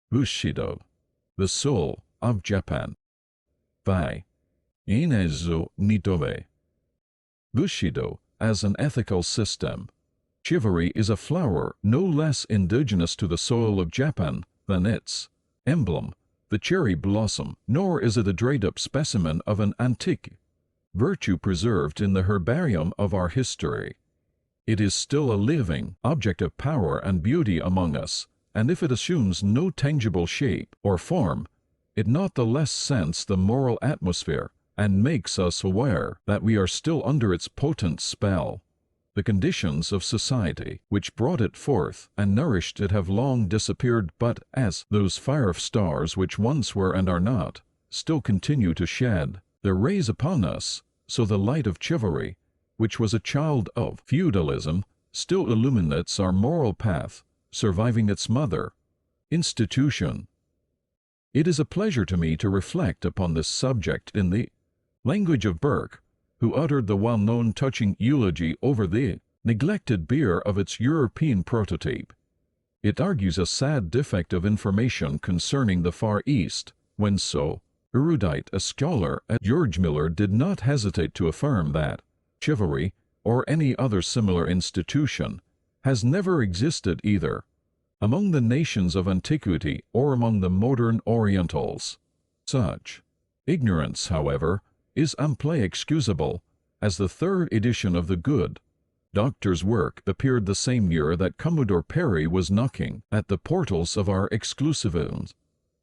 Bushido, the Soul of Japan, by Inazo Nitobe. Bushido as an ethical system. Chivalry is a flower no less indigenous to the soil of Japan than its emblem, the cherry blossom, nor is it a dried-up specimen of an antique virtue preserved in the herbarium of our history. It is still a living object of power and beauty among us, and if it assumes no tangible shape or form, it not the less scents the moral atmosphere and makes us aware that we are still under its potent spell. The conditions of society which brought it forth and nourished it have long disappeared, but as those fire stars which once were and are not, still continue to shed their rays upon us, so the light of chivalry, which was a child of feudalism, still illuminates our moral path, surviving its mother institution. It is a pleasure to me to reflect upon this subject in the language of Burke, who uttered the well-known touching eulogy over the neglected beer of its European prototype. It argues a sad defect of information concerning the Far East, when so erudite a scholar as George Miller did not hesitate to affirm that chivalry, or any other similar institution, has never existed either among the nations of antiquity or among the modern Orientals. Such ignorance, however, is amply excusable, as the third edition of the good doctor's work appeared the same year that Commodore Perry was knocking at the portals of our exclusivism.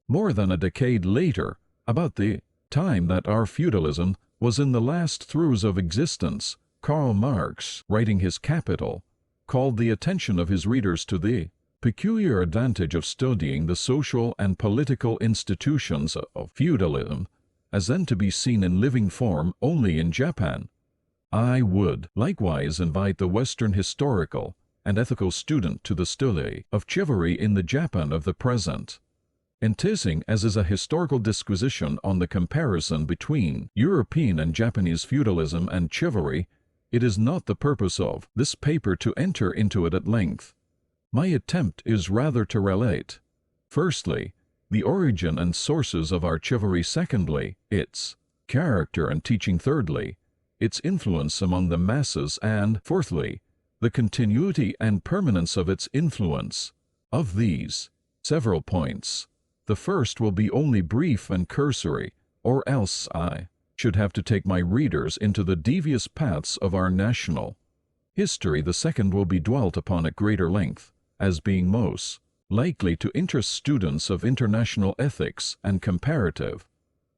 More than a decade later, about the time that our feudalism was in the last throes of existence, Karl Marx, writing his Capital, called the attention of his readers to the peculiar advantage of studying the social and political institutions of feudalism, as then to be seen in living form only in Japan. I would likewise invite the Western historical and ethical student to the study of chivalry in the Japan of the present. Enticing as is a historical disquisition on the comparison between European and Japanese feudalism and chivalry, it is not the purpose of this paper to enter into it at length. My attempt is rather to relate, firstly, the origin and sources of our chivalry; secondly, its character and teaching; thirdly, its influence among the masses; and, fourthly, the continuity and permanence of its influence. Of these several points, the first will be only brief and cursory, or else I should have to take my readers into the devious paths of our national history. The second will be dwelt upon at greater length, as being most likely to interest students of international ethics and comparative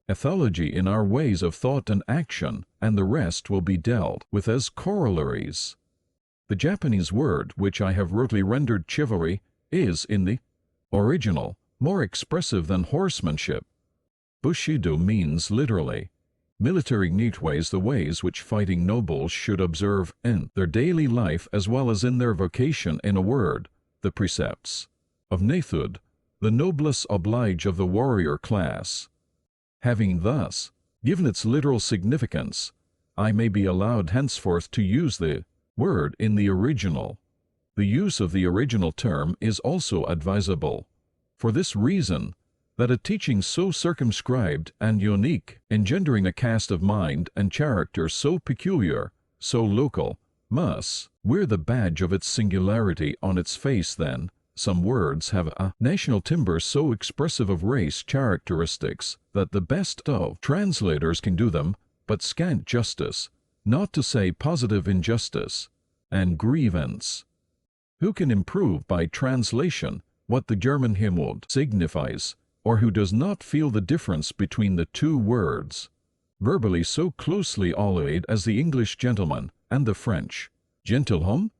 ethology in our ways of thought and action, and the rest will be dealt with as corollaries. The Japanese word which I have rudely rendered chivalry is, in the original, more expressive than horsemanship. Bushido means literally military neatways, the ways which fighting nobles should observe in their daily life as well as in their vocation; in a word, the precepts of knighthood, the noblesse oblige of the warrior class. Having thus given its literal significance, I may be allowed henceforth to use the word in the original. The use of the original term is also advisable, for this reason, that a teaching so circumscribed and unique, engendering a cast of mind and character so peculiar, so local, must wear the badge of its singularity on its face. Then, some words have a national timbre so expressive of race characteristics that the best of translators can do them but scant justice, not to say positive injustice and grievance. Who can improve by translation what the German Himmel signifies, or who does not feel the difference between the two words, verbally so closely allied as the English gentleman and the French gentilhomme?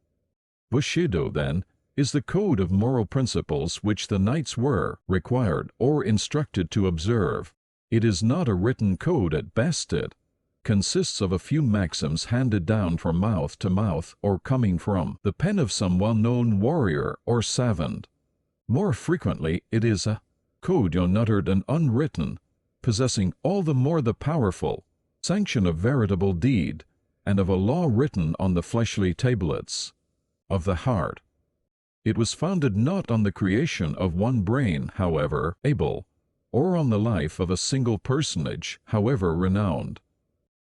Bushido, then, is the code of moral principles which the knights were required or instructed to observe. It is not a written code at best. It consists of a few maxims handed down from mouth to mouth or coming from the pen of some well-known warrior or savant. More frequently it is a code unuttered and unwritten, possessing all the more the powerful sanction of veritable deed and of a law written on the fleshly tablets of the heart. It was founded not on the creation of one brain, however able, or on the life of a single personage, however renowned.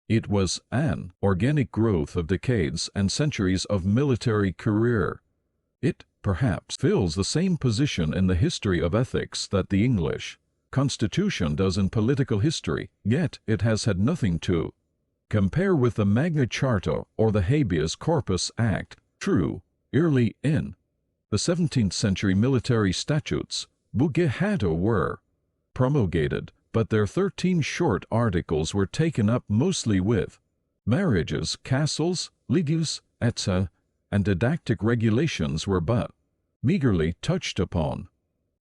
It was an organic growth of decades and centuries of military career. It, perhaps, fills the same position in the history of ethics that the English Constitution does in political history, yet it has had nothing to compare with the Magna Charta or the Habeas Corpus Act. True, early in the 17th century military statutes, Bushido were promulgated, but their 13 short articles were taken up mostly with marriages, castles, legacies, etc., and didactic regulations were but meagerly touched upon.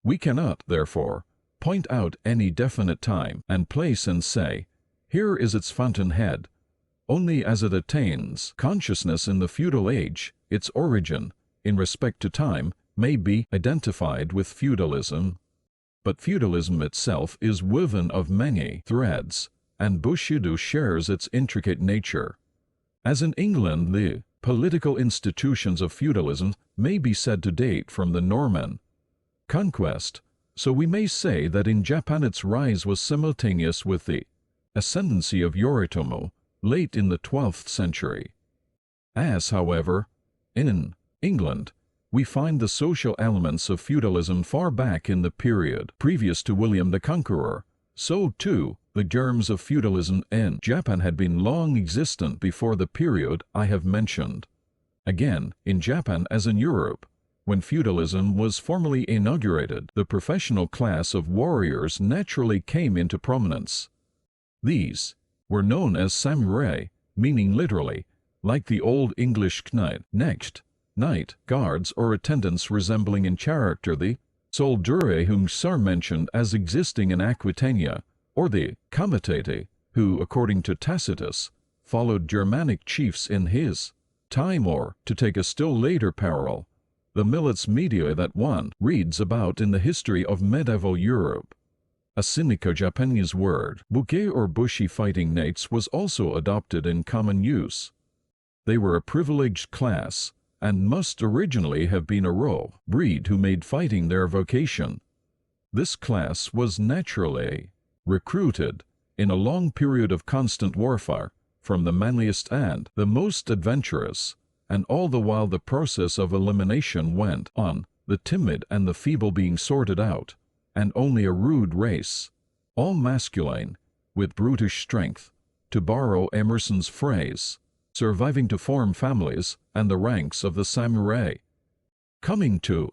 We cannot, therefore, point out any definite time and place and say, here is its fountainhead. Only as it attains consciousness in the feudal age, its origin, in respect to time, may be identified with feudalism. But feudalism itself is woven of many threads, and Bushido shares its intricate nature. As in England, the political institutions of feudalism may be said to date from the Norman conquest, so we may say that in Japan its rise was simultaneous with the ascendancy of Yoritomo, late in the 12th century. As, however, in England, we find the social elements of feudalism far back in the period previous to William the Conqueror, so too the germs of feudalism in Japan had been long existent before the period I have mentioned. Again, in Japan as in Europe, when feudalism was formally inaugurated, the professional class of warriors naturally came into prominence. These were known as samurai, meaning literally, like the Old English knight, guards or attendants resembling in character the soldiery whom Sar mentioned as existing in Aquitania, or the comitate, who, according to Tacitus, followed Germanic chiefs in his time, or, to take a still later parallel, the milits media that one reads about in the history of medieval Europe. A cynical Japanese word, buke or bushi fighting knights, was also adopted in common use. They were a privileged class, and must originally have been a raw breed who made fighting their vocation. This class was naturally recruited, in a long period of constant warfare, from the manliest and the most adventurous, and all the while the process of elimination went on, the timid and the feeble being sorted out, and only a rude race, all masculine, with brutish strength, to borrow Emerson's phrase, surviving to form families and the ranks of the samurai. Coming to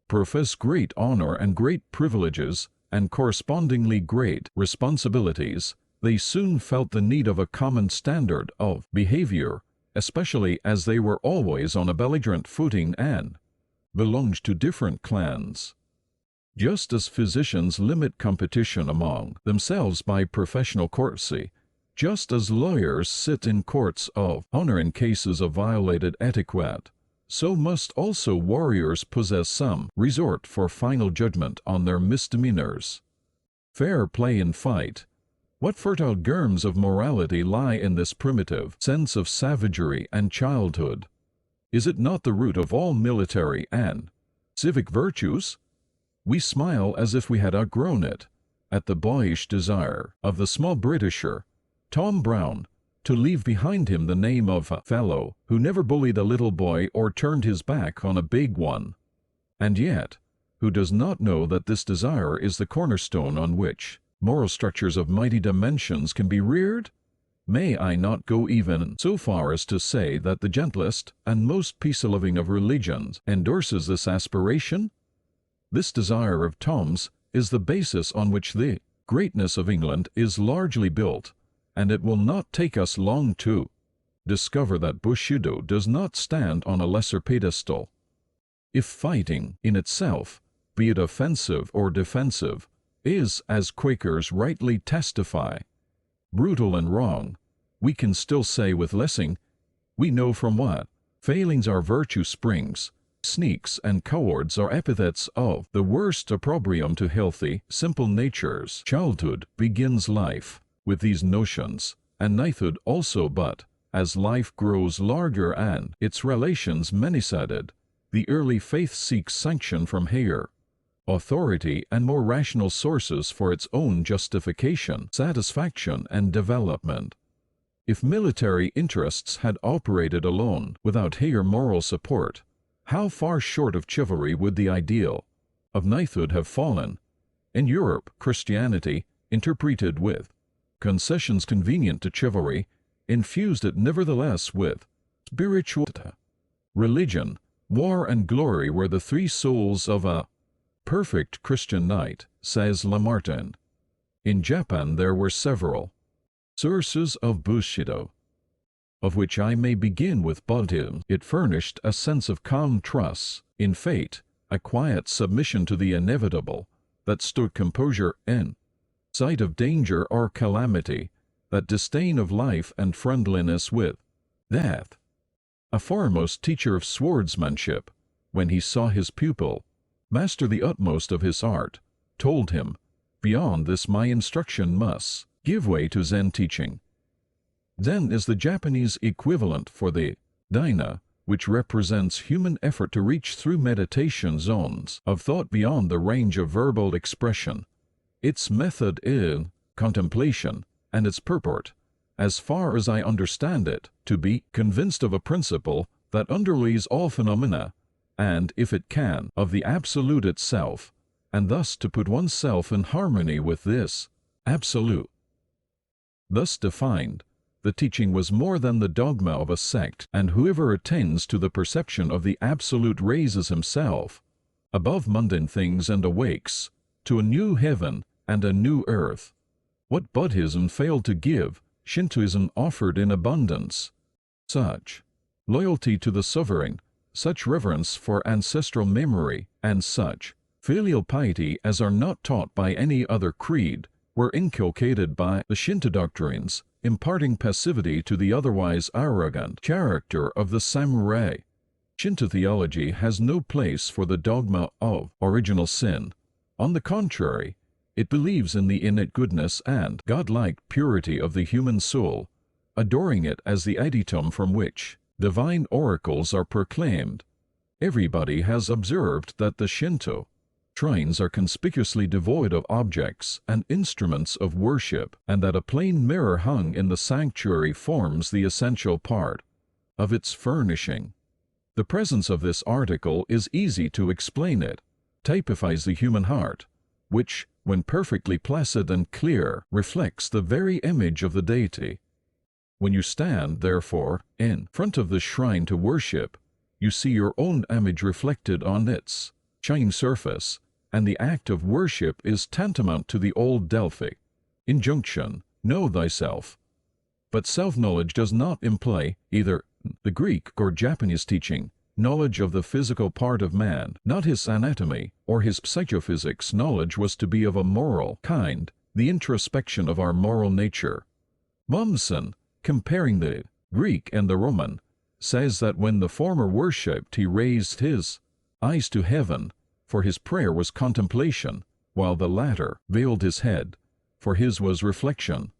profess great honor and great privileges and correspondingly great responsibilities, they soon felt the need of a common standard of behavior, especially as they were always on a belligerent footing and belonged to different clans. Just as physicians limit competition among themselves by professional courtesy, just as lawyers sit in courts of honor in cases of violated etiquette, so must also warriors possess some resort for final judgment on their misdemeanors. Fair play in fight. What fertile germs of morality lie in this primitive sense of savagery and childhood? Is it not the root of all military and civic virtues? We smile as if we had outgrown it, at the boyish desire of the small Britisher, Tom Brown, to leave behind him the name of a fellow who never bullied a little boy or turned his back on a big one. And yet, who does not know that this desire is the cornerstone on which moral structures of mighty dimensions can be reared? May I not go even so far as to say that the gentlest and most peace-loving of religions endorses this aspiration? This desire of Tom's is the basis on which the greatness of England is largely built, and it will not take us long to discover that Bushido does not stand on a lesser pedestal. If fighting in itself, be it offensive or defensive, is, as Quakers rightly testify, brutal and wrong, we can still say with Lessing, we know from what failings our virtue springs. Sneaks and cowards are epithets of the worst opprobrium to healthy, simple natures. Childhood begins life with these notions, and knighthood also, but as life grows larger and its relations many-sided, the early faith seeks sanction from higher authority and more rational sources for its own justification, satisfaction, and development. If military interests had operated alone, without higher moral support, how far short of chivalry would the ideal of knighthood have fallen? In Europe, Christianity, interpreted with concessions convenient to chivalry, infused it nevertheless with spirituality. Religion, war, and glory were the three souls of a perfect Christian knight, says Lamartine. In Japan there were several sources of Bushido, of which I may begin with Buddhism. It furnished a sense of calm trust in fate, a quiet submission to the inevitable, that stood composure in sight of danger or calamity, that disdain of life and friendliness with death. A foremost teacher of swordsmanship, when he saw his pupil master the utmost of his art, told him, "Beyond this my instruction must give way to Zen teaching." Zen is the Japanese equivalent for the dhyana, which represents human effort to reach through meditation zones of thought beyond the range of verbal expression. Its method is contemplation, and its purport, as far as I understand it, to be convinced of a principle that underlies all phenomena, and, if it can, of the Absolute itself, and thus to put oneself in harmony with this Absolute. Thus defined, the teaching was more than the dogma of a sect, and whoever attains to the perception of the Absolute raises himself above mundane things and awakes to a new heaven and a new earth. What Buddhism failed to give, Shintoism offered in abundance. Such loyalty to the sovereign, such reverence for ancestral memory, and such filial piety as are not taught by any other creed, were inculcated by the Shinto doctrines, imparting passivity to the otherwise arrogant character of the samurai. Shinto theology has no place for the dogma of original sin. On the contrary, it believes in the innate goodness and godlike purity of the human soul, adoring it as the adytum from which divine oracles are proclaimed. Everybody has observed that the Shinto shrines are conspicuously devoid of objects and instruments of worship, and that a plain mirror hung in the sanctuary forms the essential part of its furnishing. The presence of this article is easy to explain. It typifies the human heart, which, when perfectly placid and clear, reflects the very image of the deity. When you stand, therefore, in front of the shrine to worship, you see your own image reflected on its shining surface, and the act of worship is tantamount to the old Delphic injunction, "Know thyself." But self-knowledge does not imply either the Greek or Japanese teaching, knowledge of the physical part of man, not his anatomy or his psychophysics. Knowledge was to be of a moral kind, the introspection of our moral nature. Mommsen, comparing the Greek and the Roman, says that when the former worshipped, he raised his eyes to heaven, for his prayer was contemplation, while the latter veiled his head, for his was reflection.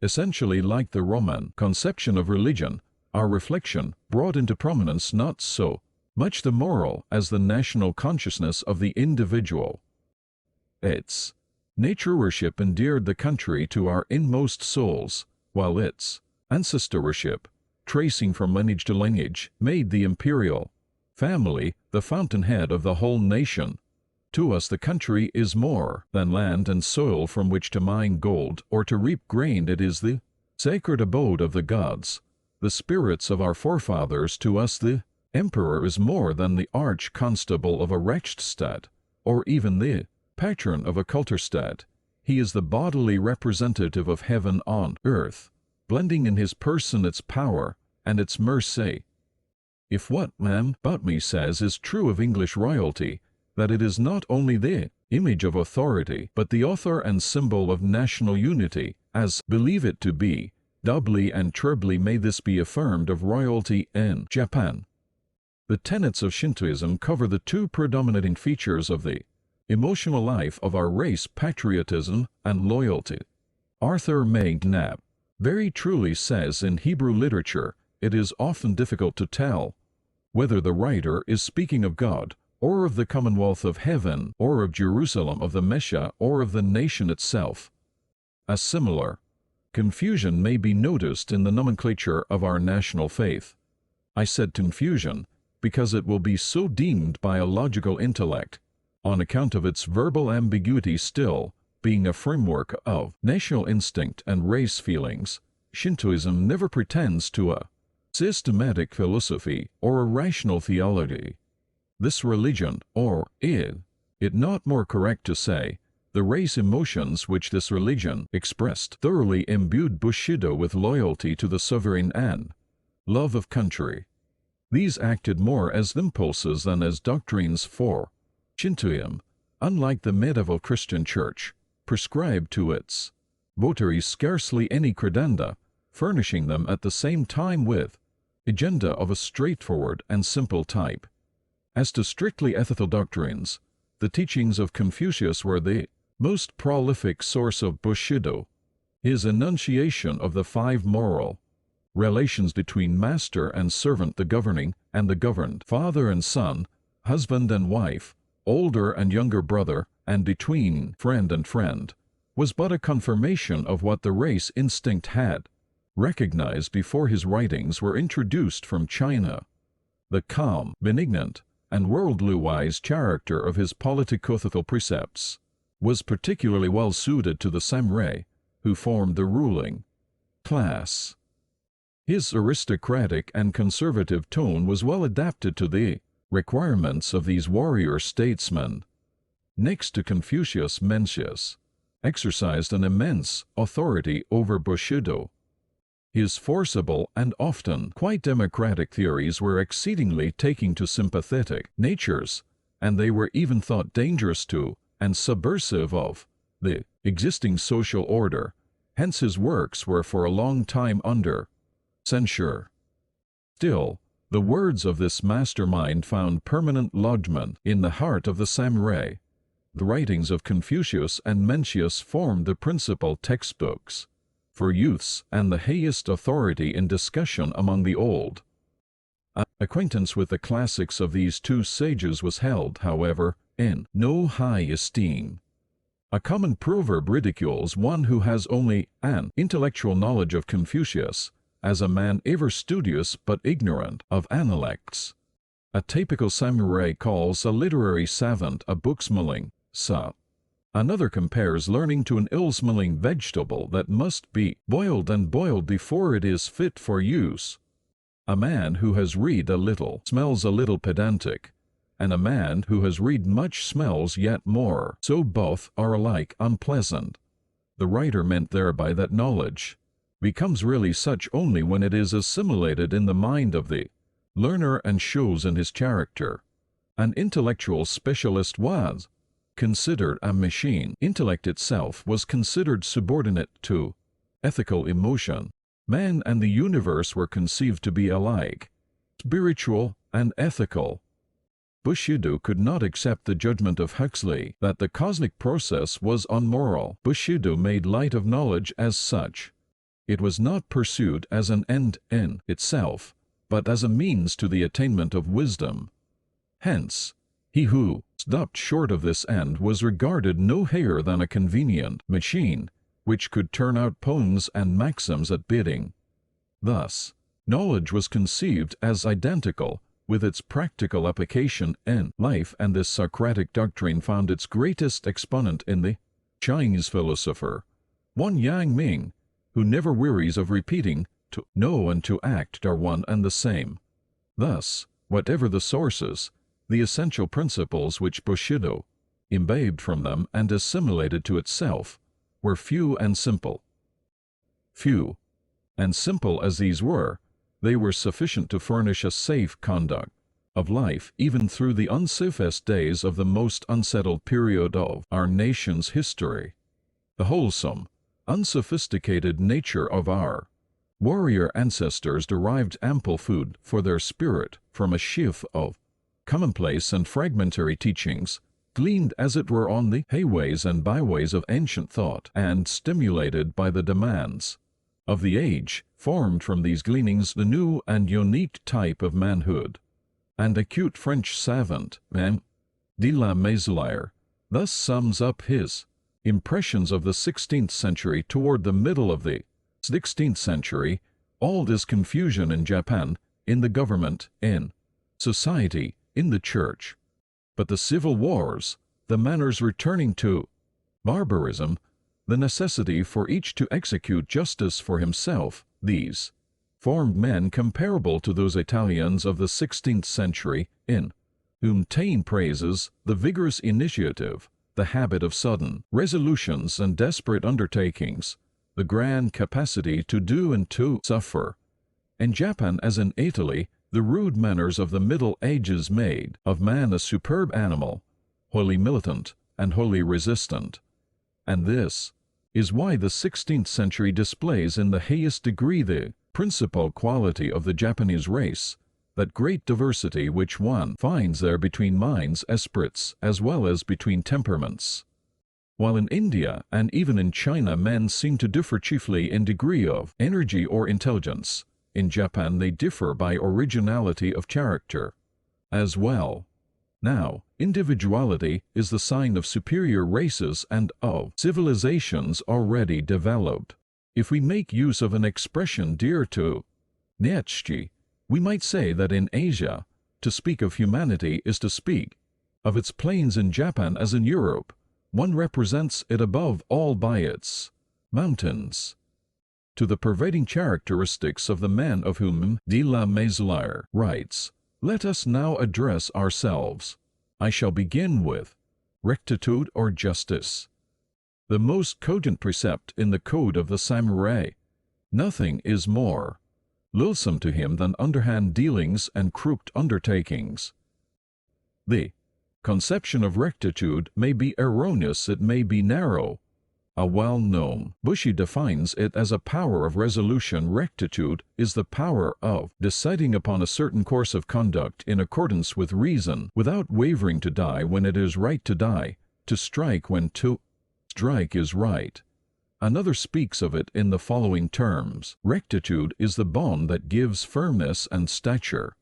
Essentially like the Roman conception of religion, our reflection brought into prominence not so much the moral as the national consciousness of the individual. Its nature worship endeared the country to our inmost souls, while its ancestor worship, tracing from lineage to lineage, made the imperial family the fountainhead of the whole nation. To us the country is more than land and soil from which to mine gold or to reap grain. It is the sacred abode of the gods, the spirits of our forefathers. To us the emperor is more than the arch-constable of a Reichsstadt, or even the patron of a Kulturstadt. He is the bodily representative of heaven on earth, blending in his person its power and its mercy. If what Mme. Butmy says is true of English royalty, that it is not only the image of authority, but the author and symbol of national unity, as believe it to be, doubly and trebly may this be affirmed of royalty in Japan. The tenets of Shintoism cover the two predominating features of the emotional life of our race: patriotism and loyalty. Arthur McNab very truly says, in Hebrew literature, it is often difficult to tell whether the writer is speaking of God, or of the Commonwealth of Heaven, or of Jerusalem of the Messiah, or of the nation itself. A similar confusion may be noticed in the nomenclature of our national faith. I said confusion because it will be so deemed by a logical intellect, on account of its verbal ambiguity still being a framework of national instinct and race feelings. Shintoism never pretends to a systematic philosophy or a rational theology. This religion, or is it not more correct to say, the race emotions which this religion expressed, thoroughly imbued Bushido with loyalty to the sovereign and love of country. These acted more as impulses than as doctrines, for Shintoism, unlike the medieval Christian Church, prescribed to its votaries scarcely any credenda, furnishing them at the same time with agenda of a straightforward and simple type. As to strictly ethical doctrines, the teachings of Confucius were the most prolific source of Bushido. His enunciation of the 5 moral relations between master and servant, the governing and the governed, father and son, husband and wife, older and younger brother, and between friend and friend, was but a confirmation of what the race instinct had recognized before his writings were introduced from China. The calm, benignant, and worldly-wise character of his politico-ethical precepts was particularly well suited to the samurai, who formed the ruling class. His aristocratic and conservative tone was well adapted to the requirements of these warrior statesmen. Next to Confucius, Mencius exercised an immense authority over Bushido. His forcible and often quite democratic theories were exceedingly taking to sympathetic natures, and they were even thought dangerous to and subversive of the existing social order. Hence his works were for a long time under censure. Still, the words of this mastermind found permanent lodgment in the heart of the samurai. The writings of Confucius and Mencius formed the principal textbooks for youths and the highest authority in discussion among the old. Acquaintance with the classics of these two sages was held, however, in no high esteem. A common proverb ridicules one who has only an intellectual knowledge of Confucius as a man ever studious but ignorant of analects. A typical samurai calls a literary savant a book-smelling sa. Another compares learning to an ill-smelling vegetable that must be boiled and boiled before it is fit for use. A man who has read a little smells a little pedantic, and a man who has read much smells yet more, so both are alike unpleasant. The writer meant thereby that knowledge becomes really such only when it is assimilated in the mind of the learner and shows in his character. An intellectual specialist was considered a machine. Intellect itself was considered subordinate to ethical emotion. Man and the universe were conceived to be alike, spiritual and ethical. Bushido could not accept the judgment of Huxley that the cosmic process was unmoral. Bushido made light of knowledge as such. It was not pursued as an end in itself, but as a means to the attainment of wisdom. Hence, he who stopped short of this end was regarded no higher than a convenient machine, which could turn out poems and maxims at bidding. Thus, knowledge was conceived as identical with its practical application in life, and this Socratic doctrine found its greatest exponent in the Chinese philosopher, Wan Yang Ming, who never wearies of repeating, to know and to act are one and the same. Thus, whatever the sources, the essential principles which Bushido imbibed from them and assimilated to itself were few and simple. Few and simple as these were, they were sufficient to furnish a safe conduct of life even through the unsafest days of the most unsettled period of our nation's history. The wholesome, unsophisticated nature of our warrior ancestors derived ample food for their spirit from a sheaf of commonplace and fragmentary teachings, gleaned as it were on the highways and byways of ancient thought, and stimulated by the demands of the age, formed from these gleanings the new and unique type of manhood. and acute French savant, M. de la Maiselière, thus sums up his impressions of the 16th century toward the middle of the 16th century. All is confusion in Japan, in the government, in society, in the church. But the civil wars, the manners returning to barbarism, the necessity for each to execute justice for himself, these formed men comparable to those Italians of the 16th century, in whom Taine praises the vigorous initiative, the habit of sudden resolutions and desperate undertakings, the grand capacity to do and to suffer. In Japan, as in Italy, the rude manners of the Middle Ages made of man a superb animal, wholly militant and wholly resistant. And this is why the 16th century displays in the highest degree the principal quality of the Japanese race, that great diversity which one finds there between minds, esprits, as well as between temperaments. While in India and even in China men seem to differ chiefly in degree of energy or intelligence, in Japan they differ by originality of character as well. Now, individuality is the sign of superior races and of civilizations already developed. If we make use of an expression dear to Nietzsche, we might say that in Asia, to speak of humanity is to speak of its plains. In Japan as in Europe, one represents it above all by its mountains. To the pervading characteristics of the man of whom de la Maiselière writes, let us now address ourselves. I shall begin with rectitude or justice. The most cogent precept in the code of the samurai. Nothing is more loathsome to him than underhand dealings and crooked undertakings. The conception of rectitude may be erroneous, it may be narrow. A well-known Bushi defines it as a power of resolution. Rectitude is the power of deciding upon a certain course of conduct in accordance with reason, without wavering, to die when it is right to die, to strike when to strike is right. Another speaks of it in the following terms: rectitude is the bond that gives firmness and stature.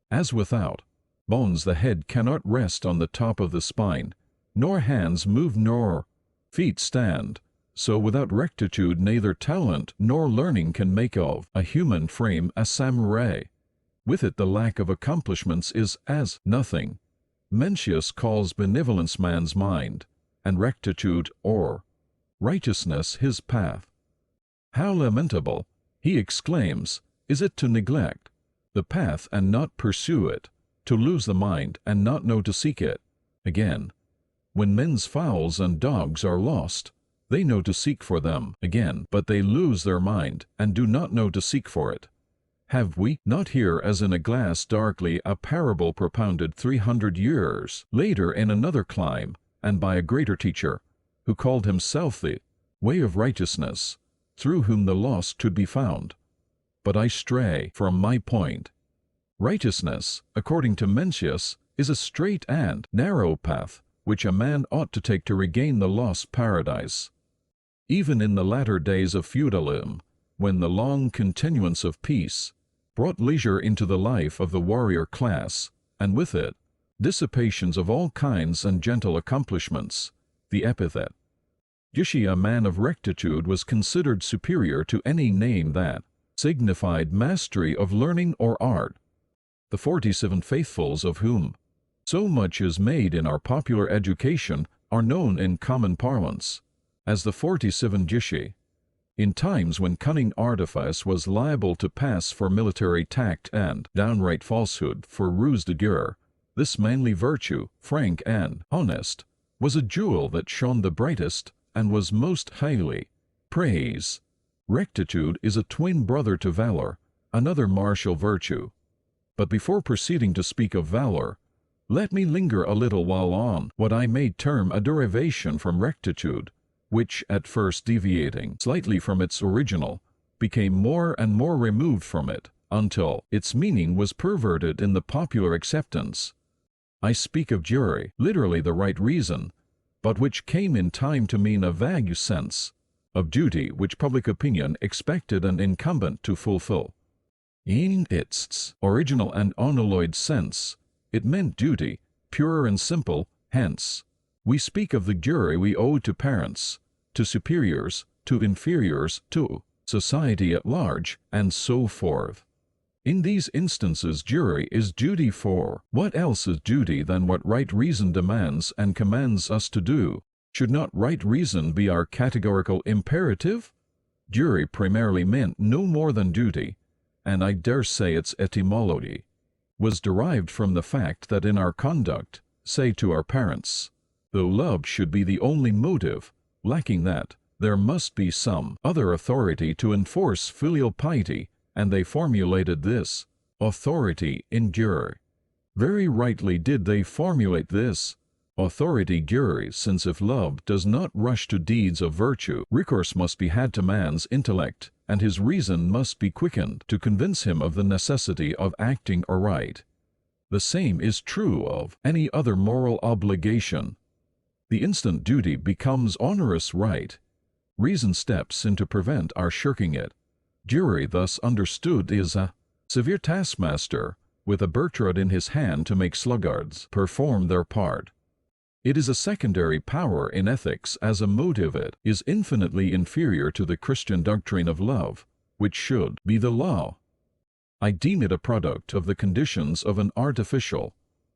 As without bones the head cannot rest on the top of the spine, nor hands move nor feet stand, so without rectitude neither talent nor learning can make of a human frame a samurai. With it the lack of accomplishments is as nothing. Mencius calls benevolence man's mind, and rectitude or righteousness his path. How lamentable, he exclaims, is it to neglect the path and not pursue it, to lose the mind and not know to seek it. Again, when men's fowls and dogs are lost, they know to seek for them again, but they lose their mind and do not know to seek for it. Have we not here, as in a glass darkly, a parable propounded 300 years later in another clime, and by a greater teacher, who called himself the way of righteousness, through whom the lost could be found? But I stray from my point. Righteousness, according to Mencius, is a straight and narrow path which a man ought to take to regain the lost paradise. Even in the latter days of feudalism, when the long continuance of peace brought leisure into the life of the warrior class, and with it dissipations of all kinds and gentle accomplishments, the epithet Jushi, a man of rectitude, was considered superior to any name that signified mastery of learning or art. The 47 faithfuls of whom so much is made in our popular education are known in common parlance as the 47 Jushi. In times when cunning artifice was liable to pass for military tact and downright falsehood for ruse de guerre, this manly virtue, frank and honest, was a jewel that shone the brightest and was most highly praised. Rectitude is a twin brother to valor, another martial virtue. But before proceeding to speak of valor, let me linger a little while on what I may term a derivation from rectitude, which, at first deviating slightly from its original, became more and more removed from it, until its meaning was perverted in the popular acceptance. I speak of jury, literally the right reason, but which came in time to mean a vague sense of duty which public opinion expected an incumbent to fulfill. In its original and unalloyed sense, it meant duty, pure and simple, hence, we speak of the duty we owe to parents, to superiors, to inferiors, to society at large, and so forth. In these instances duty is duty for what else is duty than what right reason demands and commands us to do? Should not right reason be our categorical imperative? Duty primarily meant no more than duty, and I dare say its etymology was derived from the fact that in our conduct, say to our parents, though love should be the only motive, lacking that, there must be some other authority to enforce filial piety, and they formulated this authority in duty. Very rightly did they formulate this authority duty, since if love does not rush to deeds of virtue, recourse must be had to man's intellect, and his reason must be quickened to convince him of the necessity of acting aright. The same is true of any other moral obligation. The instant duty becomes onerous right, reason steps in to prevent our shirking it. Duty, thus understood, is a severe taskmaster, with a Bertrand in his hand to make sluggards perform their part. It is a secondary power in ethics as a motive. It is infinitely inferior to the Christian doctrine of love, which should be the law. I deem it a product of the conditions of an artificial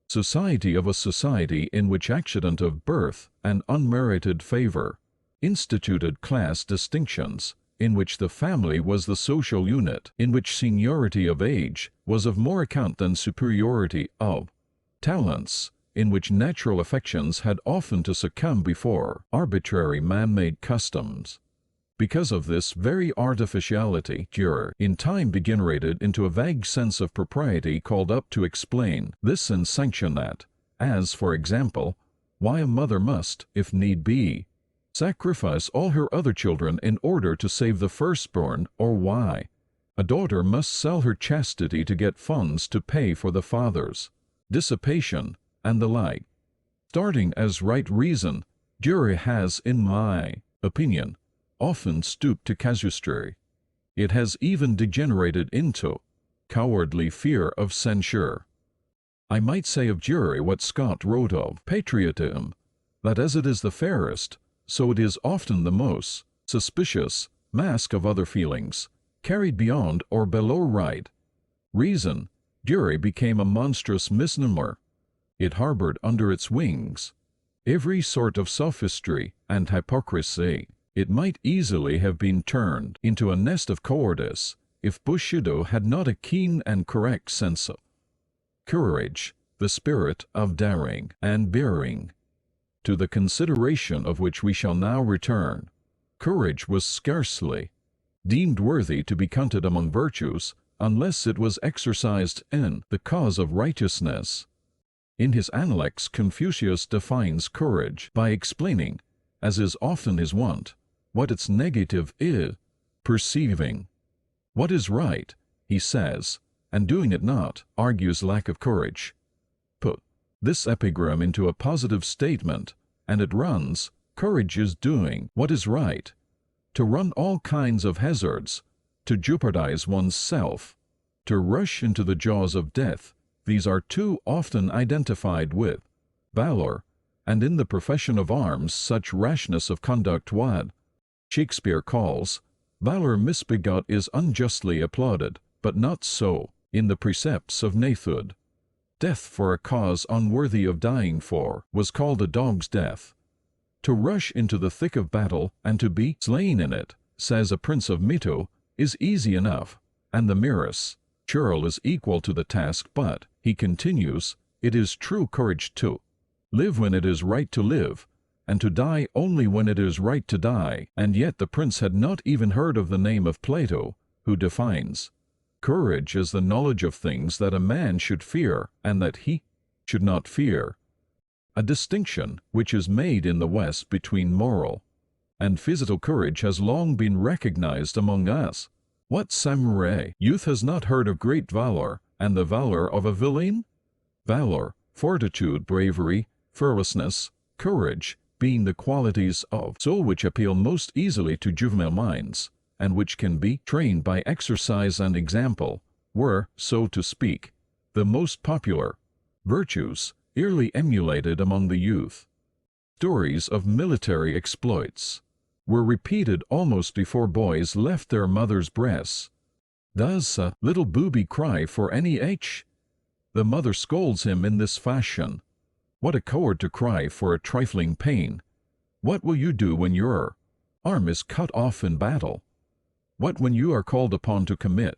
society, of a society in which accident of birth and unmerited favor instituted class distinctions, in which the family was the social unit, in which seniority of age was of more account than superiority of talents, in which natural affections had often to succumb before arbitrary man-made customs. Because of this very artificiality, duty in time degenerated into a vague sense of propriety called up to explain this and sanction that, as, for example, why a mother must, if need be, sacrifice all her other children in order to save the firstborn, or why a daughter must sell her chastity to get funds to pay for the father's dissipation, and the like. Starting as right reason, duty has, in my opinion, often stooped to casuistry. It has even degenerated into cowardly fear of censure. I might say of duty what Scott wrote of patriotism, that as it is the fairest, so it is often the most suspicious mask of other feelings, carried beyond or below right reason. Duty became a monstrous misnomer. It harbored under its wings every sort of sophistry and hypocrisy. It might easily have been turned into a nest of cowardice if Bushido had not a keen and correct sense of courage, the spirit of daring and bearing, to the consideration of which we shall now return. Courage was scarcely deemed worthy to be counted among virtues unless it was exercised in the cause of righteousness. In his Analects, Confucius defines courage by explaining, as is often his wont, what its negative is: perceiving what is right, he says, and doing it not, argues lack of courage. Put this epigram into a positive statement, and it runs: courage is doing what is right, to run all kinds of hazards, to jeopardize one's self, to rush into the jaws of death. These are too often identified with valor, and in the profession of arms such rashness of conduct what Shakespeare calls valor misbegot is unjustly applauded, but not so in the precepts of knighthood. Death for a cause unworthy of dying for was called a dog's death. To rush into the thick of battle and to be slain in it, says a prince of Mito, is easy enough, and the merest churl is equal to the task, but, he continues, it is true courage to live when it is right to live, and to die only when it is right to die. And yet the prince had not even heard of the name of Plato, who defines courage as the knowledge of things that a man should fear and that he should not fear, a distinction which is made in the West between moral and physical courage has long been recognized among us. What samurai youth has not heard of great valor and the valor of a villain? Valor, fortitude, bravery, fearlessness, courage, being the qualities of soul which appeal most easily to juvenile minds, and which can be trained by exercise and example, were, so to speak, the most popular virtues early emulated among the youth. Stories of military exploits were repeated almost before boys left their mother's breasts. Does a little booby cry for any H? The mother scolds him in this fashion. What a coward to cry for a trifling pain! What will you do when your arm is cut off in battle? What when you are called upon to commit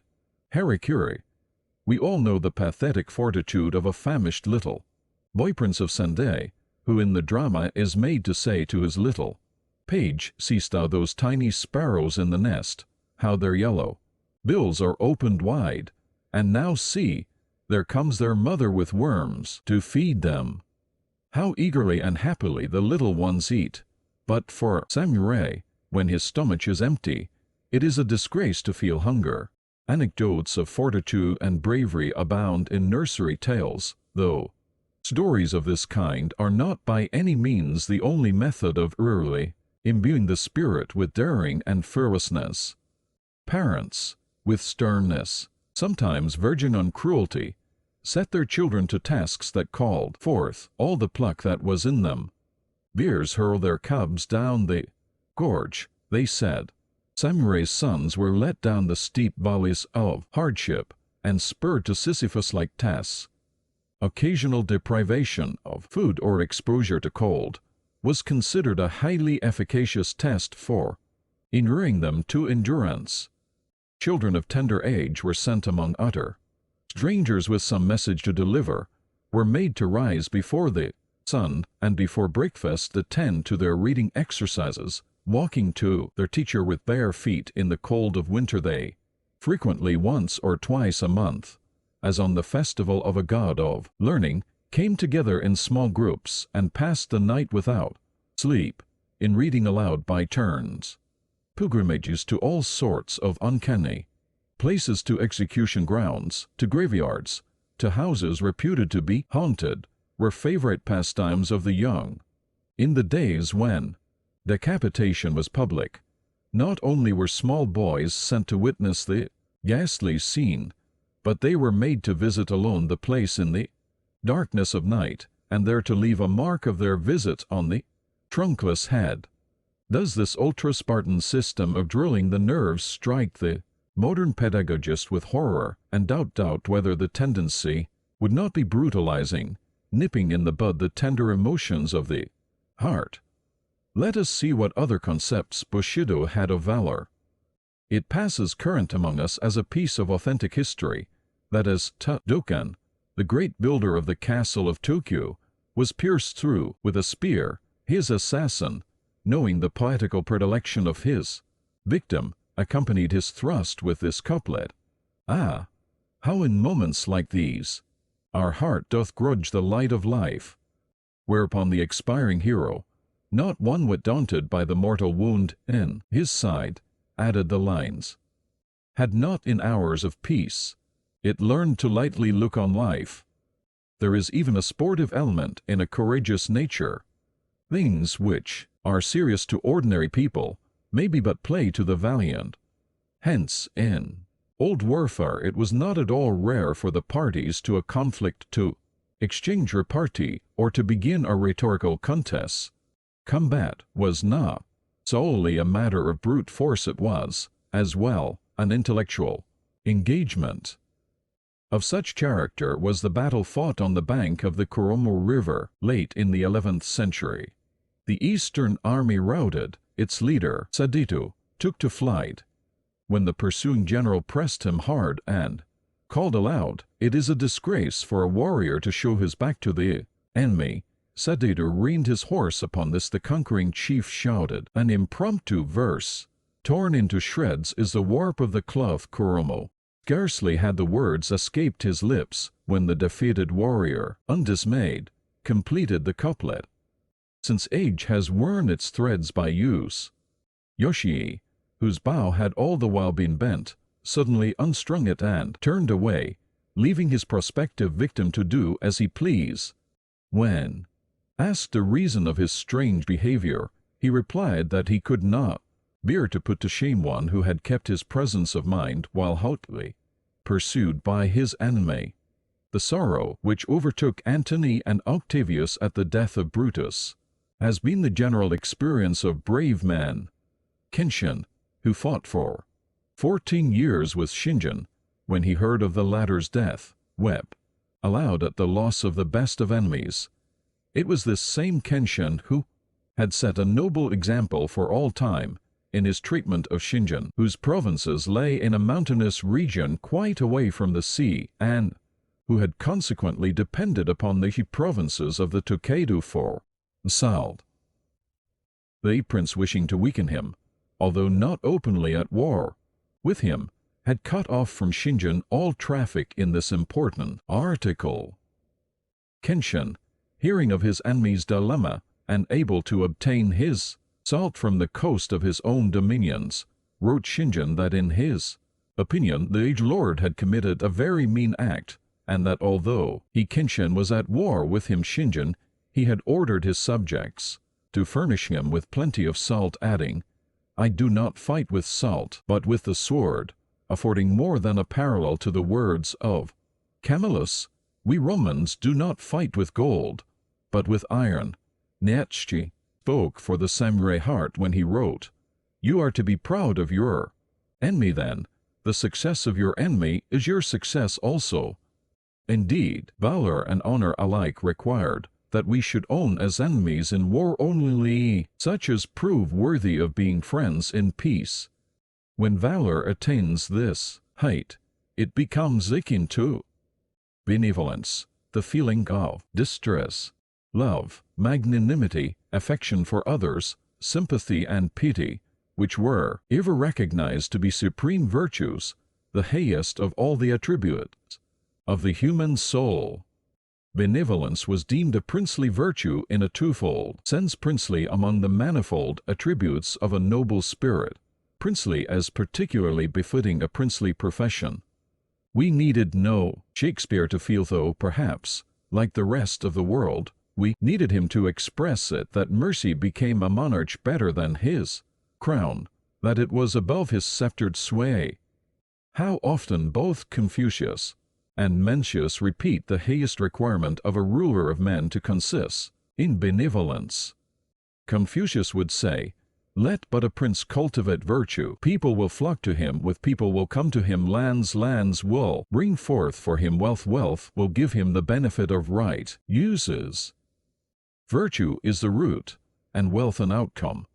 harakiri? We all know the pathetic fortitude of a famished little boy prince of Sendai, who in the drama is made to say to his little page, "Seest thou those tiny sparrows in the nest, how their yellow bills are opened wide, and now see, there comes their mother with worms to feed them. How eagerly and happily the little ones eat! But for samurai, when his stomach is empty, it is a disgrace to feel hunger." Anecdotes of fortitude and bravery abound in nursery tales, though stories of this kind are not by any means the only method of early imbuing the spirit with daring and fearlessness. Parents, with sternness, sometimes verging on cruelty, set their children to tasks that called forth all the pluck that was in them. Bears hurl their cubs down the gorge, they said. Samurai's sons were let down the steep valleys of hardship and spurred to Sisyphus-like tasks. Occasional deprivation of food or exposure to cold was considered a highly efficacious test for inuring them to endurance. Children of tender age were sent among utter strangers with some message to deliver, were made to rise before the sun and before breakfast attend to their reading exercises, walking to their teacher with bare feet in the cold of winter. They, frequently once or twice a month, as on the festival of a god of learning, came together in small groups and passed the night without sleep, in reading aloud by turns. Pilgrimages to all sorts of uncanny places, to execution grounds, to graveyards, to houses reputed to be haunted, were favorite pastimes of the young. In the days when decapitation was public, not only were small boys sent to witness the ghastly scene, but they were made to visit alone the place in the darkness of night, and there to leave a mark of their visit on the trunkless head. Does this ultra-Spartan system of drilling the nerves strike the modern pedagogist with horror, and doubt whether the tendency would not be brutalizing, nipping in the bud the tender emotions of the heart? Let us see what other concepts Bushido had of valor. It passes current among us as a piece of authentic history, that as Dokan, the great builder of the castle of Tokyo, was pierced through with a spear, his assassin, knowing the poetical predilection of his victim, accompanied his thrust with this couplet: "Ah, how in moments like these our heart doth grudge the light of life." Whereupon the expiring hero, not one whit daunted by the mortal wound in his side, added the lines: "Had not in hours of peace it learned to lightly look on life." There is even a sportive element in a courageous nature. Things which are serious to ordinary people may be but play to the valiant. Hence, in old warfare it was not at all rare for the parties to a conflict to exchange repartee or to begin a rhetorical contest. Combat was not solely a matter of brute force, it was, as well, an intellectual engagement. Of such character was the battle fought on the bank of the Kurumo River late in the 11th century. The Eastern army routed, its leader, Sadito, took to flight. When the pursuing general pressed him hard and called aloud, "It is a disgrace for a warrior to show his back to the enemy," Sadito reined his horse. Upon this the conquering chief shouted an impromptu verse: "Torn into shreds is the warp of the cloth Kurumo." Scarcely had the words escaped his lips when the defeated warrior, undismayed, completed the couplet: "Since age has worn its threads by use." Yoshie, whose bow had all the while been bent, suddenly unstrung it and turned away, leaving his prospective victim to do as he pleased. When asked the reason of his strange behavior, he replied that he could not bear to put to shame one who had kept his presence of mind while haughtily pursued by his enemy. The sorrow which overtook Antony and Octavius at the death of Brutus has been the general experience of brave men. Kenshin, who fought for 14 years with Shinjin, when he heard of the latter's death, wept aloud at the loss of the best of enemies. It was this same Kenshin who had set a noble example for all time in his treatment of Shinjin, whose provinces lay in a mountainous region quite away from the sea, and who had consequently depended upon the provinces of the Tokaido for salt. The prince, wishing to weaken him, although not openly at war with him, had cut off from Shinjin all traffic in this important article. Kenshin, hearing of his enemy's dilemma and able to obtain his salt from the coast of his own dominions, wrote Shinjin that in his opinion the lord had committed a very mean act, and that although he Kenshin was at war with him Shinjin, he had ordered his subjects to furnish him with plenty of salt, adding, "I do not fight with salt, but with the sword," affording more than a parallel to the words of Camillus, "We Romans do not fight with gold, but with iron." Nietzsche spoke for the samurai heart when he wrote, "You are to be proud of your enemy then. The success of your enemy is your success also." Indeed, valor and honor alike required that we should own as enemies in war only such as prove worthy of being friends in peace. When valor attains this height, it becomes akin to benevolence, the feeling of distress, love, magnanimity, affection for others, sympathy and pity, which were ever recognized to be supreme virtues, the highest of all the attributes of the human soul. Benevolence was deemed a princely virtue in a twofold sense: princely among the manifold attributes of a noble spirit, princely as particularly befitting a princely profession. We needed no Shakespeare to feel, though perhaps, like the rest of the world, we needed him to express it, that mercy became a monarch better than his crown, that it was above his sceptred sway. How often both Confucius and Mencius repeat the highest requirement of a ruler of men to consist in benevolence. Confucius would say, "Let but a prince cultivate virtue, people will flock to him, with people will come to him, lands will bring forth for him, wealth will give him the benefit of right uses." Virtue is the root, and wealth an outcome.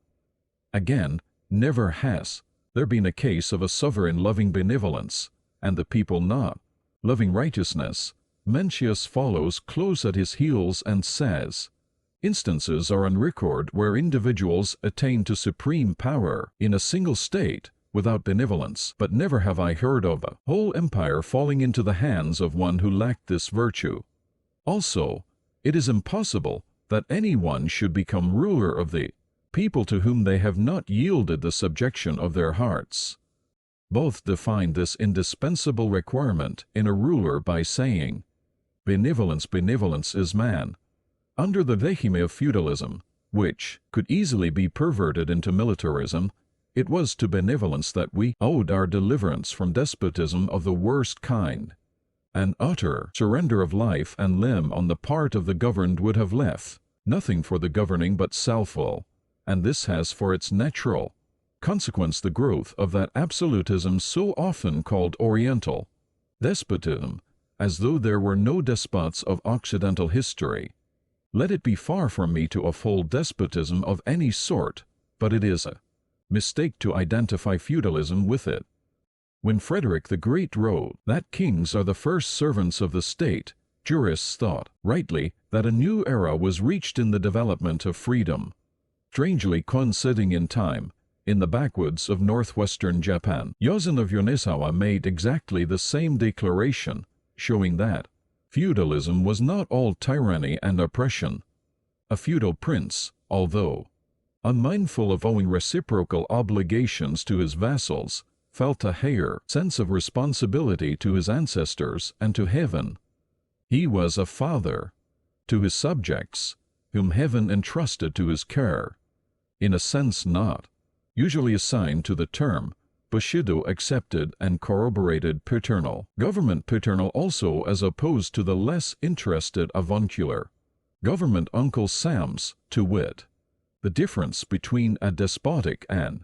Again, never has there been a case of a sovereign loving benevolence, and the people not loving righteousness. Mencius follows close at his heels and says, "Instances are on record where individuals attain to supreme power in a single state without benevolence, but never have I heard of a whole empire falling into the hands of one who lacked this virtue. Also, it is impossible that anyone should become ruler of the people to whom they have not yielded the subjection of their hearts." Both define this indispensable requirement in a ruler by saying, Benevolence is man." Under the regime of feudalism, which could easily be perverted into militarism, it was to benevolence that we owed our deliverance from despotism of the worst kind. An utter surrender of life and limb on the part of the governed would have left nothing for the governing but self-will, and this has for its natural consequence the growth of that absolutism so often called Oriental despotism, as though there were no despots of Occidental history. Let it be far from me to uphold despotism of any sort, but it is a mistake to identify feudalism with it. When Frederick the Great wrote that kings are the first servants of the state, jurists thought, rightly, that a new era was reached in the development of freedom. Strangely coinciding in time, in the backwoods of northwestern Japan, Yozen of Yonezawa made exactly the same declaration, showing that feudalism was not all tyranny and oppression. A feudal prince, although unmindful of owing reciprocal obligations to his vassals, felt a higher sense of responsibility to his ancestors and to heaven. He was a father to his subjects, whom heaven entrusted to his care, in a sense not usually assigned to the term, Bushido accepted and corroborated paternal government paternal also as opposed to the less interested avuncular government Uncle Sam's, to wit. The difference between a despotic and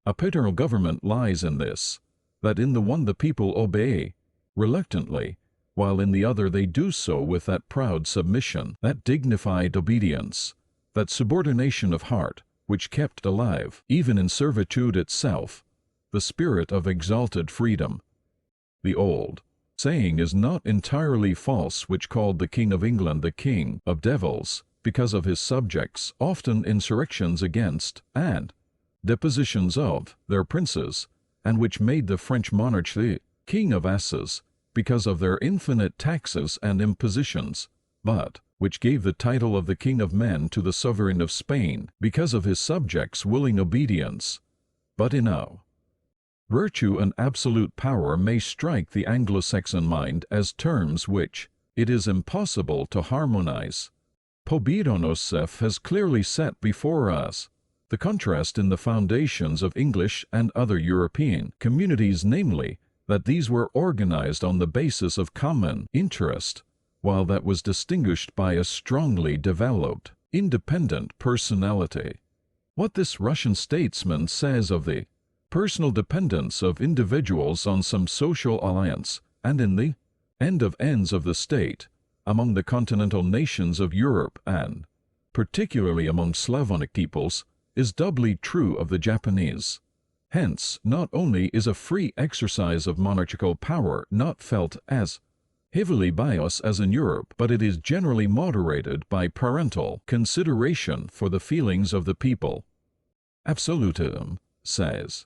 a paternal government lies in this, that in the one the people obey reluctantly, while in the other they do so with that proud submission, that dignified obedience, that subordination of heart, which kept alive, even in servitude itself, the spirit of exalted freedom. The old saying is not entirely false which called the King of England the King of Devils, because of his subjects often insurrections against, and depositions of, their princes, and which made the French monarch the King of Asses, because of their infinite taxes and impositions, but which gave the title of the King of Men to the sovereign of Spain, because of his subjects' willing obedience. But enow. Virtue and absolute power may strike the Anglo-Saxon mind as terms which it is impossible to harmonize. Pobiedonosef has clearly set before us the contrast in the foundations of English and other European communities, namely, that these were organized on the basis of common interest, while that was distinguished by a strongly developed, independent personality. What this Russian statesman says of the personal dependence of individuals on some social alliance, and in the end of ends of the state, among the continental nations of Europe and, particularly among Slavonic peoples, is doubly true of the Japanese. Hence, not only is a free exercise of monarchical power not felt as heavily by us as in Europe, but it is generally moderated by parental consideration for the feelings of the people. Absolutism, says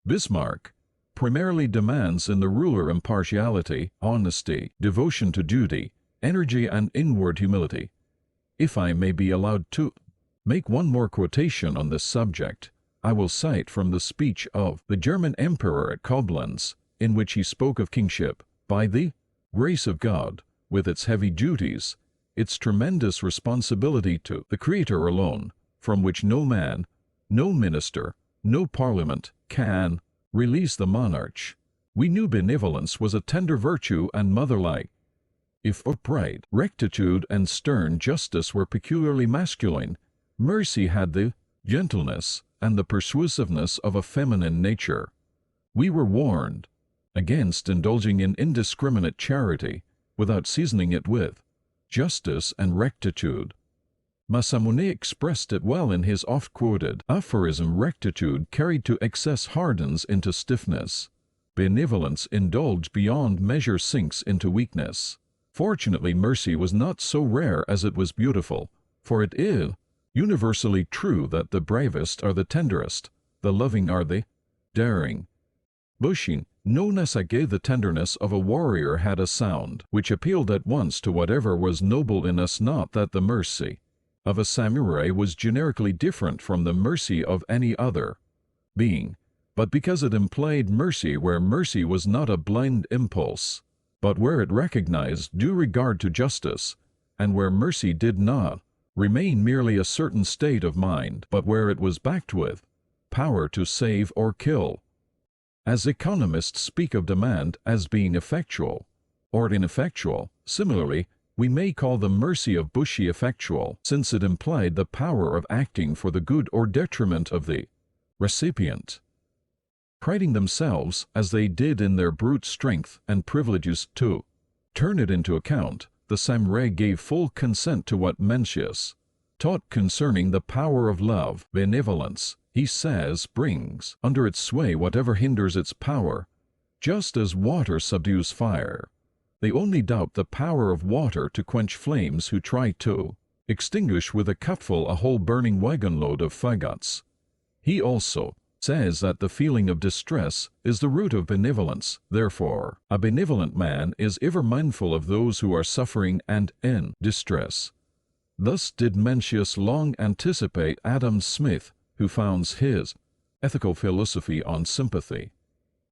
Bismarck, primarily demands in the ruler impartiality, honesty, devotion to duty, energy and inward humility. If I may be allowed to make one more quotation on this subject, I will cite from the speech of the German Emperor at Koblenz, in which he spoke of kingship, by the grace of God, with its heavy duties, its tremendous responsibility to the Creator alone, from which no man, no minister, no parliament can release the monarch. We knew benevolence was a tender virtue and motherlike. If upright rectitude and stern justice were peculiarly masculine, mercy had the gentleness and the persuasiveness of a feminine nature. We were warned against indulging in indiscriminate charity without seasoning it with justice and rectitude. Masamune expressed it well in his oft-quoted aphorism: rectitude carried to excess hardens into stiffness. Benevolence indulged beyond measure sinks into weakness. Fortunately, mercy was not so rare as it was beautiful, for it is universally true that the bravest are the tenderest, the loving are the daring. Bushin no Nasage, the tenderness of a warrior, had a sound which appealed at once to whatever was noble in us, not that the mercy of a samurai was generically different from the mercy of any other being, but because it implied mercy where mercy was not a blind impulse, but where it recognized due regard to justice, and where mercy did not remain merely a certain state of mind, but where it was backed with power to save or kill. As economists speak of demand as being effectual or ineffectual, similarly, we may call the mercy of Bushi effectual, since it implied the power of acting for the good or detriment of the recipient. Priding themselves, as they did in their brute strength and privileges, to turn it into account, the samurai gave full consent to what Mencius taught concerning the power of love. Benevolence, he says, brings under its sway whatever hinders its power, just as water subdues fire. They only doubt the power of water to quench flames who try to extinguish with a cupful a whole burning wagon-load of fagots. He also says that the feeling of distress is the root of benevolence. Therefore, a benevolent man is ever mindful of those who are suffering and in distress. Thus did Mencius long anticipate Adam Smith, who founds his ethical philosophy on sympathy.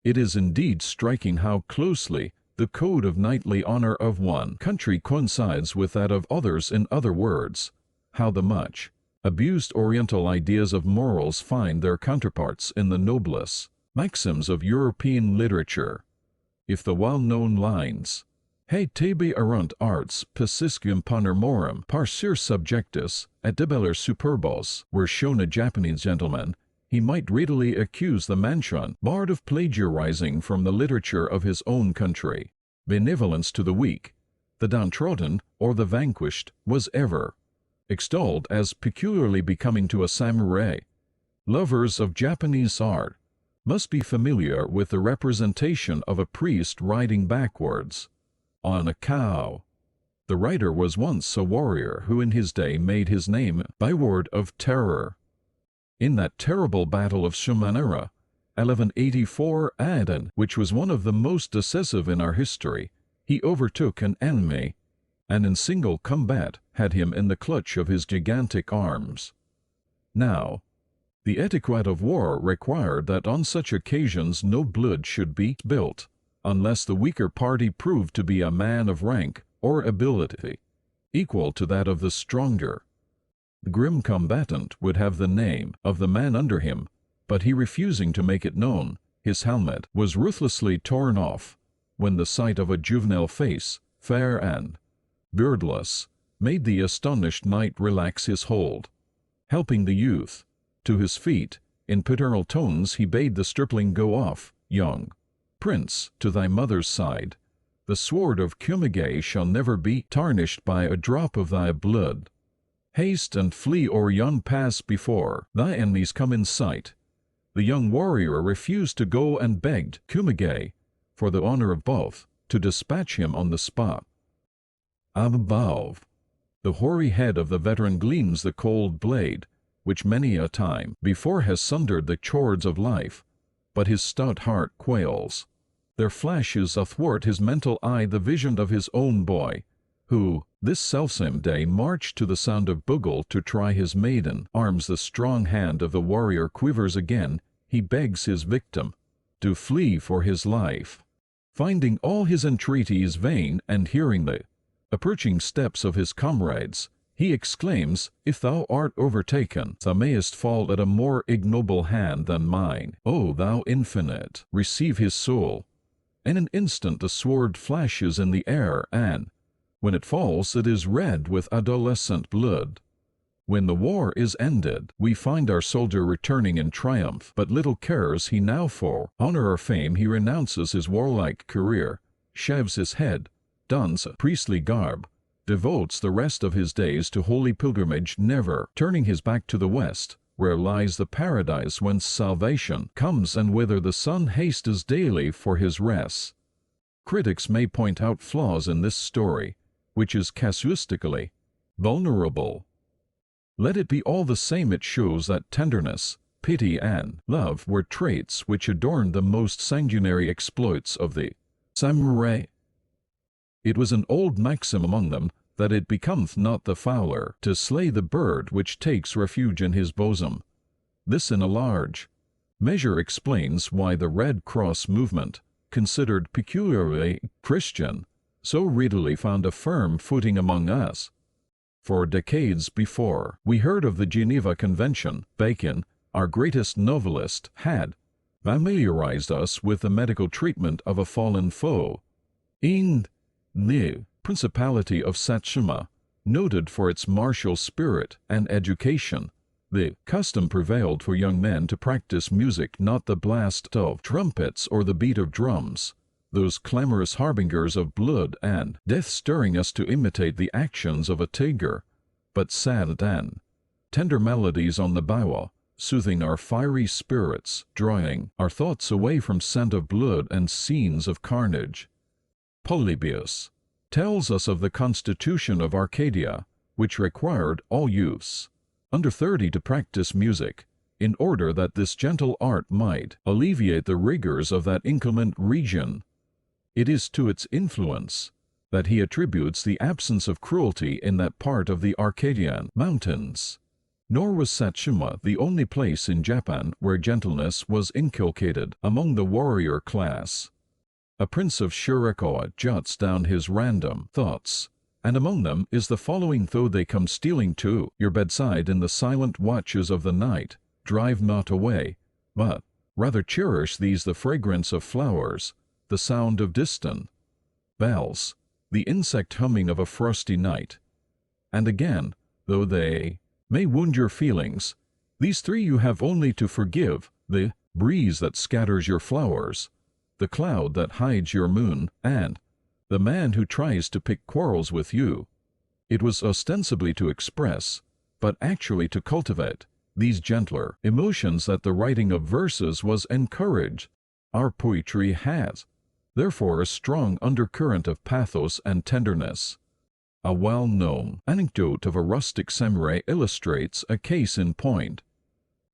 It is indeed striking how closely the code of knightly honor of one country coincides with that of others. In other words, how the much abused Oriental ideas of morals find their counterparts in the noblesse Maxims of European literature. If the well-known lines, "He tibi erunt arts pisciscum panermorum parcir subjectus et debeller superbos," were shown a Japanese gentleman, he might readily accuse the Manchun bard of plagiarizing from the literature of his own country. Benevolence to the weak, the downtrodden, or the vanquished, was ever extolled as peculiarly becoming to a samurai. Lovers of Japanese art must be familiar with the representation of a priest riding backwards on a cow. The writer was once a warrior who in his day made his name by word of terror. In that terrible battle of Shumanara, 1184 AD, which was one of the most decisive in our history, he overtook an enemy, and in single combat had him in the clutch of his gigantic arms. Now, the etiquette of war required that on such occasions no blood should be spilt, unless the weaker party proved to be a man of rank or ability equal to that of the stronger. The grim combatant would have the name of the man under him, but he refusing to make it known, his helmet was ruthlessly torn off, when the sight of a juvenile face, fair and beardless, made the astonished knight relax his hold. Helping the youth to his feet, in paternal tones he bade the stripling go off. "Young prince, to thy mother's side. The sword of Kumage shall never be tarnished by a drop of thy blood. Haste and flee or yon pass before thy enemies come in sight." The young warrior refused to go and begged Kumage, for the honor of both, to dispatch him on the spot. Above the hoary head of the veteran gleams the cold blade, which many a time before has sundered the chords of life, but his stout heart quails. There flashes athwart his mental eye the vision of his own boy, who, this selfsame day, marched to the sound of bugle to try his maiden arms. The strong hand of the warrior quivers again, he begs his victim to flee for his life. Finding all his entreaties vain, and hearing the approaching steps of his comrades, he exclaims, "If thou art overtaken, thou mayest fall at a more ignoble hand than mine. O thou infinite, receive his soul." In an instant the sword flashes in the air, and, when it falls, it is red with adolescent blood. When the war is ended, we find our soldier returning in triumph, but little cares he now for honor or fame. He renounces his warlike career, shaves his head, dons a priestly garb, devotes the rest of his days to holy pilgrimage, never turning his back to the west, where lies the paradise whence salvation comes and whither the sun hastes daily for his rest. Critics may point out flaws in this story, which is casuistically vulnerable. Let it be all the same, it shows that tenderness, pity, and love were traits which adorned the most sanguinary exploits of the samurai. It was an old maxim among them that it becometh not the fowler to slay the bird which takes refuge in his bosom. This in a large measure explains why the Red Cross movement, considered peculiarly Christian, so readily found a firm footing among us. For decades before we heard of the Geneva Convention, Bacon, our greatest novelist, had familiarized us with the medical treatment of a fallen foe. In the Principality of Satsuma, noted for its martial spirit and education, the custom prevailed for young men to practice music, not the blast of trumpets or the beat of drums, those clamorous harbingers of blood and death, stirring us to imitate the actions of a tiger, but sad and tender melodies on the biwa, soothing our fiery spirits, drawing our thoughts away from scent of blood and scenes of carnage. Polybius tells us of the constitution of Arcadia, which required all youths under 30 to practice music, in order that this gentle art might alleviate the rigors of that inclement region. It is to its influence that he attributes the absence of cruelty in that part of the Arcadian mountains. Nor was Satsuma the only place in Japan where gentleness was inculcated among the warrior class. A prince of Shirakawa jots down his random thoughts, and among them is the following: "Though they come stealing to your bedside in the silent watches of the night, drive not away, but Rather cherish these the fragrance of flowers, the sound of distant bells, the insect humming of a frosty night. And again, though they may wound your feelings, these three you have only to forgive: the breeze that scatters your flowers, the cloud that hides your moon, and the man who tries to pick quarrels with you. It was ostensibly to express, but actually to cultivate, these gentler emotions that the writing of verses was encouraged. Our poetry has, therefore, a strong undercurrent of pathos and tenderness. A well-known anecdote of a rustic samurai illustrates a case in point.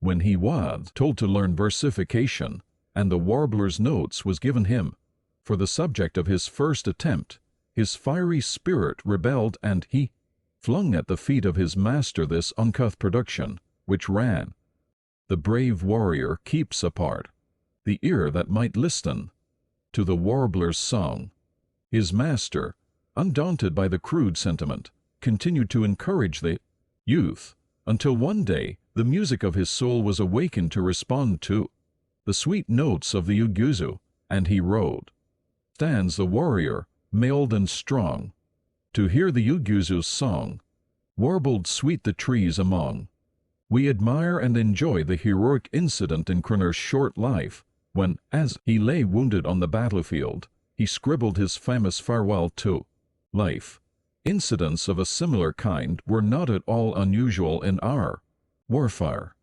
When he was told to learn versification, and the warbler's notes was given him for the subject of his first attempt, his fiery spirit rebelled, and he flung at the feet of his master this uncouth production, which ran: "The brave warrior keeps apart the ear that might listen to the warbler's song." His master, undaunted by the crude sentiment, continued to encourage the youth, until one day the music of his soul was awakened to respond to the sweet notes of the uguzu, and he wrote: "Stands the warrior, mailed and strong, to hear the uguzu's song, warbled sweet the trees among." We admire and enjoy the heroic incident in Kroner's short life, when, as he lay wounded on the battlefield, he scribbled his famous farewell to life. Incidents of a similar kind were not at all unusual in our warfare.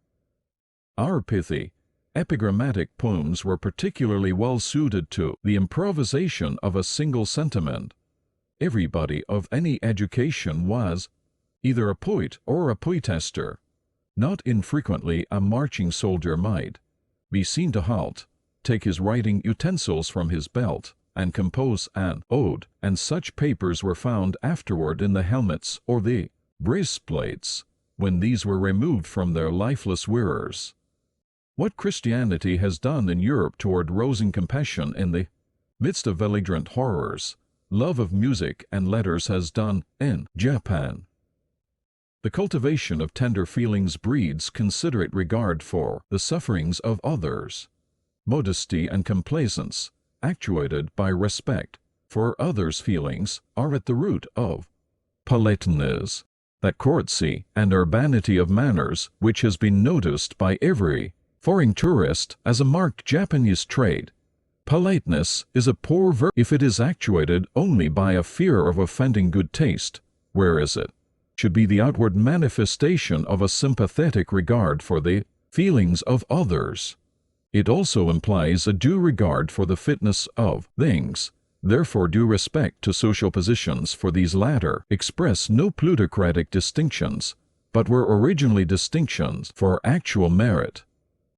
Our pithy, epigrammatic poems were particularly well suited to the improvisation of a single sentiment. Everybody of any education was either a poet or a poetaster. Not infrequently a marching soldier might be seen to halt, take his writing utensils from his belt, and compose an ode, and such papers were found afterward in the helmets or the breastplates, when these were removed from their lifeless wearers. What Christianity has done in Europe toward rousing compassion in the midst of belligerent horrors, love of music and letters has done in Japan. The cultivation of tender feelings breeds considerate regard for the sufferings of others. Modesty and complaisance, actuated by respect for others' feelings, are at the root of politeness, that courtesy and urbanity of manners which has been noticed by every foreign tourist as a marked Japanese trait. Politeness is a poor virtue if it is actuated only by a fear of offending good taste, whereas it should be the outward manifestation of a sympathetic regard for the feelings of others. It also implies a due regard for the fitness of things, therefore due respect to social positions, for these latter express no plutocratic distinctions, but were originally distinctions for actual merit.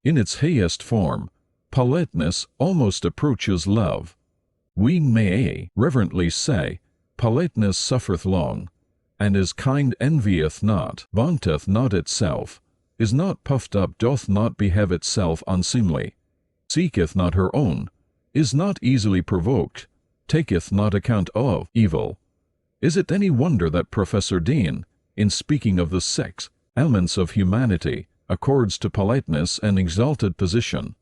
In its highest form, politeness almost approaches love. We may reverently say, politeness suffereth long, and is kind, envieth not, vaunteth not itself, is not puffed up, doth not behave itself unseemly, seeketh not her own, is not easily provoked, taketh not account of evil. Is it any wonder that Professor Dean, in speaking of the six elements of humanity, accords to politeness an exalted position,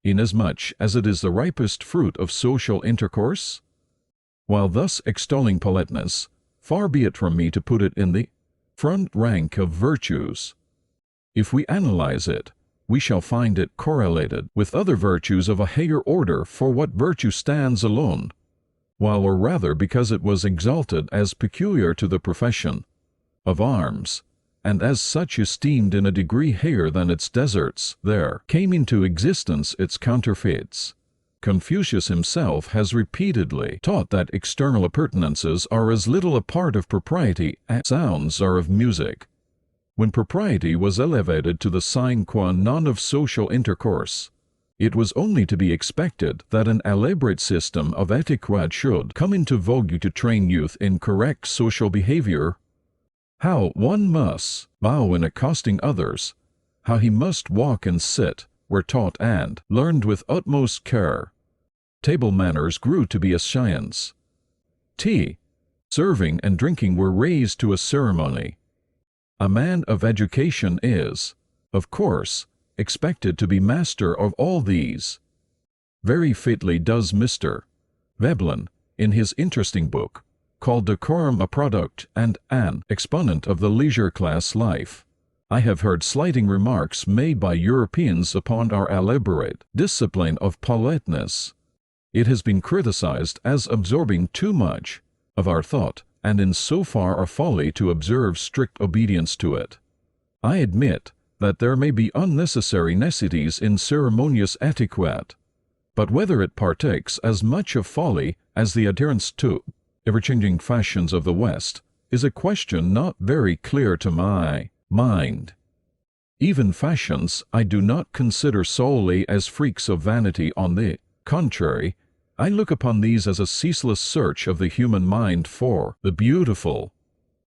inasmuch as it is the ripest fruit of social intercourse? While thus extolling politeness, far be it from me to put it in the front rank of virtues. If we analyze it, we shall find it correlated with other virtues of a higher order, for what virtue stands alone, while or rather because it was exalted as peculiar to the profession of arms, and as such esteemed in a degree higher than its deserts, there came into existence its counterfeits. Confucius himself has repeatedly taught that external appurtenances are as little a part of propriety as sounds are of music. When propriety was elevated to the sine qua non of social intercourse, it was only to be expected that an elaborate system of etiquette should come into vogue to train youth in correct social behavior. How one must bow in accosting others, how he must walk and sit, were taught and learned with utmost care. Table manners grew to be a science. Tea, serving and drinking were raised to a ceremony. A man of education is, of course, expected to be master of all these. Very fitly does Mr. Veblen, in his interesting book, call decorum a product and an exponent of the leisure class life. I have heard slighting remarks made by Europeans upon our elaborate discipline of politeness. It has been criticized as absorbing too much of our thought, and in so far a folly to observe strict obedience to it. I admit that there may be unnecessary niceties in ceremonious etiquette, but whether it partakes as much of folly as the adherence to ever-changing fashions of the West is a question not very clear to my mind. Even fashions I do not consider solely as freaks of vanity. On the contrary, I look upon these as a ceaseless search of the human mind for the beautiful.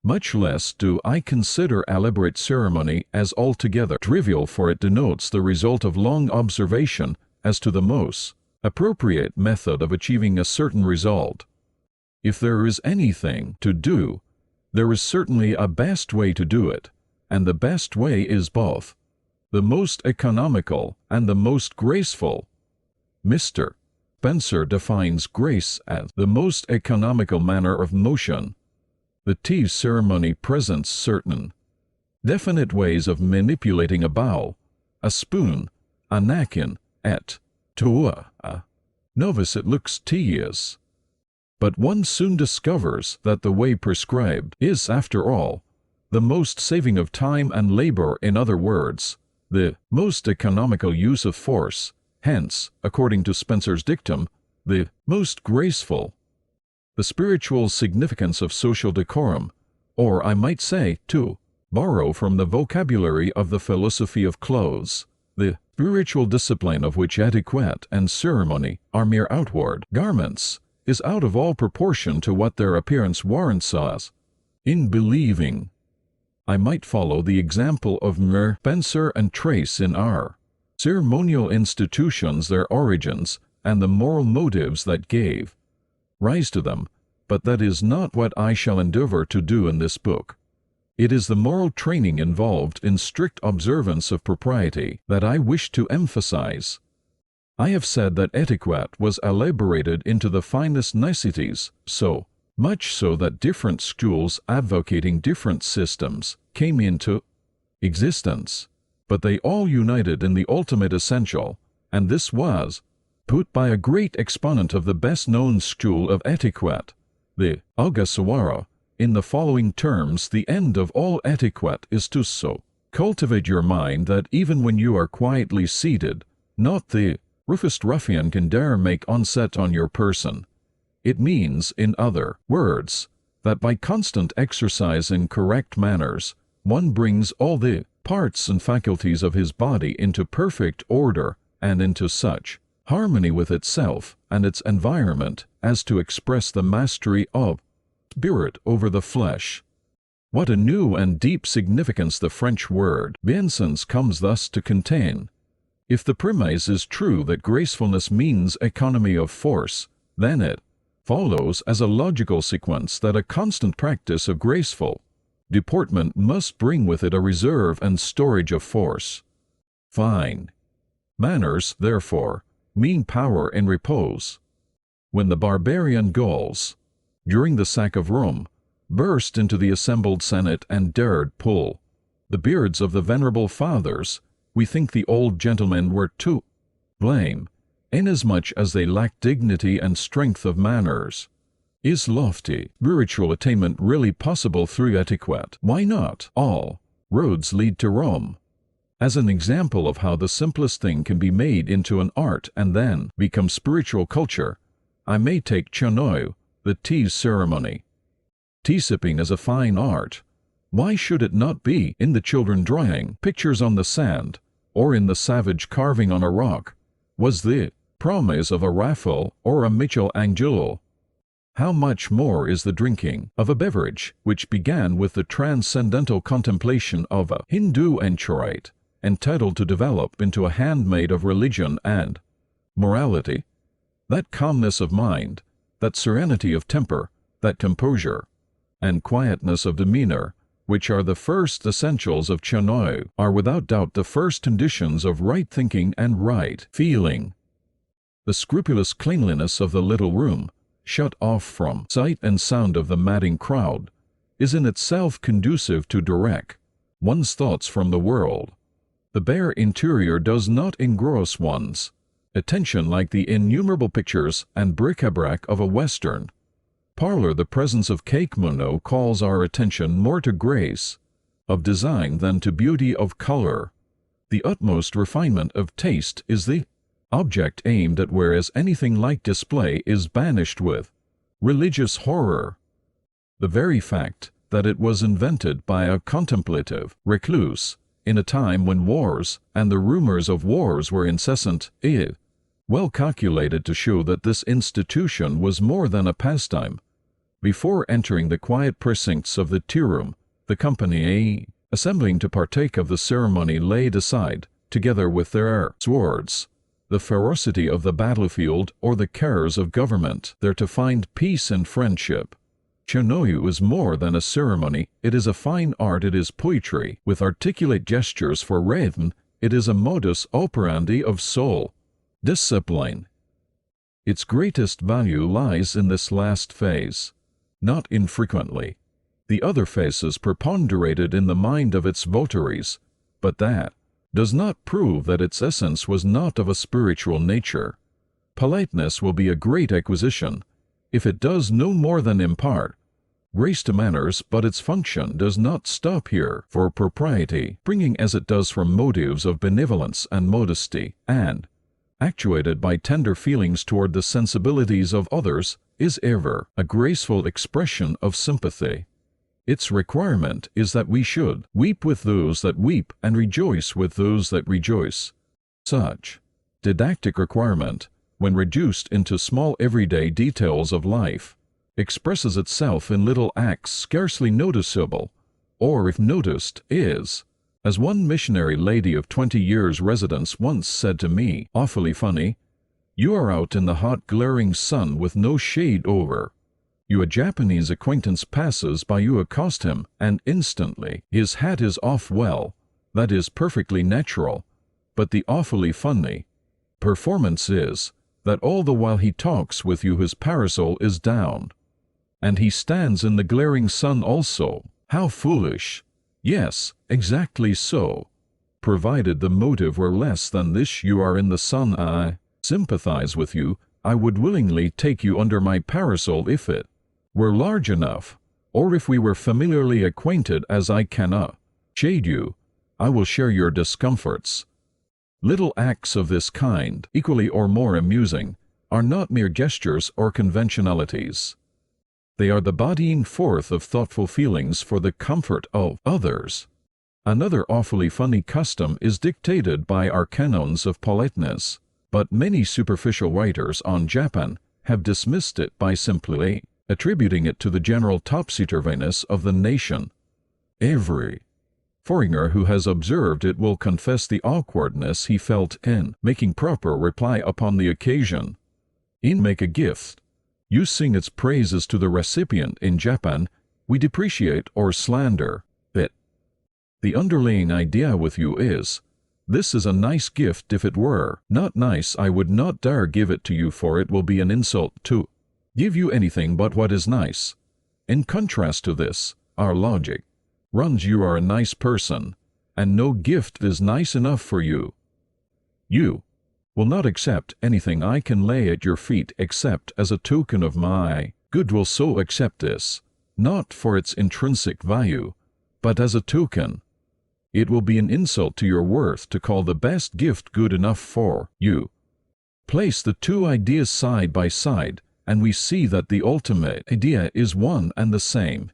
Much less do I consider elaborate ceremony as altogether trivial, for it denotes the result of long observation as to the most appropriate method of achieving a certain result. If there is anything to do, there is certainly a best way to do it, and the best way is both the most economical and the most graceful. Mr. Spencer defines grace as the most economical manner of motion. The tea ceremony presents certain definite ways of manipulating a bowl, a spoon, a napkin, et to a novice it looks tedious. But one soon discovers that the way prescribed is, after all, the most saving of time and labor, in other words, the most economical use of force, hence, according to Spencer's dictum, the most graceful. The spiritual significance of social decorum, or I might say, to borrow from the vocabulary of the philosophy of clothes, the spiritual discipline of which etiquette and ceremony are mere outward garments, is out of all proportion to what their appearance warrants us. In believing, I might follow the example of Spencer and trace in our ceremonial institutions their origins and the moral motives that gave rise to them, but that is not what I shall endeavor to do in this book. It is the moral training involved in strict observance of propriety that I wish to emphasize. I have said that etiquette was elaborated into the finest niceties, so much so that different schools advocating different systems came into existence, but they all united in the ultimate essential, and this was put by a great exponent of the best-known school of etiquette, the Ogasawara, in the following terms: the end of all etiquette is to so cultivate your mind that even when you are quietly seated, not the roughest ruffian can dare make onset on your person. It means, in other words, that by constant exercise in correct manners, one brings all the parts and faculties of his body into perfect order and into such harmony with itself and its environment as to express the mastery of spirit over the flesh. What a new and deep significance the French word bienséance comes thus to contain. If the premise is true that gracefulness means economy of force, then it follows as a logical sequence that a constant practice of graceful deportment must bring with it a reserve and storage of force. Fine manners, therefore, mean power in repose. When the barbarian Gauls, during the sack of Rome, burst into the assembled Senate and dared pull the beards of the venerable fathers, we think the old gentlemen were to blame, inasmuch as they lacked dignity and strength of manners. Is lofty spiritual attainment really possible through etiquette? Why not? All roads lead to Rome. As an example of how the simplest thing can be made into an art and then become spiritual culture, I may take Chanoy, the tea ceremony. Tea sipping is a fine art. Why should it not be in the children drawing pictures on the sand, or in the savage carving on a rock? Was the promise of a Raphael or a Michelangelo? How much more is the drinking of a beverage which began with the transcendental contemplation of a Hindu anchorite, entitled to develop into a handmaid of religion and morality? That calmness of mind, that serenity of temper, that composure and quietness of demeanor, which are the first essentials of Chanoyu, are without doubt the first conditions of right thinking and right feeling. The scrupulous cleanliness of the little room, shut off from sight and sound of the madding crowd, is in itself conducive to direct one's thoughts from the world. The bare interior does not engross one's attention like the innumerable pictures and bric-a-brac of a Western parlor. The presence of kimono calls our attention more to grace of design than to beauty of color. The utmost refinement of taste is the object aimed at, whereas anything like display is banished with religious horror. The very fact that it was invented by a contemplative recluse in a time when wars and the rumors of wars were incessant, is well calculated to show that this institution was more than a pastime. Before entering the quiet precincts of the tea room, the company assembling to partake of the ceremony laid aside, together with their swords, the ferocity of the battlefield or the cares of government, there to find peace and friendship. Chanoyu is more than a ceremony, it is a fine art, it is poetry, with articulate gestures for rhythm, it is a modus operandi of soul discipline. Its greatest value lies in this last phase. Not infrequently, the other phases preponderated in the mind of its votaries, but that does not prove that its essence was not of a spiritual nature. Politeness will be a great acquisition, if it does no more than impart grace to manners, but its function does not stop here, for propriety, bringing as it does from motives of benevolence and modesty, and actuated by tender feelings toward the sensibilities of others, is ever a graceful expression of sympathy. Its requirement is that we should weep with those that weep and rejoice with those that rejoice. Such didactic requirement, when reduced into small everyday details of life, expresses itself in little acts scarcely noticeable, or if noticed, is, as one missionary lady of 20 years' residence once said to me, awfully funny, you are out in the hot glaring sun with no shade over. You, a Japanese acquaintance passes by, you accost him, and instantly his hat is off. Well, that is perfectly natural, but the awfully funny performance is that all the while he talks with you his parasol is down, and he stands in the glaring sun also. How foolish! Yes, exactly so. Provided the motive were less than this, you are in the sun, I sympathize with you, I would willingly take you under my parasol if it were large enough, or if we were familiarly acquainted as I cannot shade you, I will share your discomforts. Little acts of this kind, equally or more amusing, are not mere gestures or conventionalities. They are the bodying forth of thoughtful feelings for the comfort of others. Another awfully funny custom is dictated by our canons of politeness, but many superficial writers on Japan have dismissed it by simply attributing it to the general topsy-turviness of the nation. Every foreigner who has observed it will confess the awkwardness he felt in making proper reply upon the occasion. In make a gift, you sing its praises to the recipient. In Japan, we depreciate or slander it. The underlying idea with you is, this is a nice gift. If it were not nice, I would not dare give it to you, for it will be an insult to give you anything but what is nice. In contrast to this, our logic runs, you are a nice person, and no gift is nice enough for you. You will not accept anything I can lay at your feet except as a token of my goodwill. So accept this, not for its intrinsic value, but as a token. It will be an insult to your worth to call the best gift good enough for you. Place the two ideas side by side, and we see that the ultimate idea is one and the same.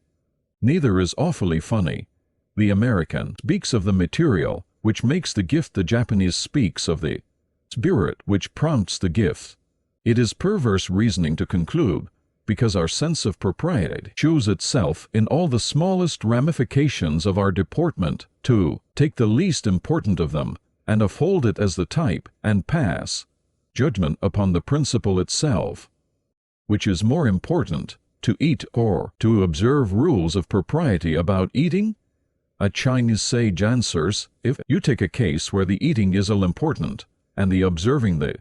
Neither is awfully funny. The American speaks of the material which makes the gift, the Japanese speaks of the spirit which prompts the gift. It is perverse reasoning to conclude, because our sense of propriety shows itself in all the smallest ramifications of our deportment, to take the least important of them and uphold it as the type, and pass judgment upon the principle itself. Which is more important, to eat or to observe rules of propriety about eating, A Chinese sage answers, if you take a case where the eating is all important, and the observing the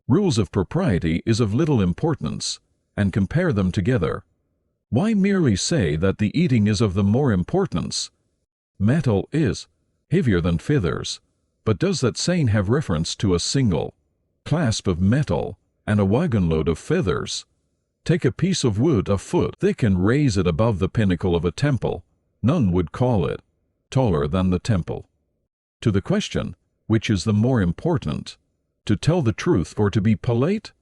rules of propriety is of little importance, and compare them together, why merely say that the eating is of the more importance? Metal is heavier than feathers, but does that saying have reference to a single clasp of metal and a wagon-load of feathers? Take a piece of wood a foot thick and raise it above the pinnacle of a temple, none would call it taller than the temple. To the question, which is the more important, to tell the truth or to be polite?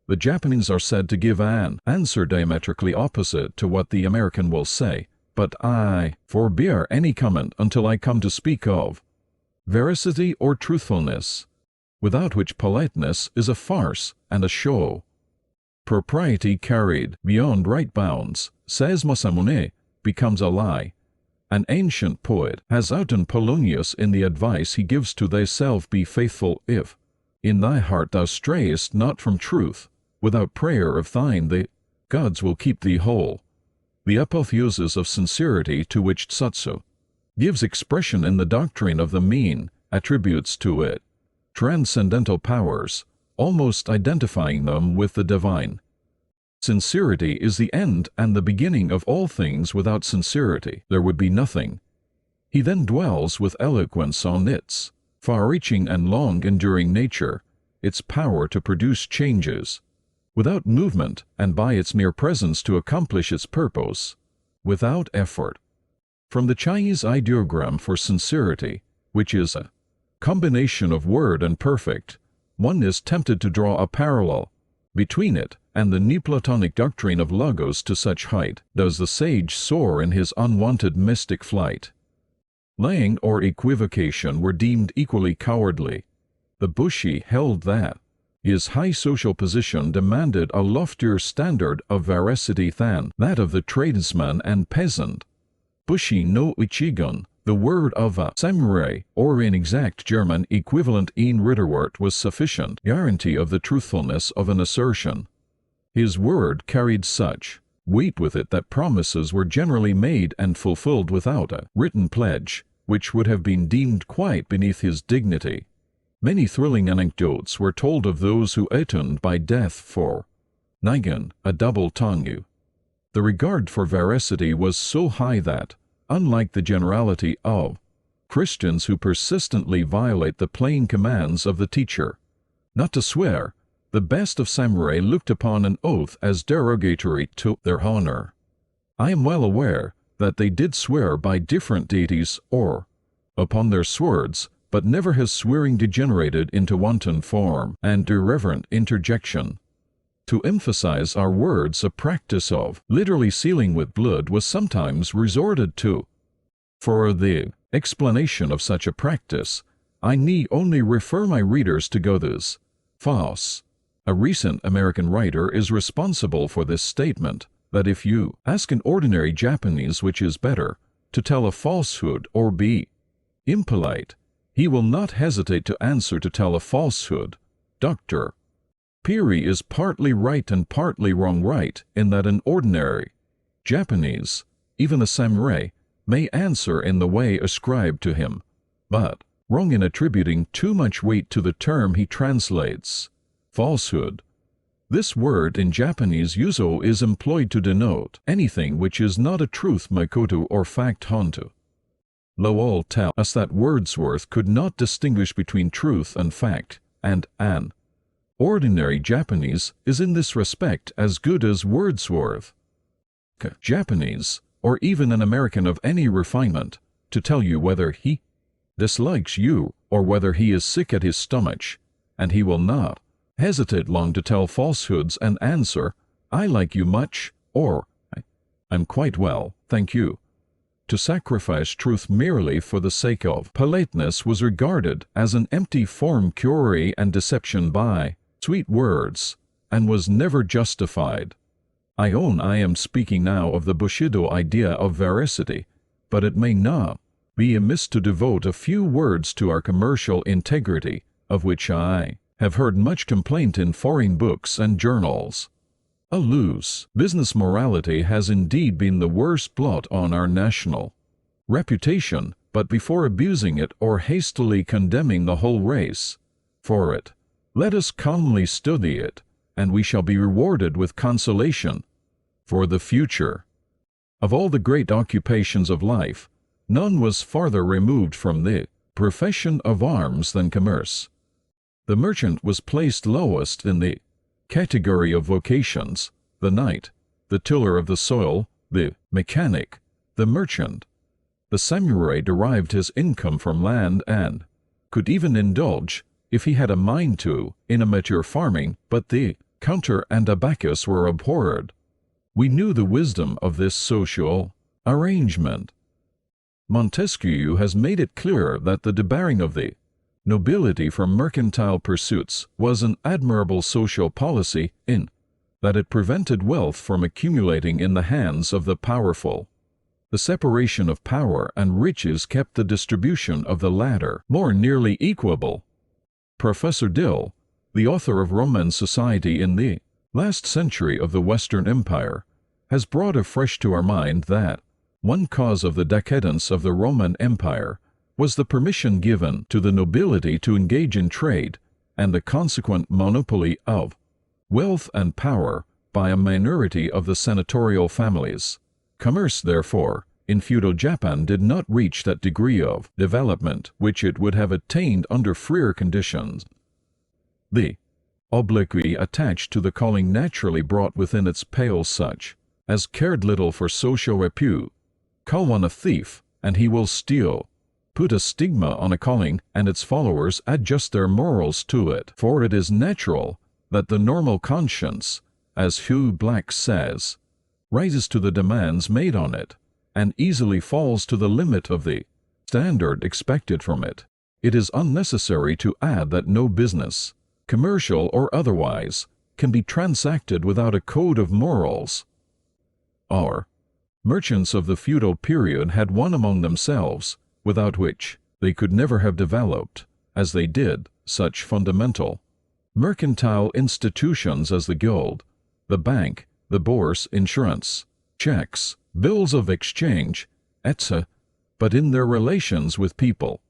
The Japanese are said to give an answer diametrically opposite to what the American will say, but I forbear any comment until I come to speak of veracity or truthfulness, without which politeness is a farce and a show. Propriety carried beyond right bounds, says Masamune, becomes a lie. An ancient poet has outdone Polonius in the advice he gives to thyself: be faithful if in thy heart thou strayest not from truth. Without prayer of thine the gods will keep thee whole. The apotheosis of sincerity to which Tsutsu gives expression in the doctrine of the mean attributes to it transcendental powers, almost identifying them with the divine. Sincerity is the end and the beginning of all things. Without sincerity there would be nothing. He then dwells with eloquence on its far-reaching and long-enduring nature, its power to produce changes without movement and by its mere presence to accomplish its purpose without effort. From the Chinese ideogram for sincerity, which is a combination of word and perfect, one is tempted to draw a parallel between it and the Neoplatonic doctrine of logos. To such height does the sage soar in his unwanted mystic flight. Lying or equivocation were deemed equally cowardly. The Bushi held that his high social position demanded a loftier standard of veracity than that of the tradesman and peasant. Bushi no Ichigun, the word of a samurai, or in exact German equivalent in Ritterwort, was sufficient guarantee of the truthfulness of an assertion. His word carried such weight with it that promises were generally made and fulfilled without a written pledge, which would have been deemed quite beneath his dignity. Many thrilling anecdotes were told of those who atoned by death for Nigan, a double Tongu. The regard for veracity was so high that, unlike the generality of Christians who persistently violate the plain commands of the teacher not to swear, the best of samurai looked upon an oath as derogatory to their honor. I am well aware that they did swear by different deities or upon their swords, but never has swearing degenerated into wanton form and irreverent interjection. To emphasize our words, a practice of literally sealing with blood was sometimes resorted to. For the explanation of such a practice, I need only refer my readers to Goethe's Faust. A recent American writer is responsible for this statement, that if you ask an ordinary Japanese which is better, to tell a falsehood or be impolite, he will not hesitate to answer to tell a falsehood. Dr. Peary is partly right and partly wrong, right in that an ordinary Japanese, even a samurai, may answer in the way ascribed to him, but wrong in attributing too much weight to the term he translates falsehood. This word in Japanese uso is employed to denote anything which is not a truth makoto or fact honto. Lowell tells us that Wordsworth could not distinguish between truth and fact, and an ordinary Japanese is in this respect as good as Wordsworth. Japanese, or even an American of any refinement, to tell you whether he dislikes you or whether he is sick at his stomach, and he will not hesitate long to tell falsehoods and answer, I like you much, or I'm quite well, thank you. To sacrifice truth merely for the sake of politeness was regarded as an empty form-curie and deception by sweet words, and was never justified. I own I am speaking now of the Bushido idea of veracity, but it may not be amiss to devote a few words to our commercial integrity, of which I have heard much complaint in foreign books and journals. A loose business morality has indeed been the worst blot on our national reputation, but before abusing it or hastily condemning the whole race for it, let us calmly study it, and we shall be rewarded with consolation for the future. Of all the great occupations of life, none was farther removed from the profession of arms than commerce. The merchant was placed lowest in the category of vocations: the knight, the tiller of the soil, the mechanic, the merchant. The samurai derived his income from land and could even indulge, if he had a mind to, in amateur farming, but the counter and abacus were abhorred. We knew the wisdom of this social arrangement. Montesquieu has made it clear that the debarring of the nobility from mercantile pursuits was an admirable social policy in that it prevented wealth from accumulating in the hands of the powerful. The separation of power and riches kept the distribution of the latter more nearly equable. Professor Dill, the author of Roman Society in the last century of the Western Empire, has brought afresh to our mind that one cause of the decadence of the Roman Empire was the permission given to the nobility to engage in trade, and the consequent monopoly of wealth and power by a minority of the senatorial families. Commerce, therefore, in feudal Japan did not reach that degree of development which it would have attained under freer conditions. The obloquy attached to the calling naturally brought within its pale such as cared little for social repute. Call one a thief, and he will steal. Put a stigma on a calling, and its followers adjust their morals to it, for it is natural that the normal conscience, as Hugh Black says, rises to the demands made on it, and easily falls to the limit of the standard expected from it. It is unnecessary to add that no business, commercial or otherwise, can be transacted without a code of morals. Our merchants of the feudal period had one among themselves, without which they could never have developed, as they did, such fundamental mercantile institutions as the guild, the bank, the bourse, insurance, checks, bills of exchange, etc. But in their relations with people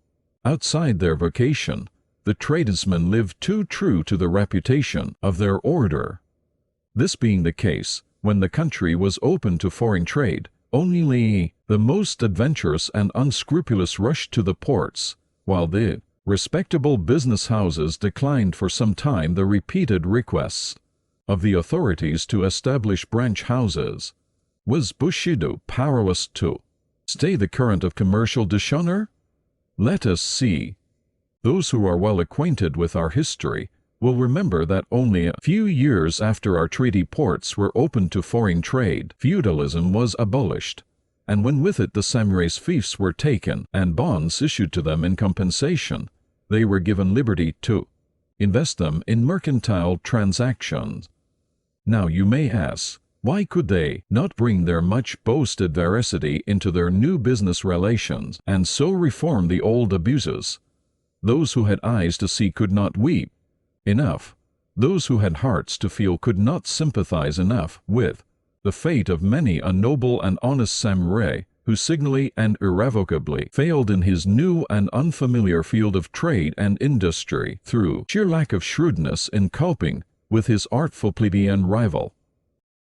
outside their vocation, the tradesmen lived too true to the reputation of their order. This being the case, when the country was open to foreign trade, only the most adventurous and unscrupulous rushed to the ports, while the respectable business houses declined for some time the repeated requests of the authorities to establish branch houses. Was Bushido powerless to stay the current of commercial dishonor? Let us see. Those who are well acquainted with our history will remember that only a few years after our treaty ports were opened to foreign trade, feudalism was abolished, and when with it the samurai's fiefs were taken and bonds issued to them in compensation, they were given liberty to invest them in mercantile transactions. Now you may ask, why could they not bring their much boasted veracity into their new business relations, and so reform the old abuses? Those who had eyes to see could not weep enough. Those who had hearts to feel could not sympathize enough with the fate of many a noble and honest samurai who signally and irrevocably failed in his new and unfamiliar field of trade and industry through sheer lack of shrewdness in coping with his artful plebeian rival.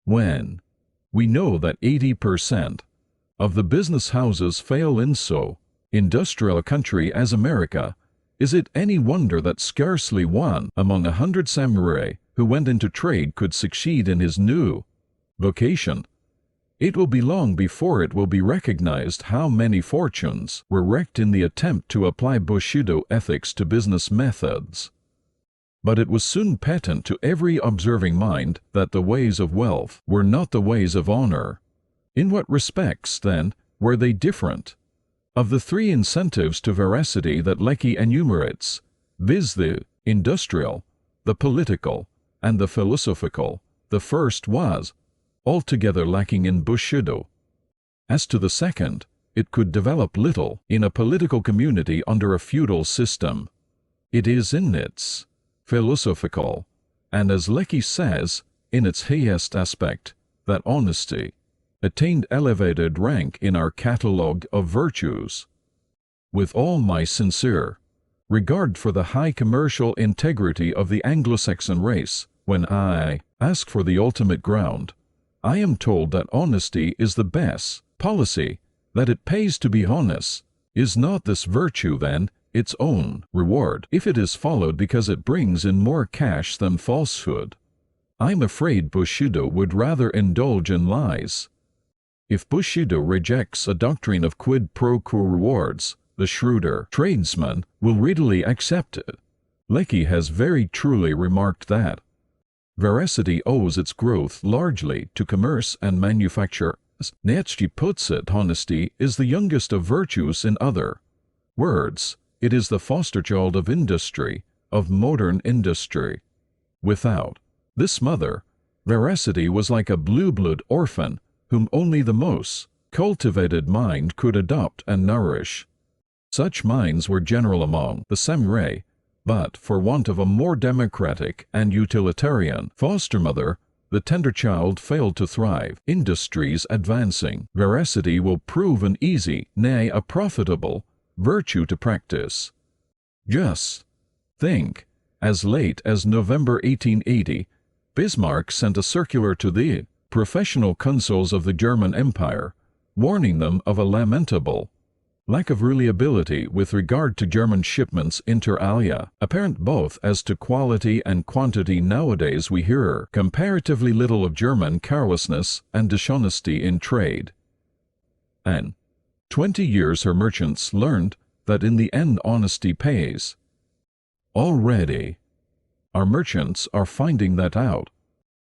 When we know that 80% of the business houses fail in so industrial a country as America, is it any wonder that scarcely one among 100 samurai who went into trade could succeed in his new vocation? It will be long before it will be recognized how many fortunes were wrecked in the attempt to apply Bushido ethics to business methods. But it was soon patent to every observing mind that the ways of wealth were not the ways of honor. In what respects, then, were they different? Of the three incentives to veracity that Lecky enumerates, viz. the industrial, the political, and the philosophical, the first was altogether lacking in Bushido. As to the second, it could develop little in a political community under a feudal system. It is in its philosophical, and as Lecky says, in its highest aspect, that honesty attained elevated rank in our catalogue of virtues. with all my sincere regard for the high commercial integrity of the Anglo-Saxon race, when I ask for the ultimate ground, I am told that honesty is the best policy, that it pays to be honest. Is not this virtue, then, its own reward, if it is followed because it brings in more cash than falsehood? I'm afraid Bushido would rather indulge in lies. If Bushido rejects a doctrine of quid pro quo rewards, the shrewder tradesman will readily accept it. Lecky has very truly remarked that veracity owes its growth largely to commerce and manufacture. As Nietzsche puts it, honesty is the youngest of virtues. In other words, it is the foster child of industry, of modern industry. Without this mother, veracity was like a blue-blood orphan whom only the most cultivated mind could adopt and nourish. Such minds were general among the samurai, but for want of a more democratic and utilitarian foster mother, the tender child failed to thrive. Industries advancing, veracity will prove an easy, nay, a profitable, virtue to practice. Just think, as late as November 1880, Bismarck sent a circular to the professional consuls of the German Empire, warning them of a lamentable lack of reliability with regard to German shipments inter alia, apparent both as to quality and quantity. Nowadays we hear comparatively little of German carelessness and dishonesty in trade. And 20 years her merchants learned that in the end honesty pays. Already our merchants are finding that out.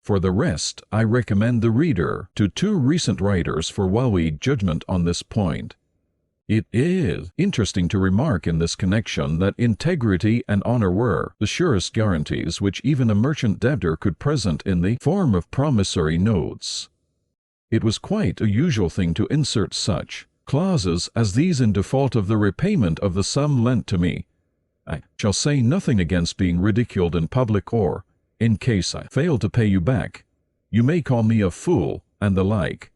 For the rest, I recommend the reader to two recent writers for well-weighed judgment on this point. It is interesting to remark in this connection that integrity and honor were the surest guarantees which even a merchant debtor could present in the form of promissory notes. It was quite a usual thing to insert such clauses as these in default of the repayment of the sum lent to me. I shall say nothing against being ridiculed in public, or, in case I fail to pay you back, you may call me a fool, and the like.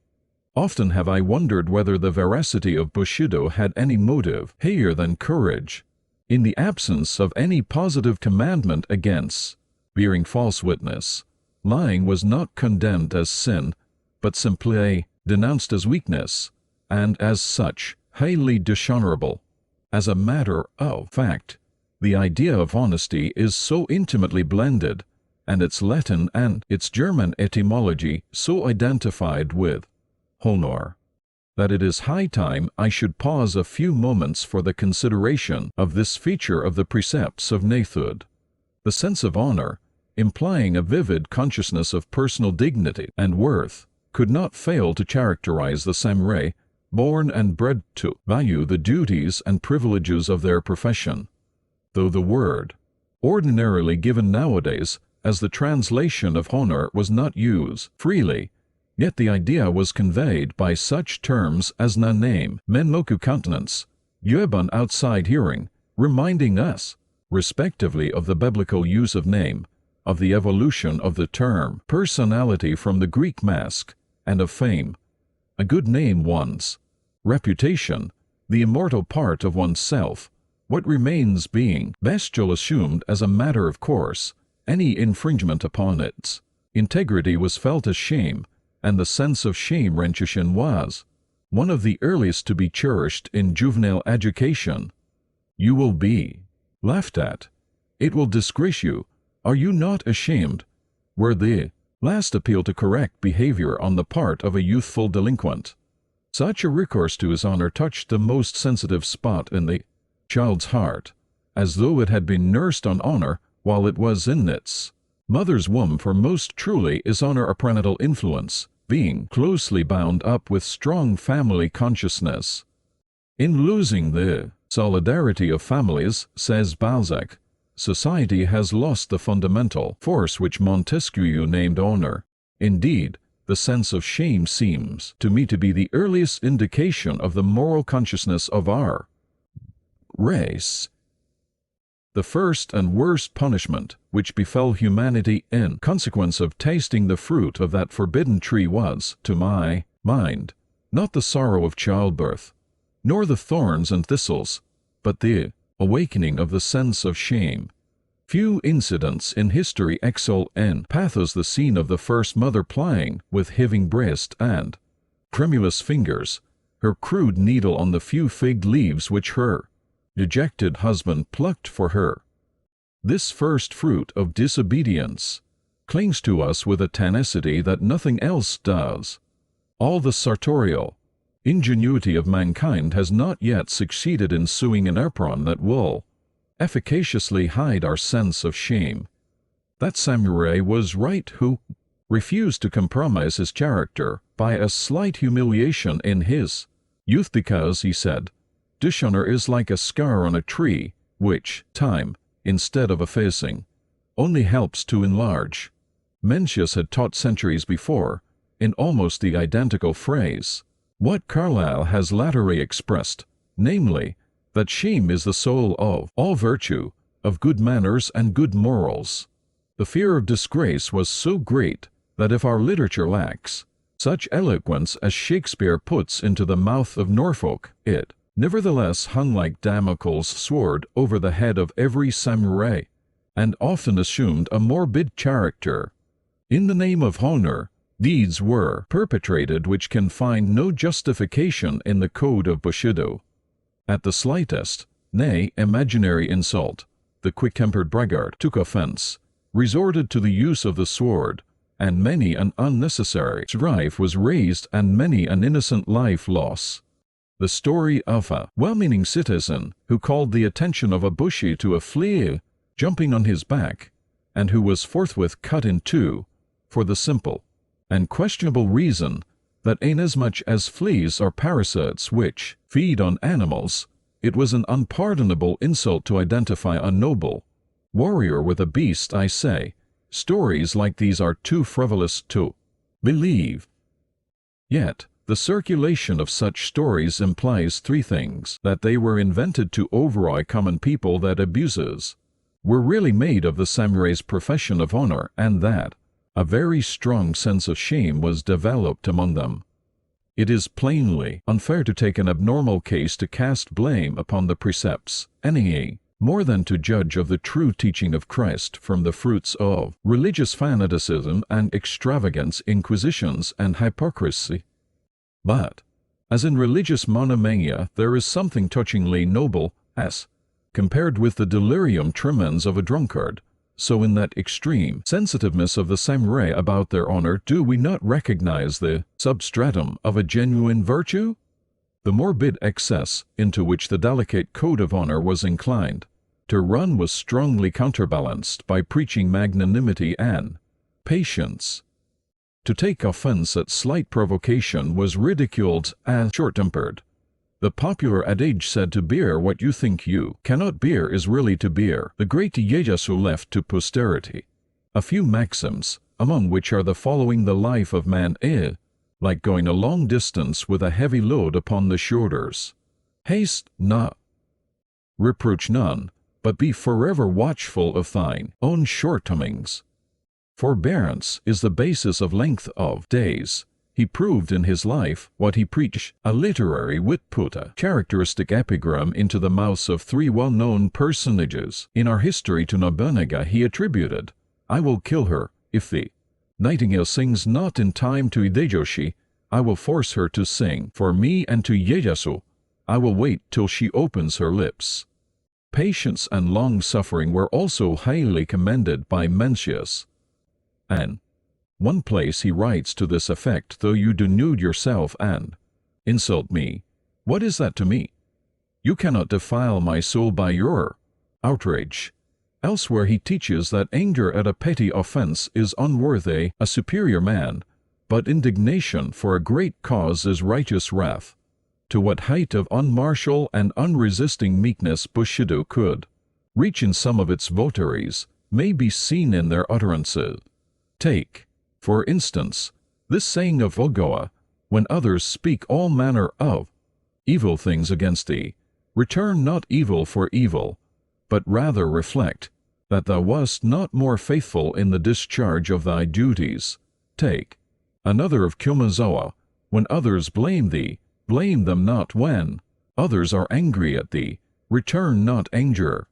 Often have I wondered whether the veracity of Bushido had any motive higher than courage. In the absence of any positive commandment against bearing false witness, lying was not condemned as sin, but simply denounced as weakness, and as such highly dishonorable. As a matter of fact, the idea of honesty is so intimately blended, and its Latin and its German etymology so identified with honor, that it is high time I should pause a few moments for the consideration of this feature of the precepts of knighthood. The sense of honor, implying a vivid consciousness of personal dignity and worth, could not fail to characterize the samurai, born and bred to value the duties and privileges of their profession. Though the word, ordinarily given nowadays as the translation of honor, was not used freely, yet the idea was conveyed by such terms as na name, menmoku countenance, yueban outside hearing, reminding us, respectively, of the biblical use of name, of the evolution of the term personality from the Greek mask, and of fame, a good name one's reputation, the immortal part of oneself, what remains being bestial assumed as a matter of course, any infringement upon its integrity was felt as shame, and the sense of shame recognition was one of the earliest to be cherished in juvenile education. You will be laughed at. It will disgrace you. Are you not ashamed? Were the last appeal to correct behavior on the part of a youthful delinquent. Such a recourse to his honor touched the most sensitive spot in the child's heart, as though it had been nursed on honor while it was in its mother's womb, for most truly is honor a parental influence, being closely bound up with strong family consciousness. In losing the solidarity of families, says Balzac, society has lost the fundamental force which Montesquieu named honor. Indeed, the sense of shame seems to me to be the earliest indication of the moral consciousness of our race. The first and worst punishment which befell humanity in consequence of tasting the fruit of that forbidden tree was, to my mind, not the sorrow of childbirth, nor the thorns and thistles, but the awakening of the sense of shame. Few incidents in history excel in pathos the scene of the first mother plying, with heaving breast and tremulous fingers, her crude needle on the few fig leaves which her dejected husband plucked for her. This first fruit of disobedience clings to us with a tenacity that nothing else does. All the sartorial ingenuity of mankind has not yet succeeded in sewing an apron that will efficaciously hide our sense of shame. That samurai was right who refused to compromise his character by a slight humiliation in his youth because, he said, dishonor is like a scar on a tree, which time, instead of effacing, only helps to enlarge. Mencius had taught centuries before, in almost the identical phrase, what Carlyle has latterly expressed, namely, that shame is the soul of all virtue, of good manners and good morals. The fear of disgrace was so great that if our literature lacks such eloquence as Shakespeare puts into the mouth of Norfolk, it nevertheless hung like Damocles' sword over the head of every samurai, and often assumed a morbid character. In the name of honor, deeds were perpetrated which can find no justification in the code of Bushido. At the slightest, nay, imaginary insult, the quick-tempered braggart took offense, resorted to the use of the sword, and many an unnecessary strife was raised and many an innocent life lost. The story of a well-meaning citizen who called the attention of a bushi to a flea jumping on his back, and who was forthwith cut in two, for the simple and questionable reason that inasmuch as fleas are parasites which feed on animals, it was an unpardonable insult to identify a noble warrior with a beast. I say, stories like these are too frivolous to believe. Yet, the circulation of such stories implies three things: that they were invented to overawe common people, that abuses were really made of the samurai's profession of honor, and that a very strong sense of shame was developed among them. It is plainly unfair to take an abnormal case to cast blame upon the precepts, any more than to judge of the true teaching of Christ from the fruits of religious fanaticism and extravagance, inquisitions and hypocrisy. But, as in religious monomania there is something touchingly noble, as compared with the delirium tremens of a drunkard, so in that extreme sensitiveness of the samurai about their honor do we not recognize the substratum of a genuine virtue? The morbid excess into which the delicate code of honor was inclined to run was strongly counterbalanced by preaching magnanimity and patience. To take offense at slight provocation was ridiculed as short-tempered. The popular adage said to bear what you think you cannot bear is really to bear. The great Ieyasu left to posterity a few maxims, among which are the following: the life of man is like going a long distance with a heavy load upon the shoulders. Haste not, reproach none, but be forever watchful of thine own shortcomings. Forbearance is the basis of length of days. He proved in his life what he preached. A literary wit put a characteristic epigram into the mouths of three well-known personages in our history. To Nobunaga he attributed, "I will kill her, if the nightingale sings not in time." To Hideyoshi, "I will force her to sing for me," and to Ieyasu, "I will wait till she opens her lips." Patience and long-suffering were also highly commended by Mencius. And one place he writes to this effect: "Though you denude yourself and insult me, what is that to me? You cannot defile my soul by your outrage." Elsewhere he teaches that anger at a petty offense is unworthy a superior man, but indignation for a great cause is righteous wrath. To what height of unmartial and unresisting meekness Bushido could reach in some of its votaries may be seen in their utterances. Take, for instance, this saying of Ogawa: "When others speak all manner of evil things against thee, return not evil for evil, but rather reflect that thou wast not more faithful in the discharge of thy duties." Take another of Kyomazawa: "When others blame thee, blame them not. When others are angry at thee, return not anger.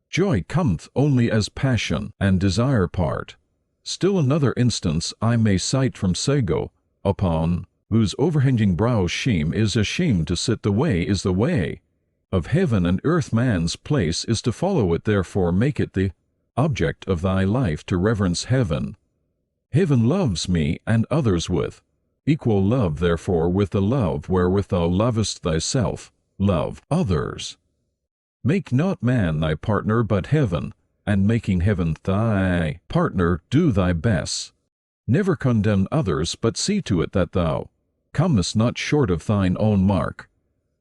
Joy cometh only as passion and desire part. Still another instance I may cite from Sego, upon whose overhanging brow shame is ashamed to sit. The way is the way of heaven and earth, man's place is to follow it, therefore make it the object of thy life to reverence heaven. Heaven loves me and others with equal love, therefore with the love wherewith thou lovest thyself, love others. Make not man thy partner but heaven, and making heaven thy partner do thy best. Never condemn others, but see to it that thou comest not short of thine own mark.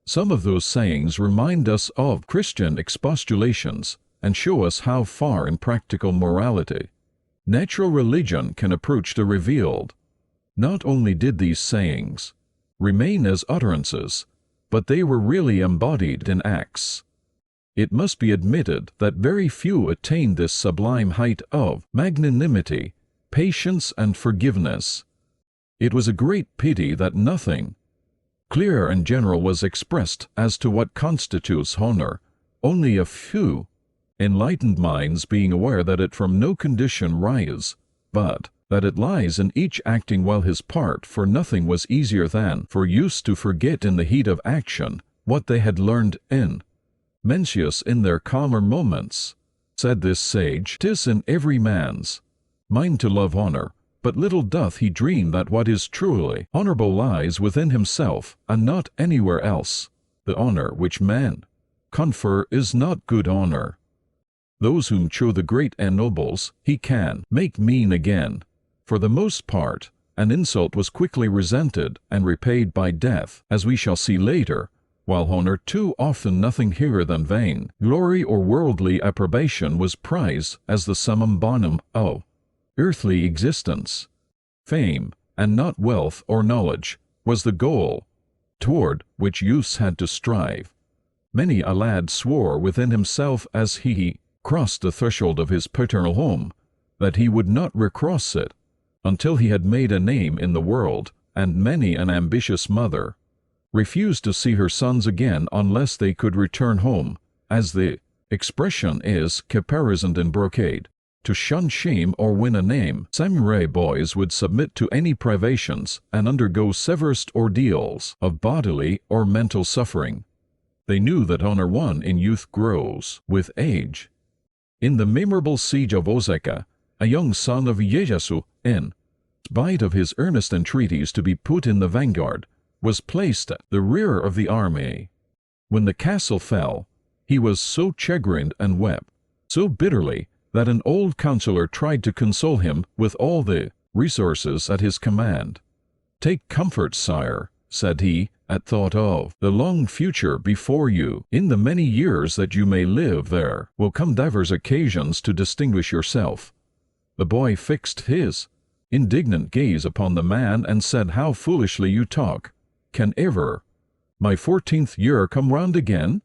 Some of those sayings remind us of Christian expostulations and show us how far in practical morality natural religion can approach the revealed. Not only did these sayings remain as utterances, but they were really embodied in acts. It must be admitted that very few attained this sublime height of magnanimity, patience, and forgiveness. It was a great pity that nothing clear and general was expressed as to what constitutes honor, only a few enlightened minds being aware that it from no condition rises, but that it lies in each acting well his part, for nothing was easier than for use to forget in the heat of action what they had learned in Mencius in their calmer moments. Said this sage, "'Tis in every man's mind to love honor, but little doth he dream that what is truly honorable lies within himself, and not anywhere else. The honor which men confer is not good honor. Those whom show the great ennobles, he can make mean again. For the most part, an insult was quickly resented and repaid by death, as we shall see later, while honor too often nothing higher than vain glory or worldly approbation was prized as the summum bonum of earthly existence. Fame, and not wealth or knowledge, was the goal toward which youths had to strive. Many a lad swore within himself as he crossed the threshold of his paternal home that he would not recross it until he had made a name in the world, and many an ambitious mother refused to see her sons again unless they could return home, as the expression is caparisoned in brocade, to shun shame or win a name. Samurai boys would submit to any privations and undergo severest ordeals of bodily or mental suffering. They knew that honor won in youth grows with age. In the memorable siege of Osaka, a young son of Ieyasu, in spite of his earnest entreaties to be put in the vanguard, was placed at the rear of the army. When the castle fell, he was so chagrined and wept so bitterly that an old counselor tried to console him with all the resources at his command. "Take comfort, sire," said he, "at thought of the long future before you. In the many years that you may live there will come divers occasions to distinguish yourself." The boy fixed his indignant gaze upon the man and said, "How foolishly you talk! Can ever my 14th year come round again?"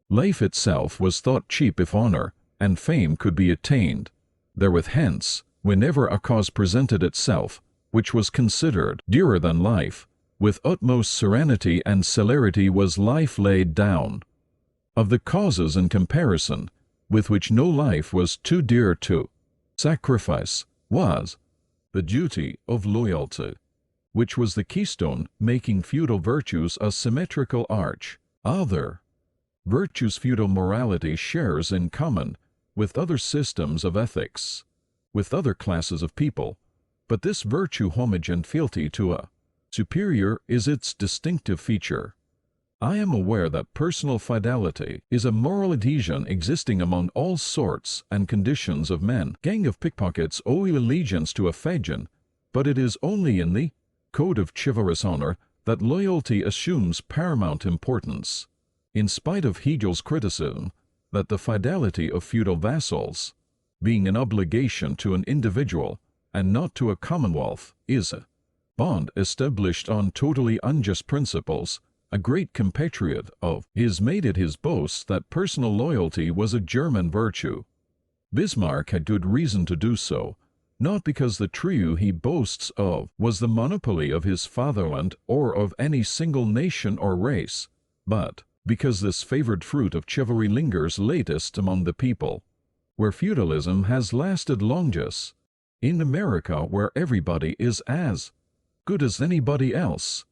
Life itself was thought cheap if honor and fame could be attained therewith. Hence, whenever a cause presented itself which was considered dearer than life, with utmost serenity and celerity was life laid down. Of the causes in comparison with which no life was too dear to sacrifice was the duty of loyalty, which was the keystone making feudal virtues a symmetrical arch. Other virtues feudal morality shares in common with other systems of ethics, with other classes of people, but this virtue, homage and fealty to a superior, is its distinctive feature. I am aware that personal fidelity is a moral adhesion existing among all sorts and conditions of men. Gang of pickpockets owe allegiance to a Fajan, but it is only in the code of chivalrous honor that loyalty assumes paramount importance. In spite of Hegel's criticism that the fidelity of feudal vassals, being an obligation to an individual and not to a commonwealth, is a bond established on totally unjust principles, a great compatriot of his made it his boast that personal loyalty was a German virtue. Bismarck had good reason to do so, not because the trio he boasts of was the monopoly of his fatherland or of any single nation or race, but because this favored fruit of chivalry lingers latest among the people, where feudalism has lasted longest, in America where everybody is as good as anybody else,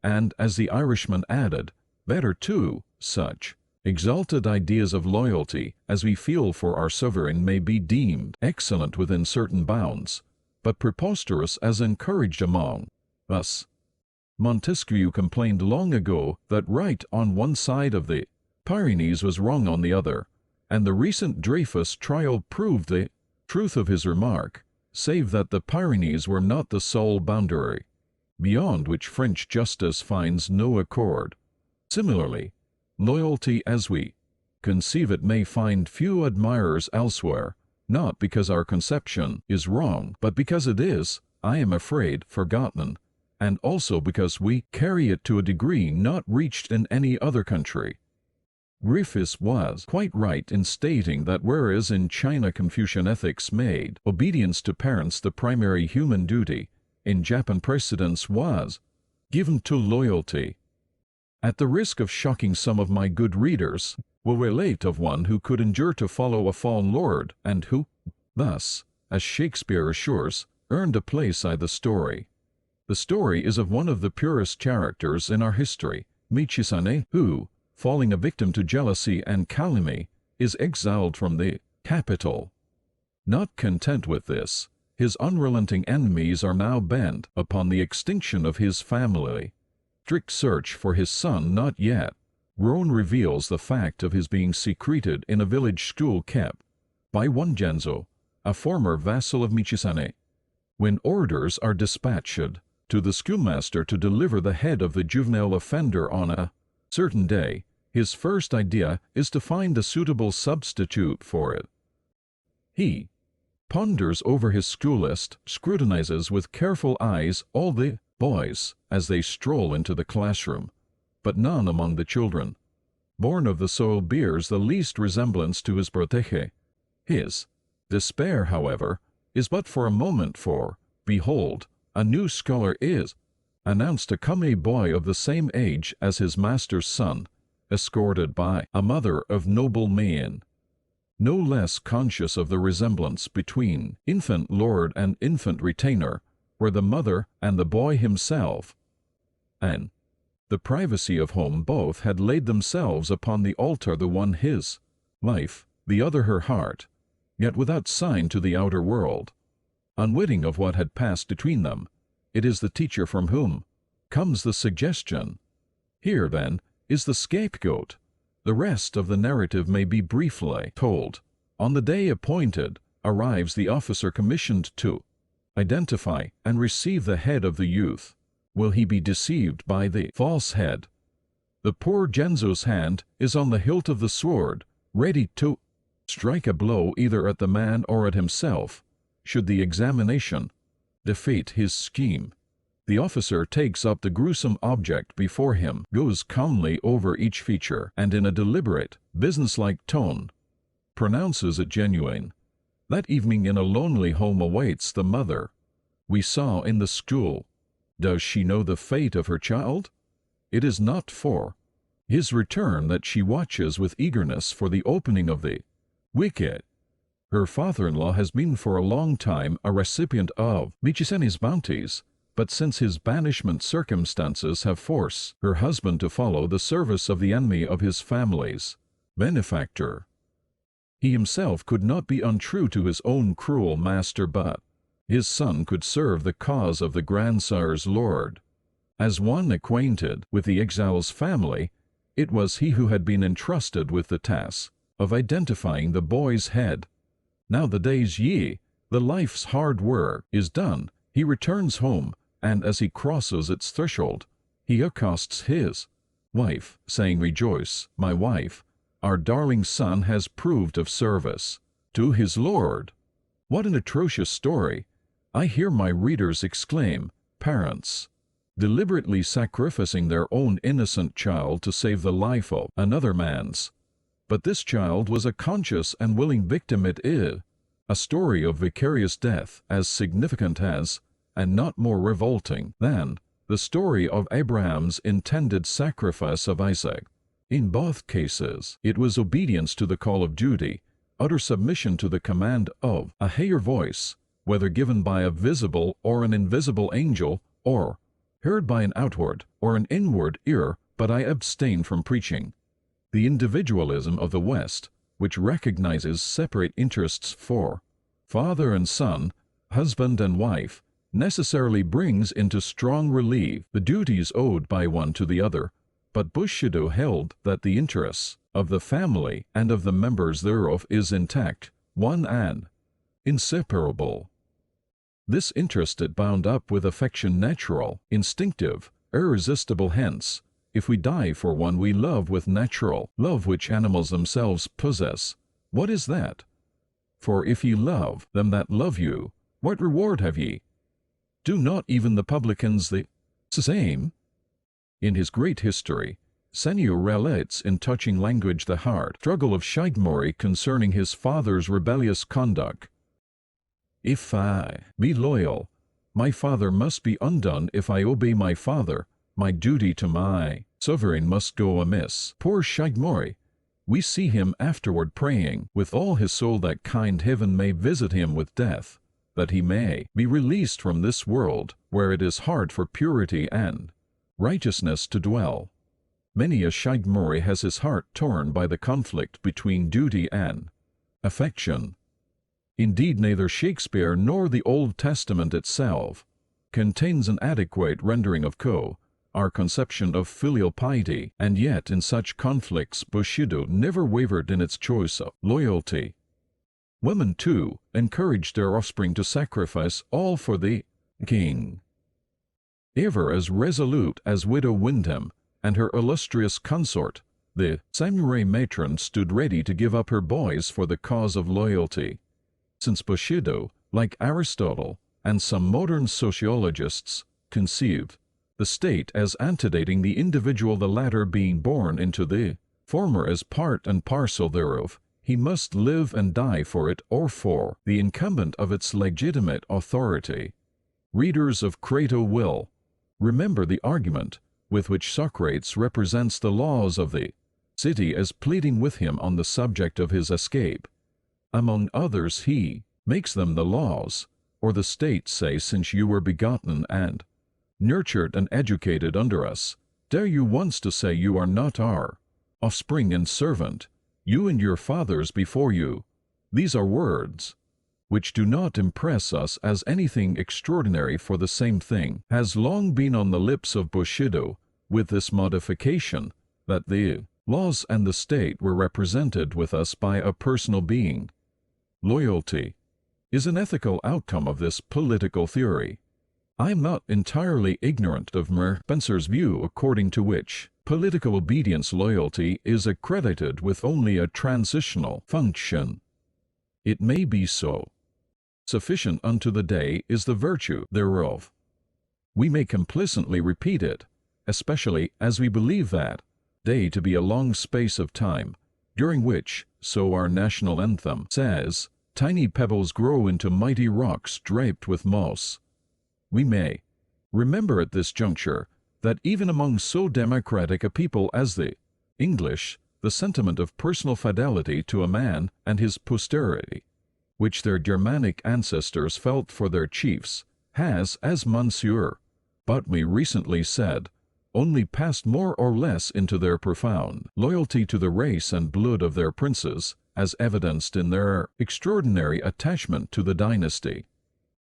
and, as the Irishman added, better too. Such exalted ideas of loyalty as we feel for our sovereign may be deemed excellent within certain bounds, but preposterous as encouraged among us. Montesquieu complained long ago that right on one side of the Pyrenees was wrong on the other, and the recent Dreyfus trial proved the truth of his remark, save that the Pyrenees were not the sole boundary, beyond which French justice finds no accord. Similarly, loyalty as we conceive it may find few admirers elsewhere, not because our conception is wrong, but because it is, I am afraid, forgotten, and also because we carry it to a degree not reached in any other country. Griffiths was quite right in stating that whereas in China Confucian ethics made obedience to parents the primary human duty, in Japan precedence was given to loyalty. At the risk of shocking some of my good readers, will relate of one who could endure to follow a fallen lord, and who, thus, as Shakespeare assures, earned a place in the story. The story is of one of the purest characters in our history, Michizane, who, falling a victim to jealousy and calumny, is exiled from the capital. Not content with this, his unrelenting enemies are now bent upon the extinction of his family. Strict search for his son not yet grown reveals the fact of his being secreted in a village school kept by one Genzo, a former vassal of Michizane. When orders are dispatched to the schoolmaster to deliver the head of the juvenile offender on a certain day, his first idea is to find a suitable substitute for it. He ponders over his school list, scrutinizes with careful eyes all the boys as they stroll into the classroom, but none among the children born of the soil bears the least resemblance to his protege. His despair, however, is but for a moment, for, behold, a new scholar is announced to come, a boy of the same age as his master's son, escorted by a mother of noble mien, no less conscious of the resemblance between infant lord and infant retainer, were the mother and the boy himself, and the privacy of home both had laid themselves upon the altar, the one his life, the other her heart, yet without sign to the outer world. Unwitting of what had passed between them, it is the teacher from whom comes the suggestion. Here, then, is the scapegoat. The rest of the narrative may be briefly told. On the day appointed, arrives the officer commissioned to identify and receive the head of the youth. Will he be deceived by the false head? The poor Genzo's hand is on the hilt of the sword, ready to strike a blow either at the man or at himself, should the examination defeat his scheme. The officer takes up the gruesome object before him, goes calmly over each feature, and in a deliberate, businesslike tone, pronounces it genuine. That evening in a lonely home awaits the mother we saw in the school. Does she know the fate of her child? It is not for his return that she watches with eagerness for the opening of the wicket. Her father-in-law has been for a long time a recipient of Michizane's bounties, but since his banishment circumstances have forced her husband to follow the service of the enemy of his family's benefactor. He himself could not be untrue to his own cruel master, but his son could serve the cause of the grandsire's lord. As one acquainted with the exile's family, it was he who had been entrusted with the task of identifying the boy's head. Now the day's the life's hard work is done. He returns home, and as he crosses its threshold, he accosts his wife, saying, "Rejoice, my wife, our darling son has proved of service to his lord." What an atrocious story! I hear my readers exclaim, parents deliberately sacrificing their own innocent child to save the life of another man's. But this child was a conscious and willing victim. It is a story of vicarious death as significant as, and not more revolting than, the story of Abraham's intended sacrifice of Isaac. In both cases, it was obedience to the call of duty, utter submission to the command of a higher voice, whether given by a visible or an invisible angel, or heard by an outward or an inward ear, but I abstain from preaching. The individualism of the West, which recognizes separate interests for father and son, husband and wife, necessarily brings into strong relief the duties owed by one to the other, but Bushido held that the interests of the family and of the members thereof is intact, one and inseparable. This interest is bound up with affection natural, instinctive, irresistible. Hence, if we die for one we love with natural love which animals themselves possess, what is that? For if ye love them that love you, what reward have ye? Do not even the publicans the same? In his great history, Senyu relates in touching language the hard struggle of Shigmori concerning his father's rebellious conduct. If I be loyal, my father must be undone. If I obey my father, my duty to my sovereign must go amiss. Poor Shigmori! We see him afterward praying with all his soul that kind heaven may visit him with death, that he may be released from this world where it is hard for purity and righteousness to dwell. Many a Shigmori has his heart torn by the conflict between duty and affection. Indeed, neither Shakespeare nor the Old Testament itself contains an adequate rendering of our conception of filial piety, and yet in such conflicts Bushido never wavered in its choice of loyalty. Women, too, encouraged their offspring to sacrifice all for the king. Ever as resolute as Widow Wyndham and her illustrious consort, the samurai matron stood ready to give up her boys for the cause of loyalty. Since Bushido, like Aristotle and some modern sociologists, conceived the state as antedating the individual, the latter being born into the former as part and parcel thereof, he must live and die for it or for the incumbent of its legitimate authority. Readers of Crato will remember the argument with which Socrates represents the laws of the city as pleading with him on the subject of his escape. Among others he makes them the laws, or the state say, since you were begotten and nurtured and educated under us, dare you once to say you are not our offspring and servant, you and your fathers before you. These are words which do not impress us as anything extraordinary, for the same thing has long been on the lips of Bushido, with this modification, that the laws and the state were represented with us by a personal being. Loyalty is an ethical outcome of this political theory. I am not entirely ignorant of Spencer's view, according to which political obedience loyalty is accredited with only a transitional function. It may be so. Sufficient unto the day is the virtue thereof. We may complacently repeat it, especially as we believe that day to be a long space of time, during which, so our national anthem says, tiny pebbles grow into mighty rocks draped with moss. We may remember at this juncture that even among so democratic a people as the English, the sentiment of personal fidelity to a man and his posterity, which their Germanic ancestors felt for their chiefs, has, as Monsieur Botany recently said, only passed more or less into their profound loyalty to the race and blood of their princes, as evidenced in their extraordinary attachment to the dynasty.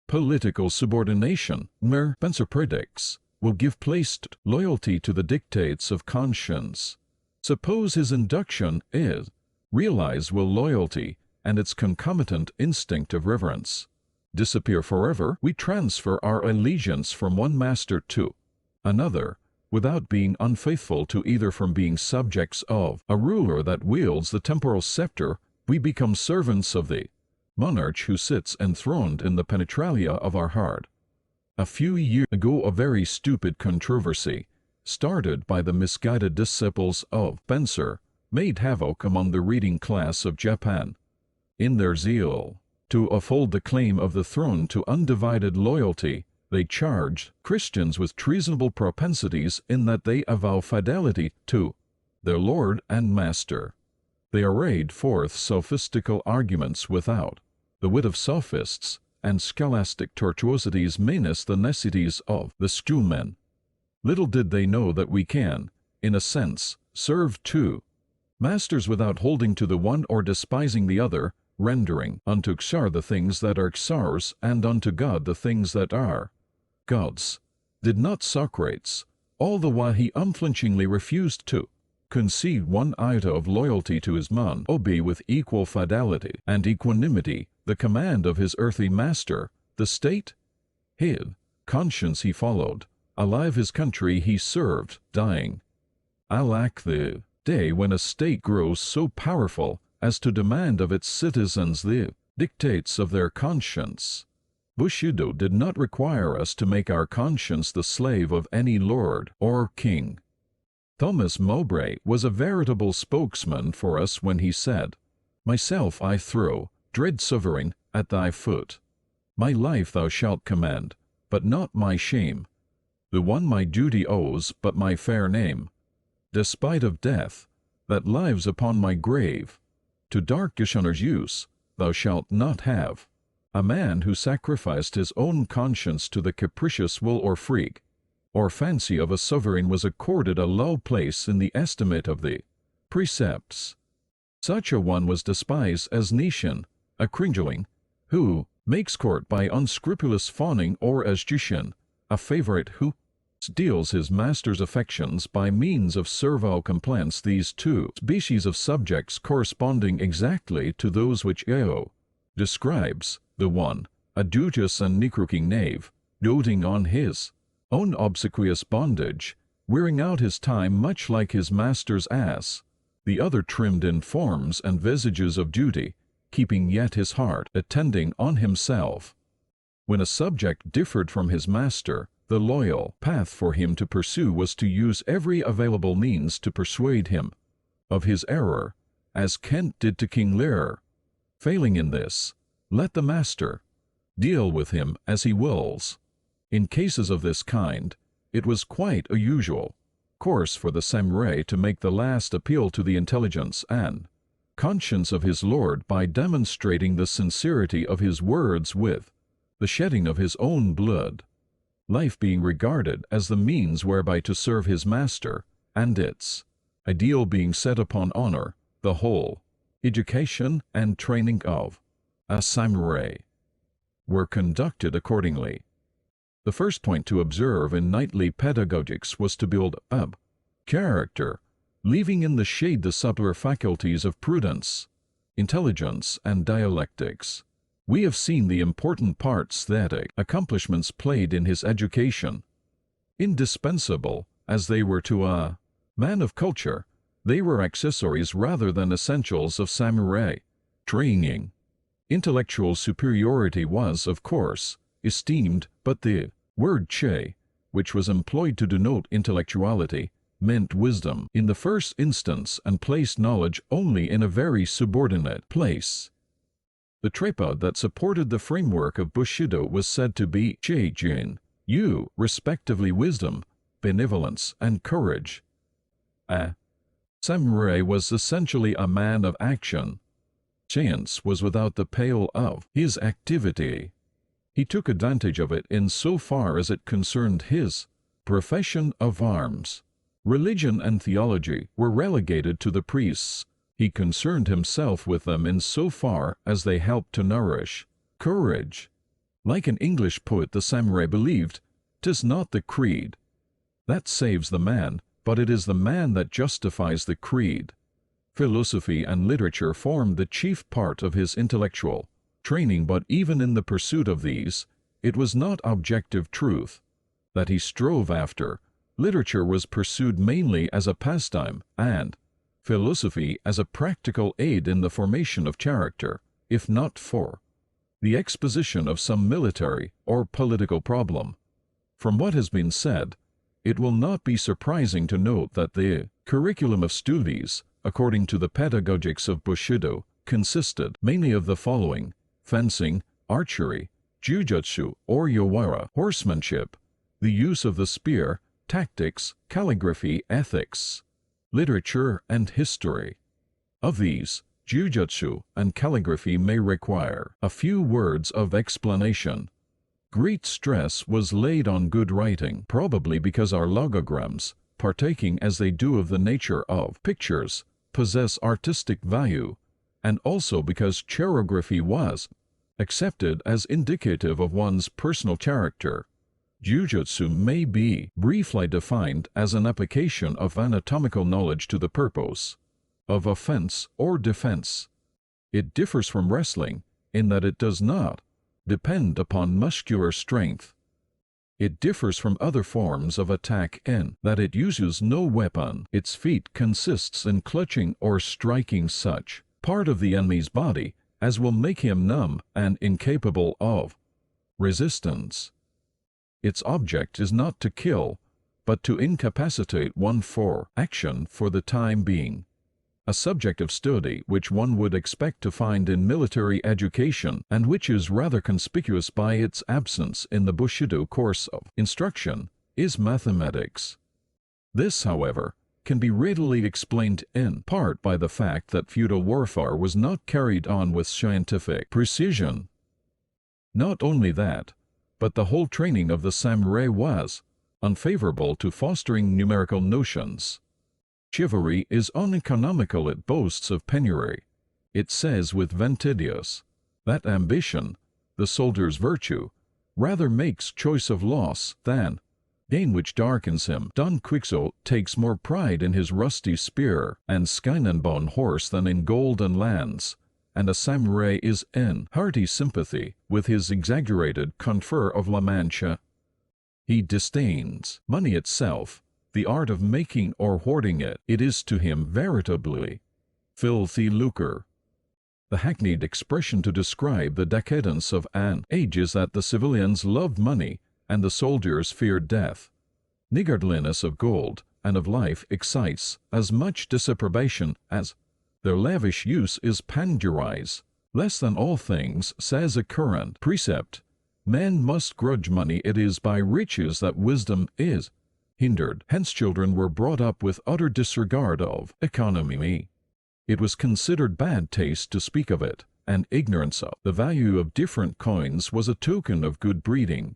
Political subordination, Spencer predicts, will give place to loyalty to the dictates of conscience. Suppose his induction is realized, will loyalty and its concomitant instinct of reverence disappear forever? We transfer our allegiance from one master to another, without being unfaithful to either. From being subjects of a ruler that wields the temporal scepter, we become servants of the monarch who sits enthroned in the penetralia of our heart. A few years ago a very stupid controversy, started by the misguided disciples of Spencer, made havoc among the reading class of Japan. In their zeal to uphold the claim of the throne to undivided loyalty, they charged Christians with treasonable propensities in that they avow fidelity to their lord and master. They arrayed forth sophistical arguments without the wit of sophists, and scholastic tortuosities minus the necessities of the schoolmen. Little did they know that we can, in a sense, serve two masters without holding to the one or despising the other, rendering unto Xar the things that are Xar's, and unto God the things that are God's. Did not Socrates, all the while he unflinchingly refused to concede one iota of loyalty to his man, obey with equal fidelity and equanimity the command of his earthly master, the state? His conscience he followed, alive his country he served, dying. Alack the day when a state grows so powerful as to demand of its citizens the dictates of their conscience. Bushido did not require us to make our conscience the slave of any lord or king. Thomas Mowbray was a veritable spokesman for us when he said, "Myself I throw, dread sovereign, at thy foot. My life thou shalt command, but not my shame. The one my duty owes, but my fair name. Despite of death, that lives upon my grave, to dark dishonour's use, thou shalt not have." A man who sacrificed his own conscience to the capricious will or freak, or fancy of a sovereign was accorded a low place in the estimate of the precepts. Such a one was despised as Nician, a cringeling, who makes court by unscrupulous fawning, or as Jushan, a favourite who steals his master's affections by means of servile complaints. These two species of subjects corresponding exactly to those which Eo describes, the one, a duteous and necrooking knave, doting on his own obsequious bondage, wearing out his time much like his master's ass, the other trimmed in forms and visages of duty, keeping yet his heart attending on himself. When a subject differed from his master, the loyal path for him to pursue was to use every available means to persuade him of his error, as Kent did to King Lear. Failing in this, let the master deal with him as he wills. In cases of this kind, it was quite a usual course for the samurai to make the last appeal to the intelligence and conscience of his lord by demonstrating the sincerity of his words with the shedding of his own blood, life being regarded as the means whereby to serve his master, and its ideal being set upon honor. The whole education and training of a samurai were conducted accordingly. The first point to observe in knightly pedagogics was to build up character, leaving in the shade the subtler faculties of prudence, intelligence, and dialectics. We have seen the important parts that accomplishments played in his education. Indispensable as they were to a man of culture, they were accessories rather than essentials of samurai training. Intellectual superiority was, of course, esteemed, but the word che, which was employed to denote intellectuality, meant wisdom in the first instance and placed knowledge only in a very subordinate place. The tripod that supported the framework of Bushido was said to be Che-jin, you, respectively wisdom, benevolence, and courage. A samurai was essentially a man of action. Chance was without the pale of his activity. He took advantage of it in so far as it concerned his profession of arms. Religion and theology were relegated to the priests. He concerned himself with them in so far as they helped to nourish courage. Like an English poet, the samurai believed, "'Tis not the creed that saves the man, but it is the man that justifies the creed." Philosophy and literature formed the chief part of his intellectual training, but even in the pursuit of these, it was not objective truth that he strove after. Literature was pursued mainly as a pastime, and philosophy as a practical aid in the formation of character, if not for the exposition of some military or political problem. From what has been said, it will not be surprising to note that the curriculum of studies, according to the pedagogics of Bushido, consisted mainly of the following: fencing, archery, jujutsu or yowara, horsemanship, the use of the spear, tactics, calligraphy, ethics, literature and history. Of these, jujutsu and calligraphy may require a few words of explanation. Great stress was laid on good writing, probably because our logograms, partaking as they do of the nature of pictures, possess artistic value, and also because chirography was accepted as indicative of one's personal character. Jujutsu may be briefly defined as an application of anatomical knowledge to the purpose of offense or defense. It differs from wrestling in that it does not depend upon muscular strength. It differs from other forms of attack in that it uses no weapon. Its feat consists in clutching or striking such part of the enemy's body as will make him numb and incapable of resistance. Its object is not to kill, but to incapacitate one for action for the time being. A subject of study which one would expect to find in military education and which is rather conspicuous by its absence in the Bushido course of instruction is mathematics. This, however, can be readily explained in part by the fact that feudal warfare was not carried on with scientific precision. Not only that, but the whole training of the samurai was unfavorable to fostering numerical notions. Chivalry is uneconomical, it boasts of penury. It says with Ventidius that ambition, the soldier's virtue, rather makes choice of loss than gain which darkens him. Don Quixote takes more pride in his rusty spear and skin-and-bone horse than in golden lands, and a samurai is in hearty sympathy with his exaggerated confer of La Mancha. He disdains money itself, the art of making or hoarding it. It is to him veritably filthy lucre. The hackneyed expression to describe the decadence of an age is that the civilians loved money and the soldiers feared death. Niggardliness of gold and of life excites as much disapprobation as their lavish use is panegyrize. Less than all things, says a current precept, men must grudge money. It is by riches that wisdom is hindered. Hence children were brought up with utter disregard of economy. It was considered bad taste to speak of it, and ignorance of the value of different coins was a token of good breeding.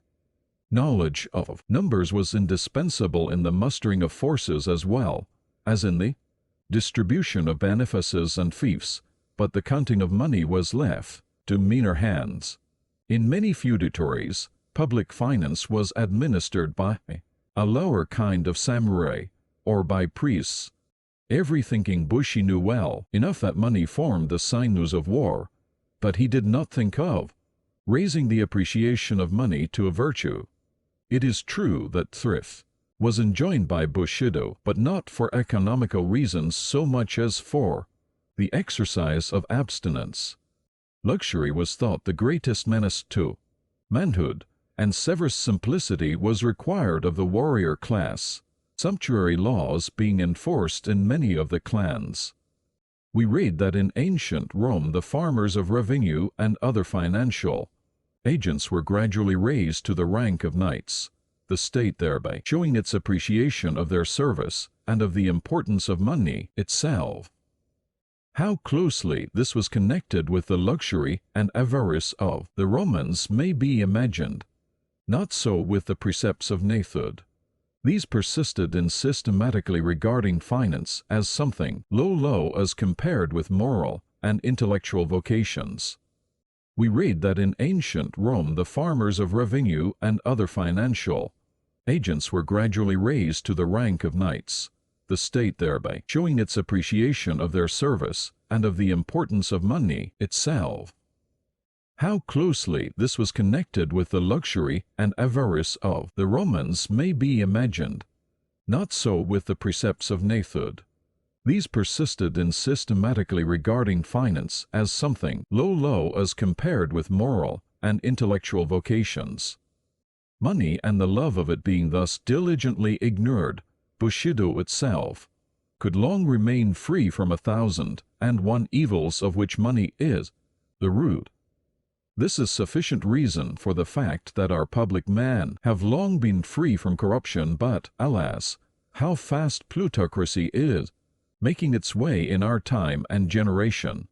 Knowledge of numbers was indispensable in the mustering of forces as well as in the distribution of benefices and fiefs, but the counting of money was left to meaner hands. In many feudatories, public finance was administered by a lower kind of samurai, or by priests. Every thinking Bushi knew well enough that money formed the sinews of war, but he did not think of raising the appreciation of money to a virtue. It is true that thrift was enjoined by Bushido, but not for economical reasons so much as for the exercise of abstinence. Luxury was thought the greatest menace to manhood, and severe simplicity was required of the warrior class, sumptuary laws being enforced in many of the clans. We read that in ancient Rome the farmers of revenue and other financial agents were gradually raised to the rank of knights, the state thereby showing its appreciation of their service and of the importance of money itself. How closely this was connected with the luxury and avarice of the Romans may be imagined. Not so with the precepts of Nithud. These persisted in systematically regarding finance as something low as compared with moral and intellectual vocations. We read that in ancient Rome the farmers of revenue and other financial agents were gradually raised to the rank of knights, the state thereby showing its appreciation of their service and of the importance of money itself. How closely this was connected with the luxury and avarice of the Romans may be imagined. Not so with the precepts of Nithud. These persisted in systematically regarding finance as something low as compared with moral and intellectual vocations. Money and the love of it being thus diligently ignored, Bushido itself could long remain free from 1,001 evils of which money is the root. This is sufficient reason for the fact that our public men have long been free from corruption, but, alas, how fast plutocracy is making its way in our time and generation.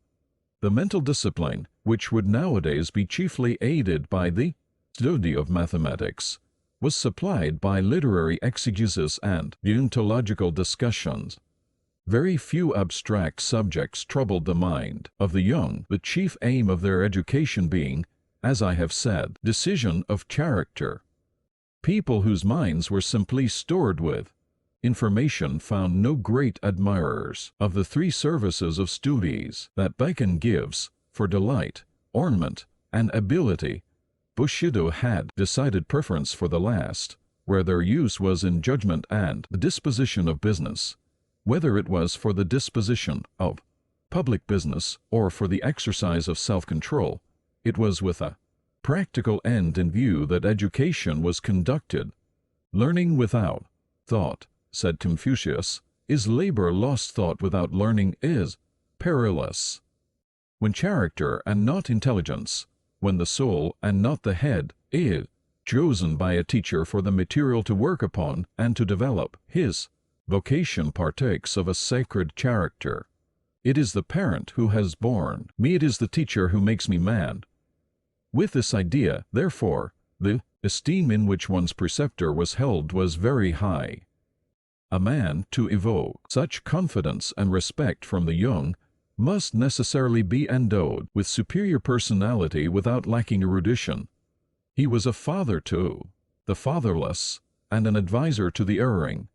The mental discipline, which would nowadays be chiefly aided by the study of mathematics, was supplied by literary exegesis and deontological discussions. Very few abstract subjects troubled the mind of the young, the chief aim of their education being, as I have said, decision of character. People whose minds were simply stored with information found no great admirers of the three services of studies that Bacon gives for delight, ornament, and ability. Bushido had decided preference for the last, where their use was in judgment and the disposition of business. Whether it was for the disposition of public business or for the exercise of self-control, it was with a practical end in view that education was conducted. Learning without thought, said Confucius, is labor lost. Thought without learning is perilous. When character and not intelligence, when the soul and not the head is chosen by a teacher for the material to work upon and to develop, his vocation partakes of a sacred character. It is the parent who has born me, it is the teacher who makes me man. With this idea, therefore, the esteem in which one's preceptor was held was very high. A man, to evoke such confidence and respect from the young, must necessarily be endowed with superior personality without lacking erudition. He was a father to the fatherless and an adviser to the erring.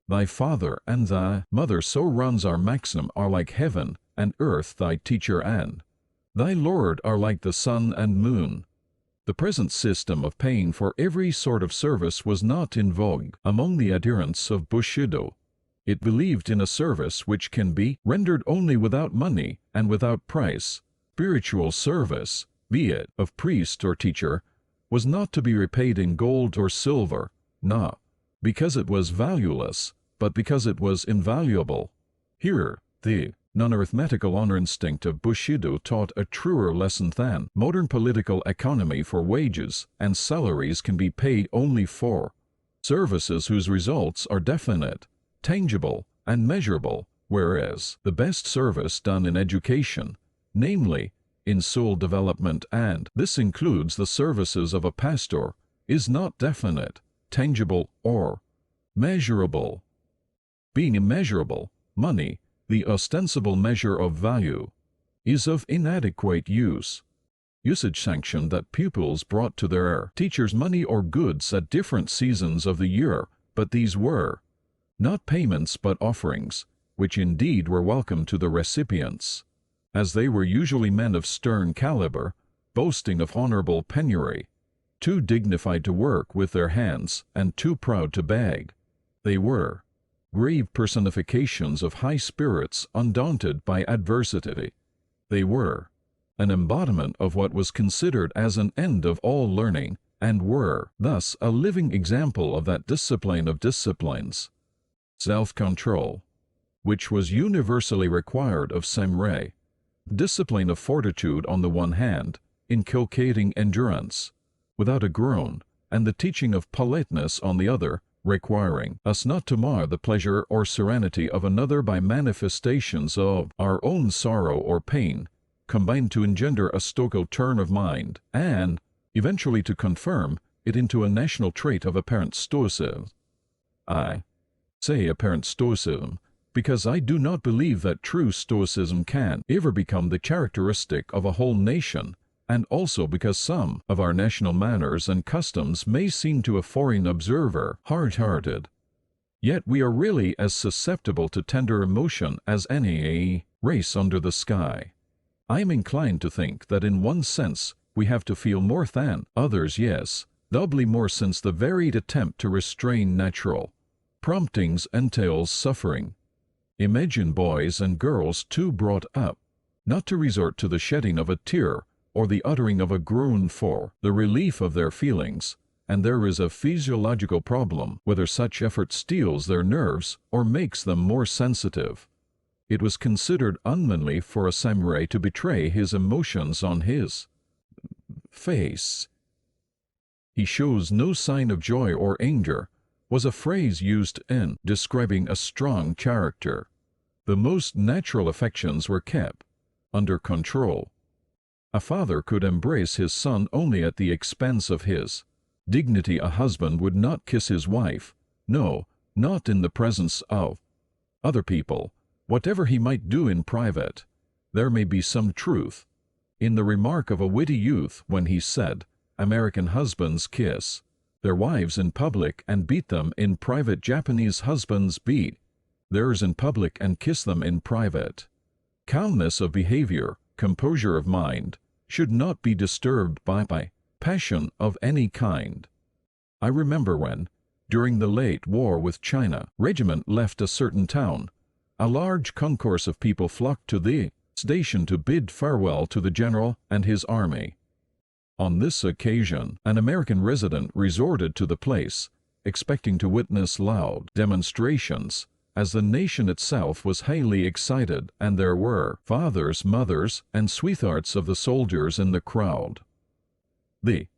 Thy father and thy mother, so runs our maxim, are like heaven and earth, thy teacher and thy Lord are like the sun and moon. The present system of paying for every sort of service was not in vogue among the adherents of Bushido. It believed in a service which can be rendered only without money and without price. Spiritual service, be it of priest or teacher, was not to be repaid in gold or silver, not because it was valueless, but because it was invaluable. Here, the non-arithmetical honor instinct of Bushido taught a truer lesson than modern political economy, for wages and salaries can be paid only for services whose results are definite, tangible, and measurable, whereas the best service done in education, namely, in soul development, and this includes the services of a pastor, is not definite, tangible, or measurable. Being immeasurable, money, the ostensible measure of value, is of inadequate use. Usage sanctioned that pupils brought to their teachers money or goods at different seasons of the year, but these were not payments but offerings, which indeed were welcome to the recipients, as they were usually men of stern caliber, boasting of honorable penury, too dignified to work with their hands and too proud to beg. They were grave personifications of high spirits undaunted by adversity. They were an embodiment of what was considered as an end of all learning, and were thus a living example of that discipline of disciplines, self-control, which was universally required of samurai. Discipline of fortitude on the one hand, inculcating endurance without a groan, and the teaching of politeness on the other, requiring us not to mar the pleasure or serenity of another by manifestations of our own sorrow or pain, combined to engender a stoical turn of mind, and eventually to confirm it into a national trait of apparent stoicism. I say apparent stoicism because I do not believe that true stoicism can ever become the characteristic of a whole nation, and also because some of our national manners and customs may seem to a foreign observer hard-hearted. Yet we are really as susceptible to tender emotion as any race under the sky. I am inclined to think that in one sense we have to feel more than others, yes, doubly more, since the varied attempt to restrain natural promptings entails suffering. Imagine boys and girls too brought up not to resort to the shedding of a tear or the uttering of a groan for the relief of their feelings, and there is a physiological problem whether such effort steels their nerves or makes them more sensitive. It was considered unmanly for a samurai to betray his emotions on his face. "He shows no sign of joy or anger," was a phrase used in describing a strong character. The most natural affections were kept under control. A father could embrace his son only at the expense of his dignity. A husband would not kiss his wife, no, not in the presence of other people, whatever he might do in private. There may be some truth in the remark of a witty youth when he said, "American husbands kiss their wives in public and beat them in private. Japanese husbands beat theirs in public and kiss them in private." Calmness of behavior, composure of mind, should not be disturbed by passion of any kind. I remember when, during the late war with China, regiment left a certain town, a large concourse of people flocked to the station to bid farewell to the general and his army. On this occasion, an American resident resorted to the place, expecting to witness loud demonstrations, as the nation itself was highly excited and there were fathers, mothers, and sweethearts of the soldiers in the crowd. The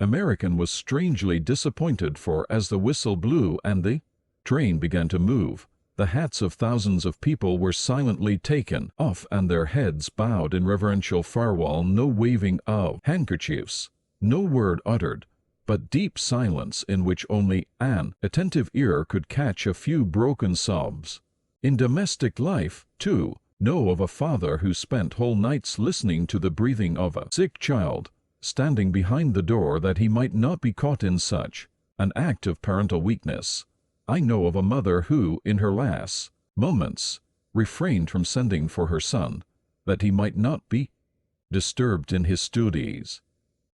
American was strangely disappointed, for as the whistle blew and the train began to move, the hats of thousands of people were silently taken off and their heads bowed in reverential farewell. No waving of handkerchiefs, no word uttered, but deep silence in which only an attentive ear could catch a few broken sobs. In domestic life, too, know of a father who spent whole nights listening to the breathing of a sick child, standing behind the door that he might not be caught in such an act of parental weakness. I know of a mother who, in her last moments, refrained from sending for her son, that he might not be disturbed in his studies.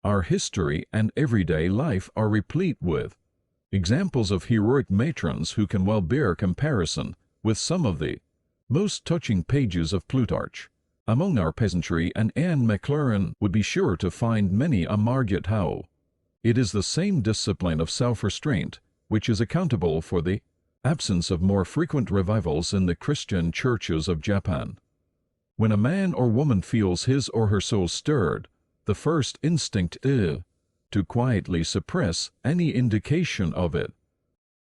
Our history and everyday life are replete with examples of heroic matrons who can well bear comparison with some of the most touching pages of Plutarch. Among our peasantry, and Anne Maclaren would be sure to find many a Margaret Howe. It is the same discipline of self-restraint which is accountable for the absence of more frequent revivals in the Christian churches of Japan. When a man or woman feels his or her soul stirred, the first instinct is to quietly suppress any indication of it.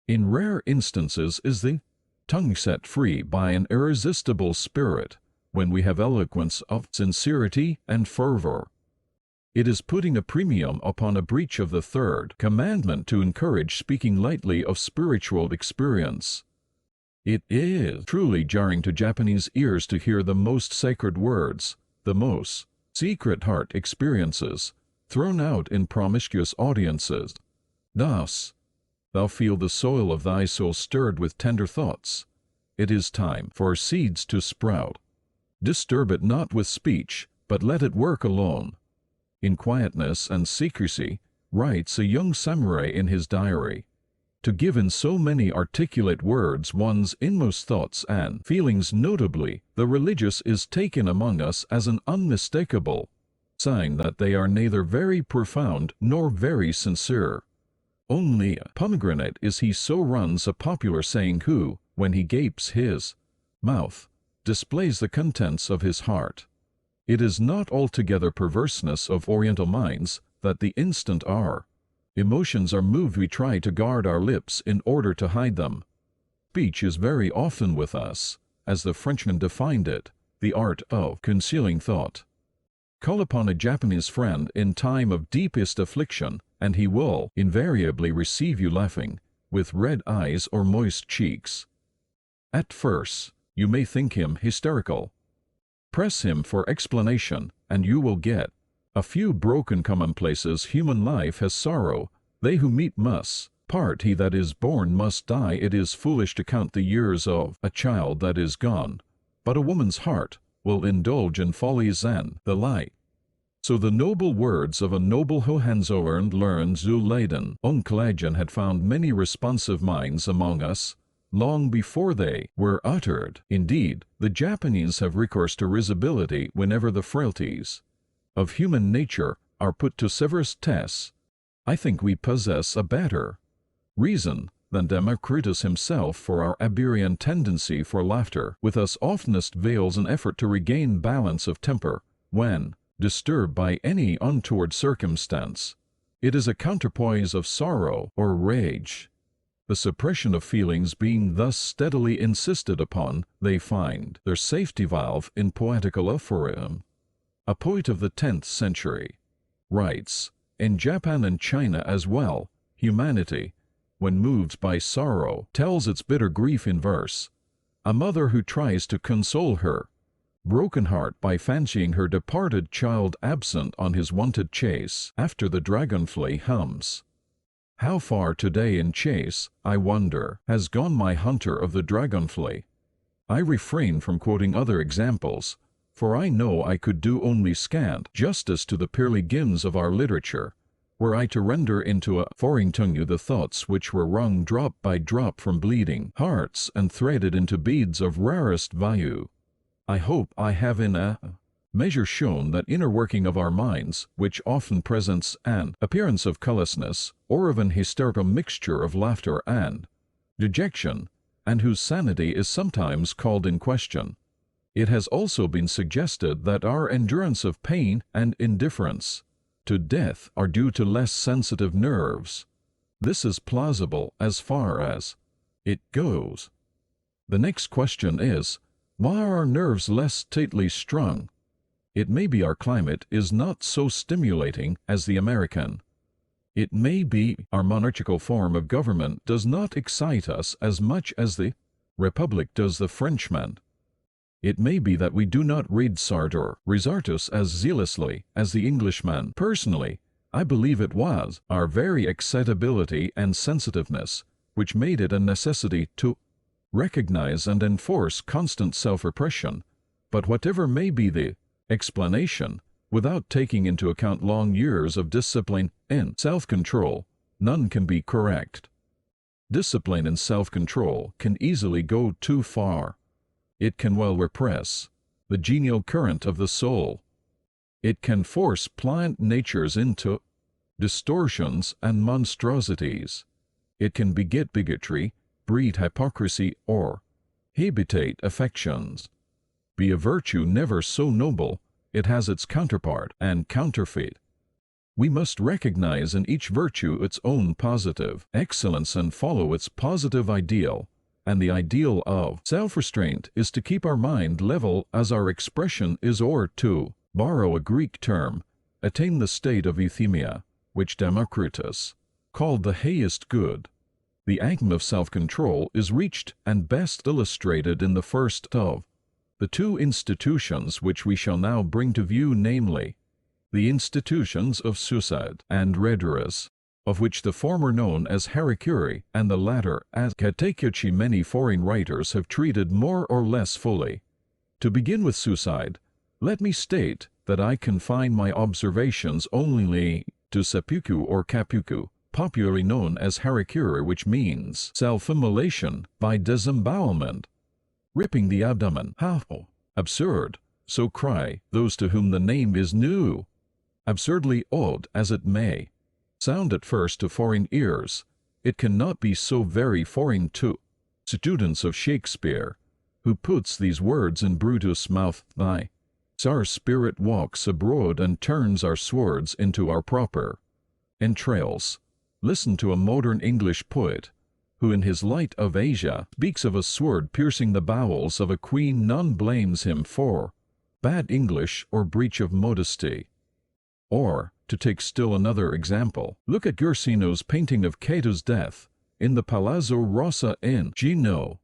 In rare instances is the tongue set free by an irresistible spirit, when we have eloquence of sincerity and fervor. It is putting a premium upon a breach of the third commandment to encourage speaking lightly of spiritual experience. It is truly jarring to Japanese ears to hear the most sacred words, the most secret heart experiences, thrown out in promiscuous audiences. Thus, thou feel the soil of thy soul stirred with tender thoughts. It is time for seeds to sprout. Disturb it not with speech, but let it work alone. In quietness and secrecy, writes a young samurai in his diary, to give in so many articulate words one's inmost thoughts and feelings. Notably, the religious is taken among us as an unmistakable sign that they are neither very profound nor very sincere. Only a pomegranate is he, so runs a popular saying, who, when he gapes his mouth, displays the contents of his heart. It is not altogether perverseness of Oriental minds that the instant our emotions are moved we try to guard our lips in order to hide them. Speech is very often with us, as the Frenchman defined it, the art of concealing thought. Call upon a Japanese friend in time of deepest affliction, and he will invariably receive you laughing, with red eyes or moist cheeks. At first, you may think him hysterical. Press him for explanation, and you will get a few broken commonplaces. Human life has sorrow. They who meet must part. He that is born must die. It is foolish to count the years of a child that is gone, but a woman's heart will indulge in follies and the like. So the noble words of a noble Hohenzollern learned zu Leiden Onklagen had found many responsive minds among us, long before they were uttered. Indeed, the Japanese have recourse to risibility whenever the frailties of human nature are put to severest tests. I think we possess a better reason than Democritus himself for our Iberian tendency for laughter. With us oftenest veils an effort to regain balance of temper when disturbed by any untoward circumstance. It is a counterpoise of sorrow or rage. The suppression of feelings being thus steadily insisted upon, they find their safety valve in poetical aphorism. A poet of the 10th century writes, "In Japan and China as well, humanity, when moved by sorrow, tells its bitter grief in verse. A mother who tries to console her broken heart by fancying her departed child absent on his wonted chase after the dragonfly hums. How far today in chase, I wonder, has gone my hunter of the dragonfly?" I refrain from quoting other examples, for I know I could do only scant justice to the pearly gins of our literature, were I to render into a foreign tongue the thoughts which were wrung drop by drop from bleeding hearts and threaded into beads of rarest value. I hope I have in a measure shown that inner working of our minds, which often presents an appearance of callousness, or of an hysterical mixture of laughter and dejection, and whose sanity is sometimes called in question. It has also been suggested that our endurance of pain and indifference to death are due to less sensitive nerves. This is plausible as far as it goes. The next question is, why are our nerves less tightly strung? It may be our climate is not so stimulating as the American. It may be our monarchical form of government does not excite us as much as the Republic does the Frenchman. It may be that we do not read Sartre or Resartus as zealously as the Englishman. Personally, I believe it was our very excitability and sensitiveness which made it a necessity to recognize and enforce constant self-repression. But whatever may be the explanation, without taking into account long years of discipline in self-control, none can be correct. Discipline and self-control can easily go too far. It can well repress the genial current of the soul. It can force pliant natures into distortions and monstrosities. It can beget bigotry, breed hypocrisy, or habitate affections. Be a virtue never so noble, it has its counterpart and counterfeit. We must recognize in each virtue its own positive excellence and follow its positive ideal, and the ideal of self-restraint is to keep our mind level as our expression is, or to borrow a Greek term, attain the state of euthymia, which Democritus called the highest good. The aim of self-control is reached and best illustrated in the first of the two institutions which we shall now bring to view, namely, the institutions of suicide and redress, of which the former known as harakiri and the latter as katekyuchi many foreign writers have treated more or less fully. To begin with suicide, let me state that I confine my observations only to seppuku or kapuku, popularly known as harakiri, which means self-immolation by disembowelment, ripping the abdomen. How absurd, so cry those to whom the name is new. Absurdly odd as it may sound at first to foreign ears, it cannot be so very foreign to students of Shakespeare, who puts these words in Brutus' mouth: "Thy our spirit walks abroad and turns our swords into our proper entrails." Listen to a modern English poet, who in his Light of Asia speaks of a sword piercing the bowels of a queen. None blames him for bad English or breach of modesty. Or, to take still another example, look at Guercino's painting of Cato's death in the Palazzo Rossa in Genoa.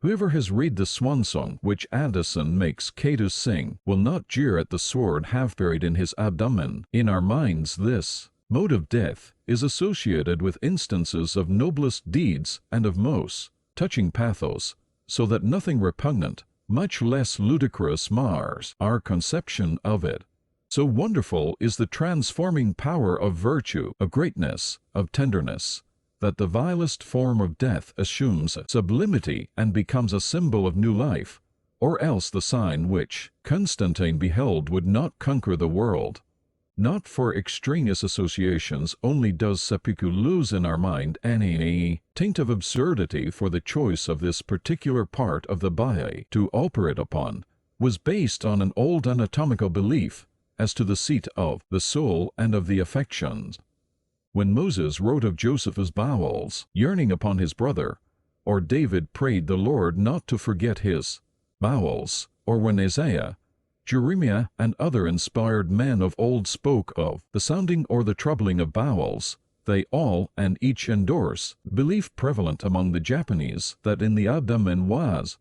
Whoever has read the swan song which Addison makes Cato sing will not jeer at the sword half buried in his abdomen. In our minds this mode of death is associated with instances of noblest deeds and of most touching pathos, so that nothing repugnant, much less ludicrous, mars our conception of it. So wonderful is the transforming power of virtue, of greatness, of tenderness, that the vilest form of death assumes sublimity and becomes a symbol of new life, or else the sign which Constantine beheld would not conquer the world. Not for extraneous associations only does seppuku lose in our mind any taint of absurdity, for the choice of this particular part of the body to operate upon was based on an old anatomical belief as to the seat of the soul and of the affections. When Moses wrote of Joseph's bowels yearning upon his brother, or David prayed the Lord not to forget his bowels, or when Isaiah, Jeremiah, and other inspired men of old spoke of the sounding or the troubling of bowels, they all and each endorse belief prevalent among the Japanese that in the abdomen was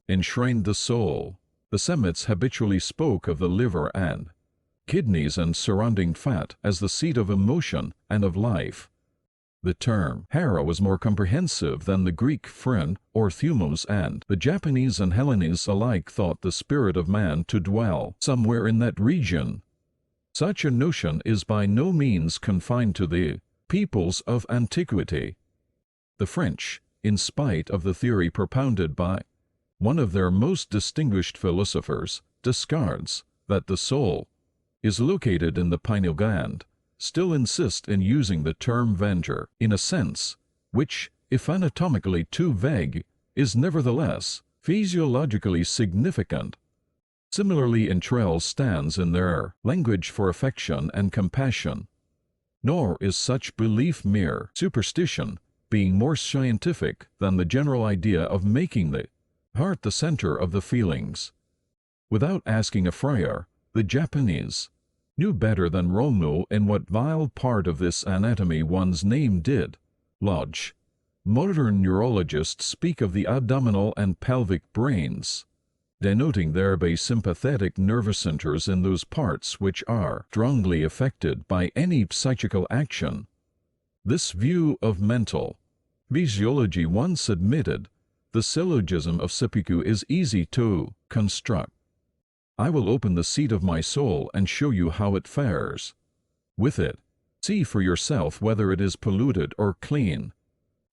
enshrined the soul. The Semites habitually spoke of the liver and kidneys and surrounding fat as the seat of emotion and of life. The term hara was more comprehensive than the Greek phrein or thumos, and the Japanese and Hellenes alike thought the spirit of man to dwell somewhere in that region. Such a notion is by no means confined to the peoples of antiquity. The French, in spite of the theory propounded by one of their most distinguished philosophers, discards that the soul is located in the pineal gland, still insist in using the term venger in a sense which, if anatomically too vague, is nevertheless physiologically significant. Similarly, entrails stands in their language for affection and compassion. Nor is such belief mere superstition, being more scientific than the general idea of making the heart the center of the feelings. Without asking a friar, the Japanese knew better than Romo in what vile part of this anatomy one's name did lodge. Modern neurologists speak of the abdominal and pelvic brains, denoting thereby sympathetic nervous centers in those parts which are strongly affected by any psychical action. This view of mental physiology once admitted, the syllogism of seppuku is easy to construct. I will open the seat of my soul and show you how it fares. With it, see for yourself whether it is polluted or clean.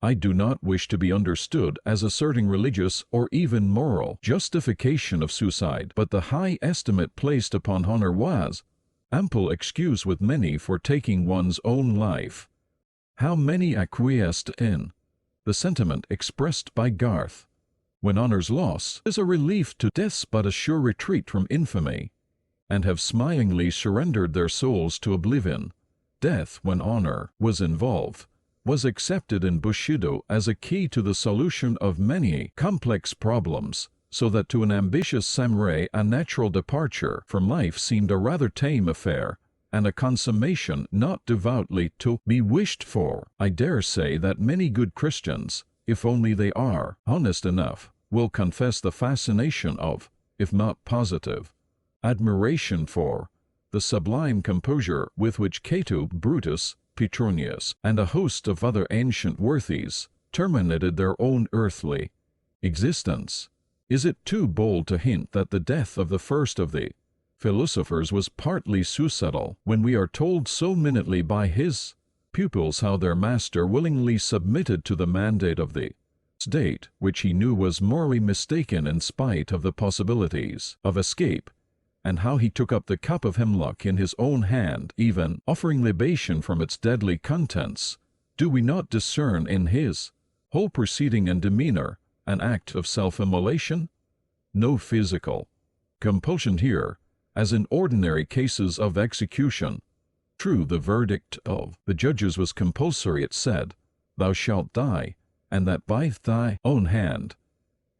I do not wish to be understood as asserting religious or even moral justification of suicide, but the high estimate placed upon honor was ample excuse with many for taking one's own life. How many acquiesced in the sentiment expressed by Garth? When honor's loss is a relief to death's but a sure retreat from infamy, and have smilingly surrendered their souls to oblivion. Death, when honor was involved, was accepted in Bushido as a key to the solution of many complex problems, so that to an ambitious samurai a natural departure from life seemed a rather tame affair, and a consummation not devoutly to be wished for. I dare say that many good Christians, if only they are honest enough, will confess the fascination of, if not positive, admiration for, the sublime composure with which Cato, Brutus, Petronius, and a host of other ancient worthies terminated their own earthly existence. Is it too bold to hint that the death of the first of the philosophers was partly suicidal, when we are told so minutely by his pupils how their master willingly submitted to the mandate of the state, which he knew was morally mistaken in spite of the possibilities of escape, and how he took up the cup of hemlock in his own hand, even offering libation from its deadly contents? Do we not discern in his whole proceeding and demeanor an act of self-immolation? No physical compulsion here, as in ordinary cases of execution. True, the verdict of the judges was compulsory. It said, "Thou shalt die, and that by thy own hand."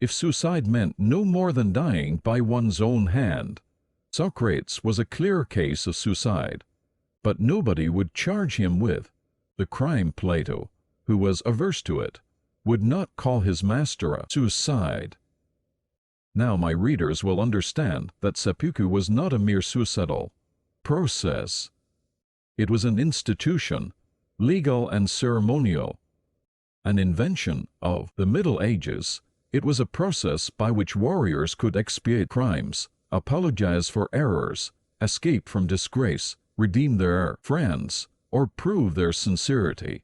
If suicide meant no more than dying by one's own hand, Socrates was a clear case of suicide, but nobody would charge him with the crime. Plato, who was averse to it, would not call his master a suicide. Now my readers will understand that seppuku was not a mere suicidal process. It was an institution, legal and ceremonial, an invention of the Middle Ages. It was a process by which warriors could expiate crimes, apologize for errors, escape from disgrace, redeem their friends, or prove their sincerity.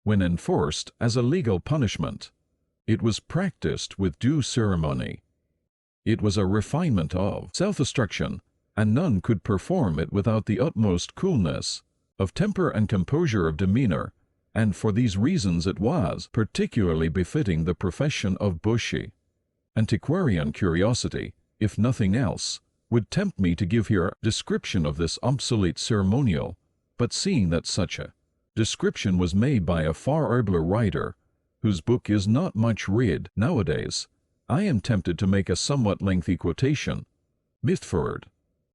When enforced as a legal punishment, it was practiced with due ceremony. It was a refinement of self-destruction, and none could perform it without the utmost coolness of temper and composure of demeanor, and for these reasons it was particularly befitting the profession of Bushi. Antiquarian curiosity, if nothing else, would tempt me to give here a description of this obsolete ceremonial, but seeing that such a description was made by a far abler writer, whose book is not much read nowadays. I am tempted to make a somewhat lengthy quotation. Mitford,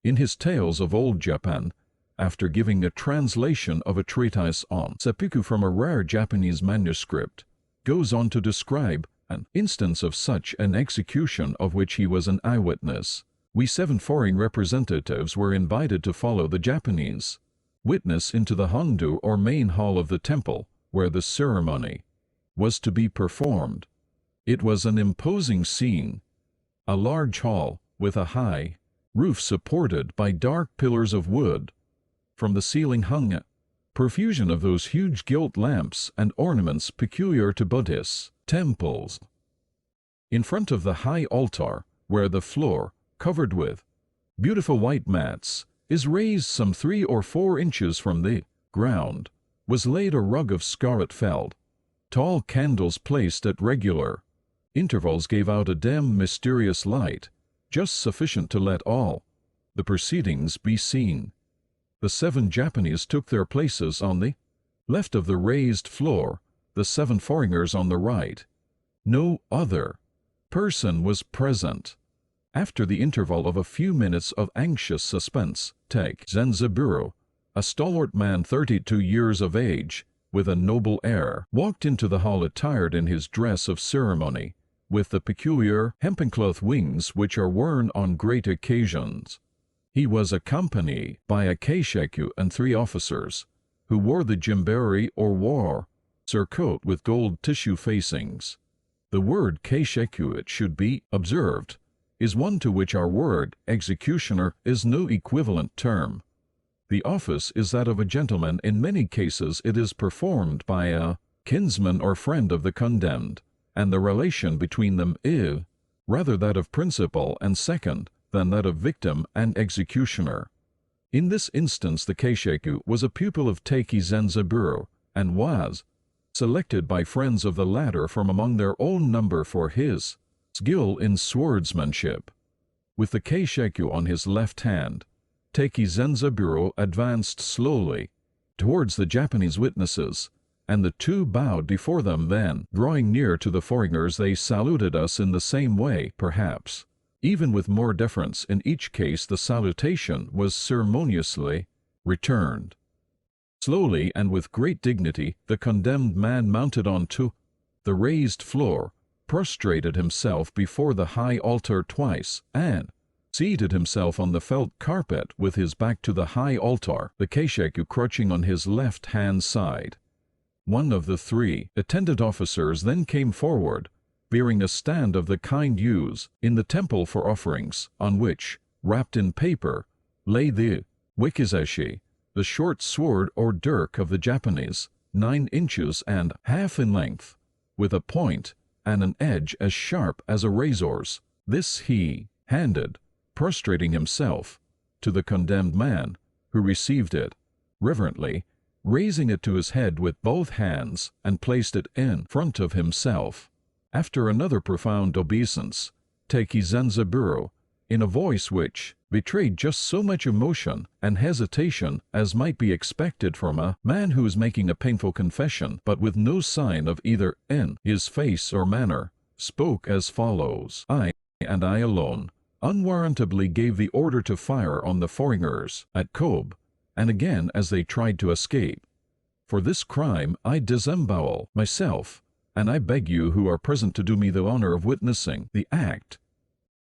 in his Tales of Old Japan, after giving a translation of a treatise on seppuku from a rare Japanese manuscript, goes on to describe an instance of such an execution of which he was an eyewitness. We 7 foreign representatives were invited to follow the Japanese witness into the Hondu or main hall of the temple, where the ceremony was to be performed. It was an imposing scene, a large hall with a high roof supported by dark pillars of wood. From the ceiling hung a profusion of those huge gilt lamps and ornaments peculiar to Buddhist temples. In front of the high altar, where the floor, covered with beautiful white mats, is raised some 3 or 4 inches from the ground, was laid a rug of scarlet felt. Tall candles placed at regular intervals gave out a dim, mysterious light, just sufficient to let all the proceedings be seen. The 7 Japanese took their places on the left of the raised floor, the 7 foreigners on the right. No other person was present. After the interval of a few minutes of anxious suspense, Take Zenzaburo, a stalwart man 32 years of age, with a noble air, walked into the hall attired in his dress of ceremony, with the peculiar hempencloth wings which are worn on great occasions. He was accompanied by a keishaku and 3 officers, who wore the jimberi or war surcoat with gold tissue facings. The word keishaku, it should be observed, is one to which our word executioner is no equivalent term. The office is that of a gentleman. In many cases it is performed by a kinsman or friend of the condemned, and the relation between them is rather that of principal and second than that of victim and executioner. In this instance the keishaku was a pupil of Teiki Zenzaburo, and was selected by friends of the latter from among their own number for his skill in swordsmanship. With the keishaku on his left hand, Teiki Zenzaburo advanced slowly towards the Japanese witnesses, and the 2 bowed before them. Then, drawing near to the foreigners, they saluted us in the same way, perhaps even with more deference. In each case the salutation was ceremoniously returned. Slowly and with great dignity the condemned man mounted on to the raised floor, prostrated himself before the high altar twice, and seated himself on the felt carpet with his back to the high altar, the keishaku crouching on his left-hand side. One of the 3 attendant officers then came forward, bearing a stand of the kind used in the temple for offerings, on which, wrapped in paper, lay the wakizashi, the short sword or dirk of the Japanese, 9 inches and half in length, with a point and an edge as sharp as a razor's. This he handed, prostrating himself, to the condemned man, who received it reverently, raising it to his head with both hands, and placed it in front of himself. After another profound obeisance, Teiki Zenzaburo, in a voice which betrayed just so much emotion and hesitation as might be expected from a man who is making a painful confession, but with no sign of either in his face or manner, spoke as follows: I, and I alone, unwarrantably gave the order to fire on the foreigners at Kobe, and again as they tried to escape. For this crime I disembowel myself, and I beg you who are present to do me the honor of witnessing the act.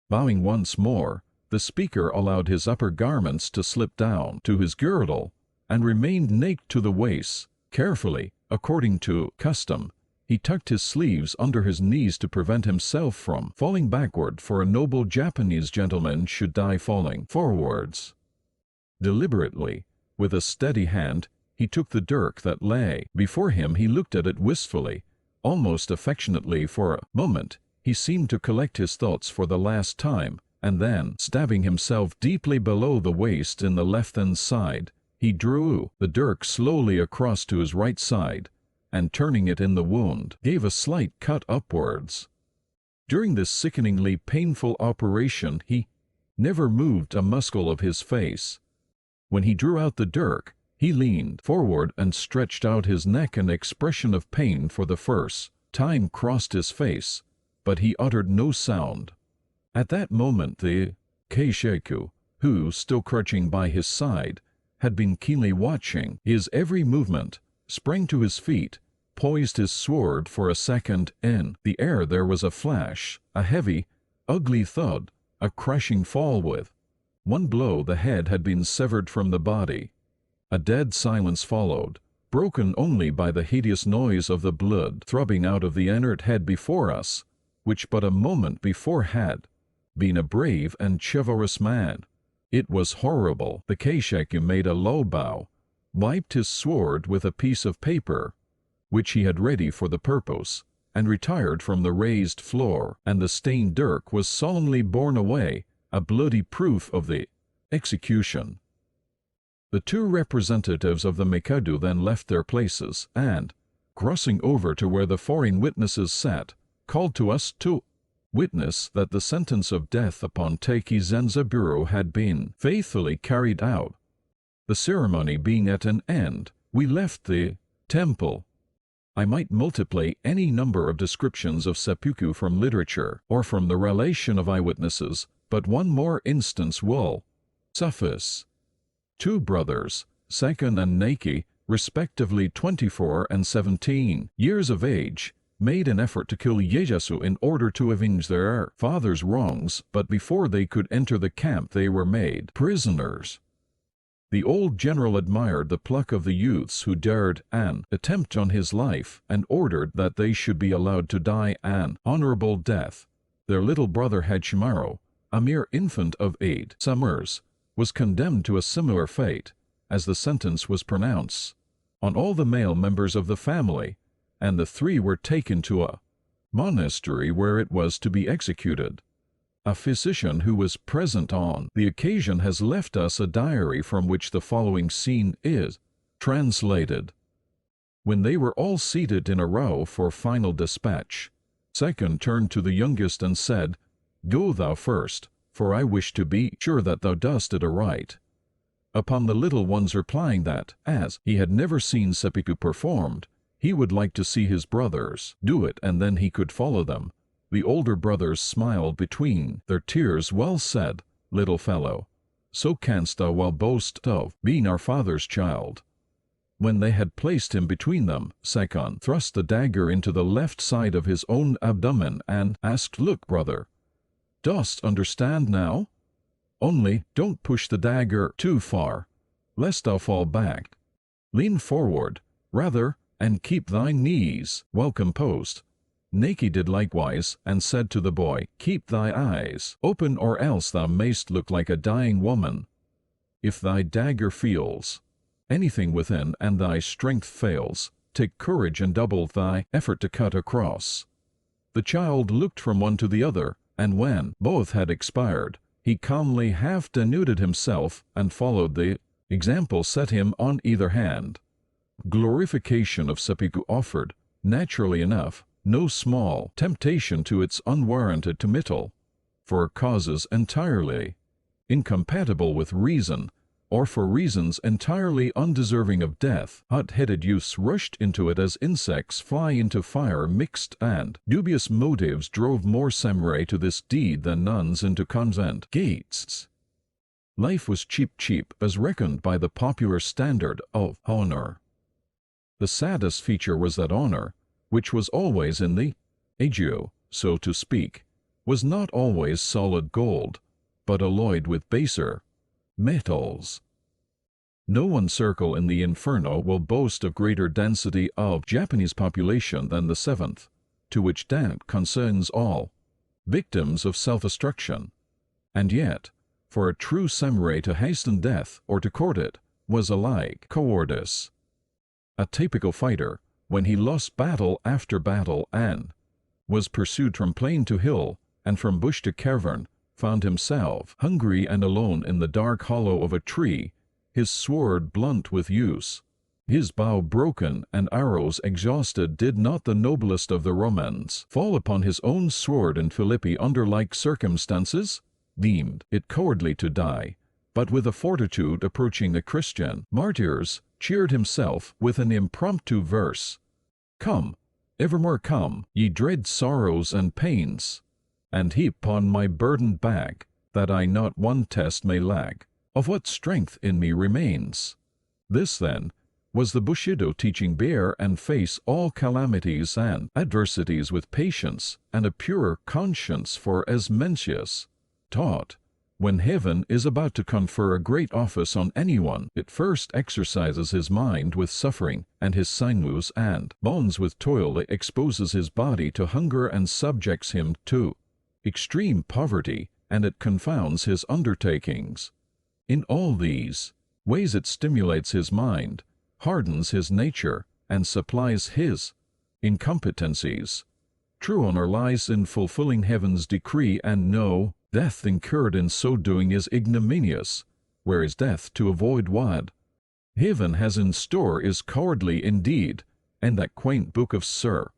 Bowing once more, the speaker allowed his upper garments to slip down to his girdle, and remained naked to the waist. Carefully, according to custom, he tucked his sleeves under his knees to prevent himself from falling backward, for a noble Japanese gentleman should die falling forwards. Deliberately, with a steady hand, he took the dirk that lay before him. He looked at it wistfully, almost affectionately. For a moment he seemed to collect his thoughts for the last time, and then, stabbing himself deeply below the waist in the left-hand side, he drew the dirk slowly across to his right side, and turning it in the wound, gave a slight cut upwards. During this sickeningly painful operation he never moved a muscle of his face. When he drew out the dirk, He leaned forward and stretched out his neck. An expression of pain for the first time crossed his face, but he uttered no sound. At that moment the Keishaku, who, still crouching by his side, had been keenly watching his every movement, sprang to his feet, poised his sword for a second. In the air there was a flash, a heavy, ugly thud, a crashing fall. With one blow the head had been severed from the body. A dead silence followed, broken only by the hideous noise of the blood throbbing out of the inert head before us, which but a moment before had been a brave and chivalrous man. It was horrible. The Keishaku made a low bow, wiped his sword with a piece of paper, which he had ready for the purpose, and retired from the raised floor, and the stained dirk was solemnly borne away, a bloody proof of the execution. The two representatives of the Mikado then left their places, and, crossing over to where the foreign witnesses sat, called to us to witness that the sentence of death upon Taiki Zenzaburo had been faithfully carried out. The ceremony being at an end, we left the temple. I might multiply any number of descriptions of seppuku from literature or from the relation of eyewitnesses, but one more instance will suffice. Two brothers, Sekan and Neki, respectively 24 and 17 years of age, made an effort to kill Ieyasu in order to avenge their father's wrongs, but before they could enter the camp they were made prisoners. The old general admired the pluck of the youths who dared an attempt on his life, and ordered that they should be allowed to die an honorable death. Their little brother Hachimaru, a mere infant of 8 summers, was condemned to a similar fate, as the sentence was pronounced on all the male members of the family, and the three were taken to a monastery where it was to be executed. A physician who was present on the occasion has left us a diary from which the following scene is translated. When they were all seated in a row for final dispatch, Second turned to the youngest and said, "Go thou first, for I wish to be sure that thou dost it aright." Upon the little one's replying that, as he had never seen seppuku performed, he would like to see his brothers do it and then he could follow them, the older brothers smiled between their tears. "Well said, little fellow. So canst thou well boast of being our father's child." When they had placed him between them, Sekon thrust the dagger into the left side of his own abdomen and asked, "Look, brother, dost understand now? Only don't push the dagger too far, lest thou fall back. Lean forward, rather, and keep thy knees well composed." Neki did likewise, and said to the boy, "Keep thy eyes open, or else thou mayst look like a dying woman. If thy dagger feels anything within and thy strength fails, take courage and double thy effort to cut across." The child looked from one to the other, and when both had expired, he calmly half denuded himself and followed the example set him on either hand. Glorification of seppuku offered, naturally enough, no small temptation to its unwarranted committal, for causes entirely incompatible with reason, or for reasons entirely undeserving of death. Hot-headed youths rushed into it as insects fly into fire mixed, and dubious motives drove more samurai to this deed than nuns into convent gates. Life was cheap as reckoned by the popular standard of honor. The saddest feature was that honor, which was always in the agio, so to speak, was not always solid gold, but alloyed with baser metals. No one circle in the inferno will boast of greater density of Japanese population than the 7th, to which that concerns all victims of self-destruction. And yet, for a true samurai to hasten death or to court it was alike cowardice. A typical fighter, when he lost battle after battle and was pursued from plain to hill and from bush to cavern, found himself hungry and alone in the dark hollow of a tree, his sword blunt with use, his bow broken and arrows exhausted. Did not the noblest of the Romans fall upon his own sword in Philippi under like circumstances? Deemed it cowardly to die, but with a fortitude approaching the Christian martyrs, cheered himself with an impromptu verse. Come, evermore come, ye dread sorrows and pains, and heap on my burdened back, that I not one test may lack, of what strength in me remains. This, then, was the Bushido teaching: bear and face all calamities and adversities with patience and a purer conscience, for as Mencius taught, when heaven is about to confer a great office on anyone, it first exercises his mind with suffering, and his sinews and bones with toil. It exposes his body to hunger and subjects him to extreme poverty, and it confounds his undertakings. In all these ways it stimulates his mind, hardens his nature, and supplies his incompetencies. True honor lies in fulfilling heaven's decree, and no death incurred in so doing is ignominious, whereas death to avoid what heaven has in store is cowardly indeed, and that quaint book of Sir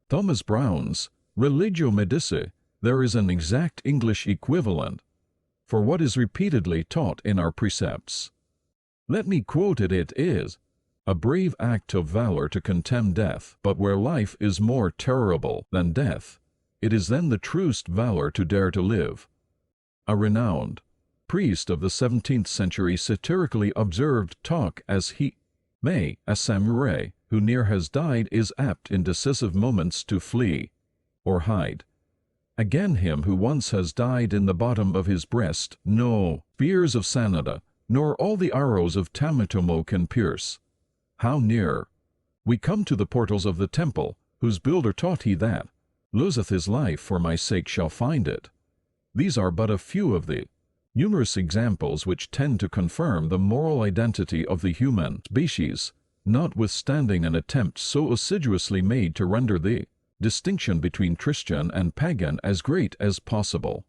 Thomas Browne's Religio Medici, there is an exact English equivalent for what is repeatedly taught in our precepts. Let me quote it. It is a brave act of valor to contemn death, but where life is more terrible than death, it is then the truest valor to dare to live. A renowned priest of the 17th century satirically observed, talk as he may, a samurai who near has died is apt in decisive moments to flee or hide. Again, him who once has died in the bottom of his breast no spears of Sanada, nor all the arrows of Tamitomo can pierce. How near we come to the portals of the temple, whose builder taught he that loseth his life for my sake shall find it. These are but a few of the numerous examples which tend to confirm the moral identity of the human species, notwithstanding an attempt so assiduously made to render the distinction between Christian and pagan as great as possible.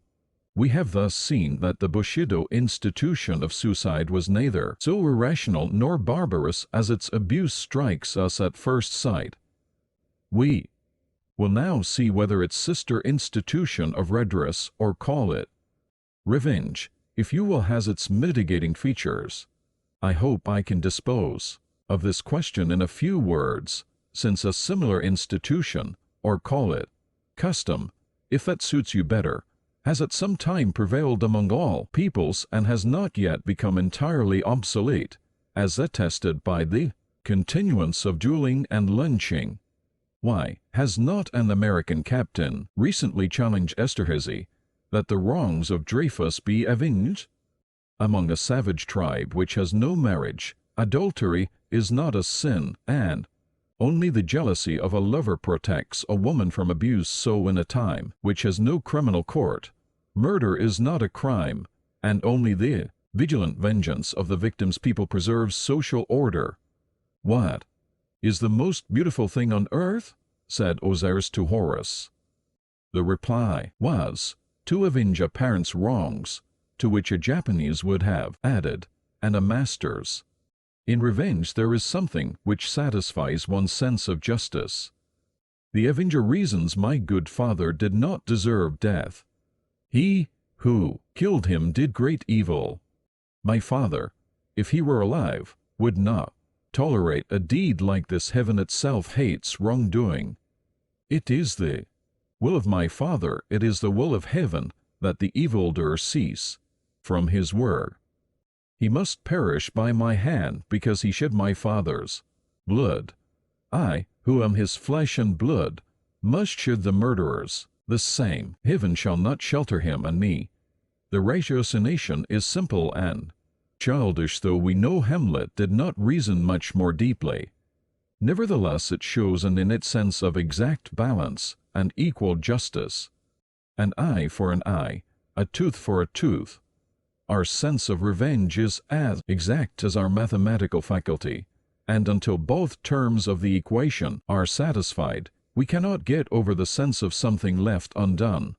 We have thus seen that the Bushido institution of suicide was neither so irrational nor barbarous as its abuse strikes us at first sight. We will now see whether its sister institution of redress, or call it revenge, if you will, has its mitigating features. I hope I can dispose of this question in a few words, since a similar institution, or call it custom, if that suits you better, has at some time prevailed among all peoples and has not yet become entirely obsolete, as attested by the continuance of dueling and lynching. Why has not an American captain recently challenged Esterhazy that the wrongs of Dreyfus be avenged? Among a savage tribe which has no marriage, adultery is not a sin, and only the jealousy of a lover protects a woman from abuse. So in a time which has no criminal court, murder is not a crime, and only the vigilant vengeance of the victim's people preserves social order. What is the most beautiful thing on earth? Said Osiris to Horus. The reply was, to avenge a parent's wrongs, to which a Japanese would have added, and a master's. In revenge there is something which satisfies one's sense of justice. The avenger reasons, my good father did not deserve death. He who killed him did great evil. My father, if he were alive, would not tolerate a deed like this. Heaven itself hates wrongdoing. It is the will of my father, it is the will of heaven, that the evildoer cease from his work. He must perish by my hand, because he shed my father's blood. I, who am his flesh and blood, must shed the murderer's. The same heaven shall not shelter him and me. The ratiocination is simple and childish, though we know Hamlet did not reason much more deeply. Nevertheless, it shows an innate sense of exact balance and equal justice. An eye for an eye, a tooth for a tooth. Our sense of revenge is as exact as our mathematical faculty, and until both terms of the equation are satisfied, we cannot get over the sense of something left undone.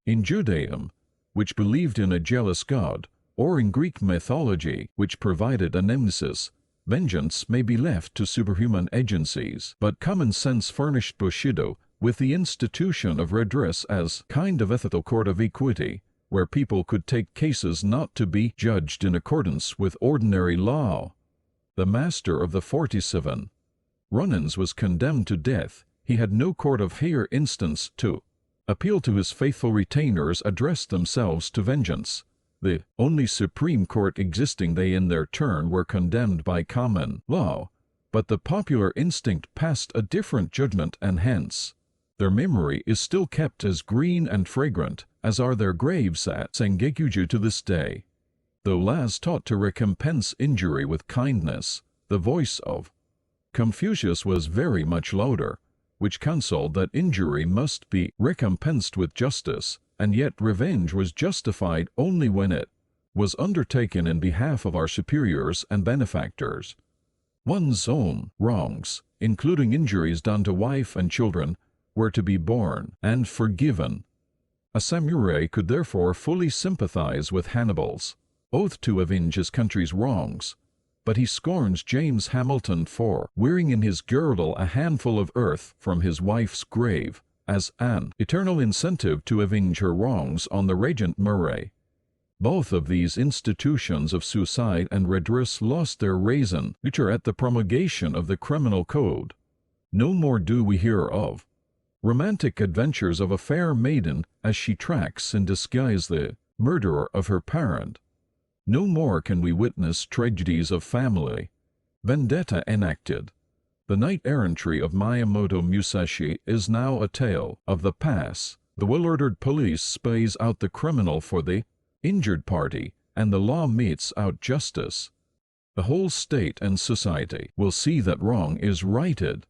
In Judaism, which believed in a jealous God, or in Greek mythology, which provided a nemesis, vengeance may be left to superhuman agencies, but common sense furnished Bushido with the institution of redress as kind of ethical court of equity, where people could take cases not to be judged in accordance with ordinary law, the master of the 47 Ronins, was condemned to death, he had no court of higher instance to appeal to. His faithful retainers addressed themselves to vengeance. The only supreme court existing, they in their turn were condemned by common law, but the popular instinct passed a different judgment, and hence their memory is still kept as green and fragrant as are their graves at Sengekuju to this day. Though laws taught to recompense injury with kindness, the voice of Confucius was very much louder, which counseled that injury must be recompensed with justice, and yet revenge was justified only when it was undertaken in behalf of our superiors and benefactors. One's own wrongs, including injuries done to wife and children, were to be borne and forgiven. A samurai could therefore fully sympathize with Hannibal's oath to avenge his country's wrongs, but he scorns James Hamilton for wearing in his girdle a handful of earth from his wife's grave as an eternal incentive to avenge her wrongs on the Regent Murray. Both of these institutions of suicide and redress lost their reason at the promulgation of the criminal code. No more do we hear of romantic adventures of a fair maiden as she tracks in disguise the murderer of her parent. No more can we witness tragedies of family vendetta enacted. The knight-errantry of Miyamoto Musashi is now a tale of the past. The well-ordered police spays out the criminal for the injured party, and the law metes out justice. The whole state and society will see that wrong is righted,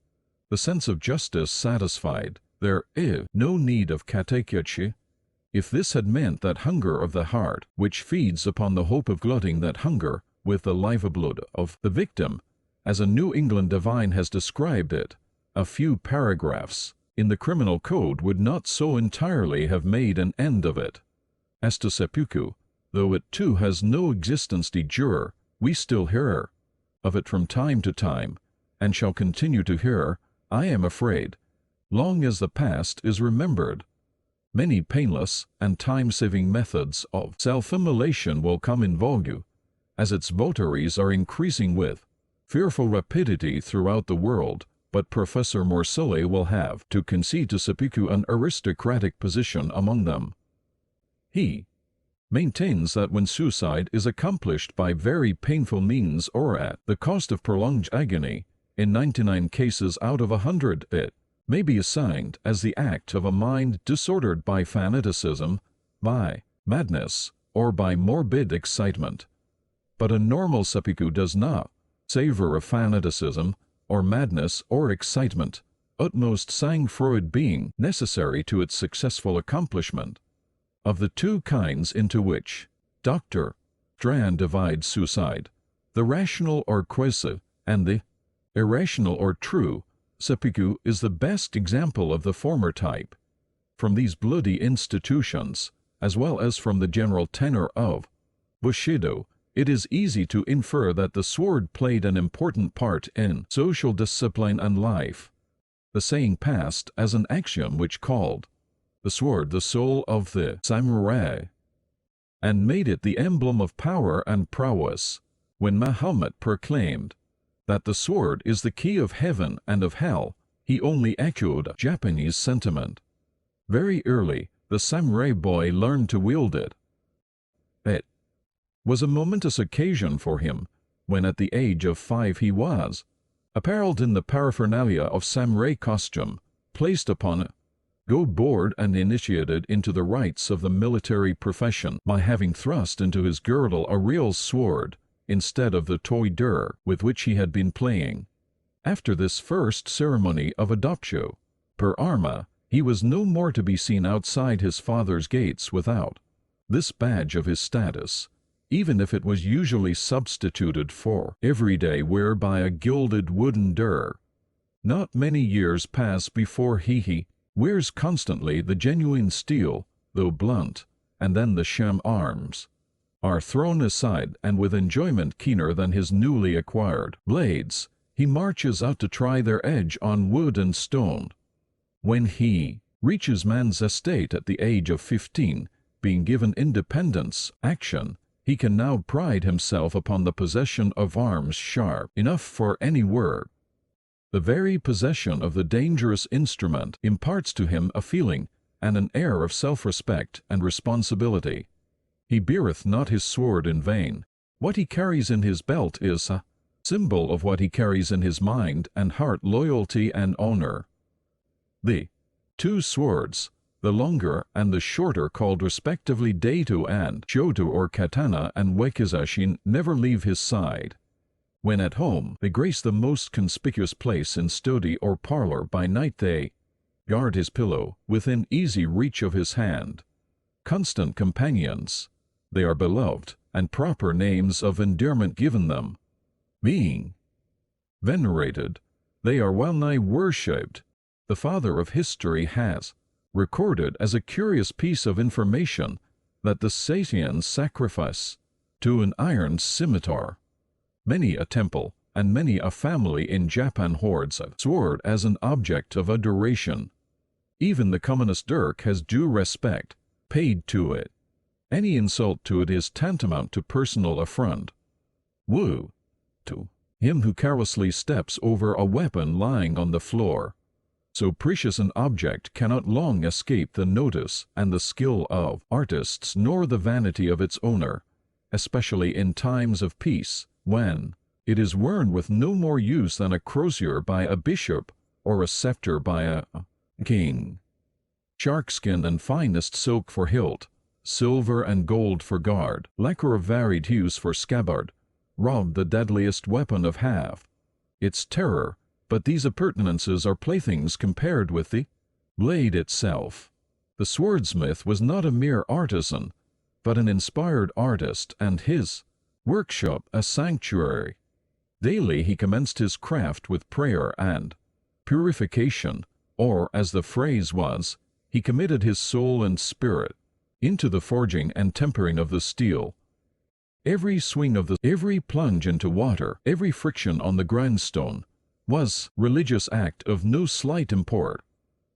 the sense of justice satisfied. There is no need of katekyochi. If this had meant that hunger of the heart, which feeds upon the hope of glutting that hunger with the lifeblood of the victim, as a New England divine has described it, a few paragraphs in the criminal code would not so entirely have made an end of it. As to seppuku, though it too has no existence de jure, we still hear of it from time to time, and shall continue to hear, I am afraid, long as the past is remembered. Many painless and time-saving methods of self-immolation will come in vogue, as its votaries are increasing with fearful rapidity throughout the world, but Professor Morselli will have to concede to seppuku an aristocratic position among them. He maintains that when suicide is accomplished by very painful means or at the cost of prolonged agony, in 99 cases out of 100 it may be assigned as the act of a mind disordered by fanaticism, by madness, or by morbid excitement. But a normal seppuku does not savor of fanaticism, or madness, or excitement, utmost sang-froid being necessary to its successful accomplishment. Of the two kinds into which Dr. Strand divides suicide, the rational or quasi, and the irrational or true, seppuku is the best example of the former type. From these bloody institutions, as well as from the general tenor of Bushido, it is easy to infer that the sword played an important part in social discipline and life. The saying passed as an axiom which called the sword the soul of the samurai, and made it the emblem of power and prowess. When Mahomet proclaimed that the sword is the key of heaven and of hell, he only echoed a Japanese sentiment. Very early, the samurai boy learned to wield it. It was a momentous occasion for him, when at the age of 5 he was apparelled in the paraphernalia of samurai costume, placed upon a go board and initiated into the rites of the military profession by having thrust into his girdle a real sword, instead of the toy dur with which he had been playing. After this first ceremony of adoptio per arma, he was no more to be seen outside his father's gates without this badge of his status, even if it was usually substituted for everyday wear by a gilded wooden dur. Not many years pass before he wears constantly the genuine steel, though blunt, and then the sham arms are thrown aside, and with enjoyment keener than his newly acquired blades, he marches out to try their edge on wood and stone. When he reaches man's estate at the age of 15, being given independence, action, He can now pride himself upon the possession of arms sharp enough for any word. The very possession of the dangerous instrument imparts to him a feeling and an air of self-respect and responsibility. He beareth not his sword in vain. What he carries in his belt is a symbol of what he carries in his mind and heart, loyalty and honor. The two swords, the longer and the shorter, called respectively Daito and Shoto or katana and wakizashi, never leave his side. When at home, they grace the most conspicuous place in study or parlor. By night they guard his pillow, within easy reach of his hand. Constant companions, they are beloved, and proper names of endearment given them. Being venerated, they are well-nigh worshipped. The father of history has recorded as a curious piece of information that the Saiyans sacrifice to an iron scimitar. Many a temple and many a family in Japan hoards a sword as an object of adoration. Even the commonest dirk has due respect paid to it. Any insult to it is tantamount to personal affront. Woe to him who carelessly steps over a weapon lying on the floor. So precious an object cannot long escape the notice and the skill of artists, nor the vanity of its owner, especially in times of peace, when it is worn with no more use than a crosier by a bishop or a scepter by a king. Sharkskin and finest silk for hilt, silver and gold for guard, lacquer of varied hues for scabbard, robbed the deadliest weapon of half its terror. But these appurtenances are playthings compared with the blade itself. The swordsmith was not a mere artisan, but an inspired artist, and his workshop a sanctuary. Daily he commenced his craft with prayer and purification, or, as the phrase was, he committed his soul and spirit into the forging and tempering of the steel. Every swing of every plunge into water, every friction on the grindstone, was religious act of no slight import.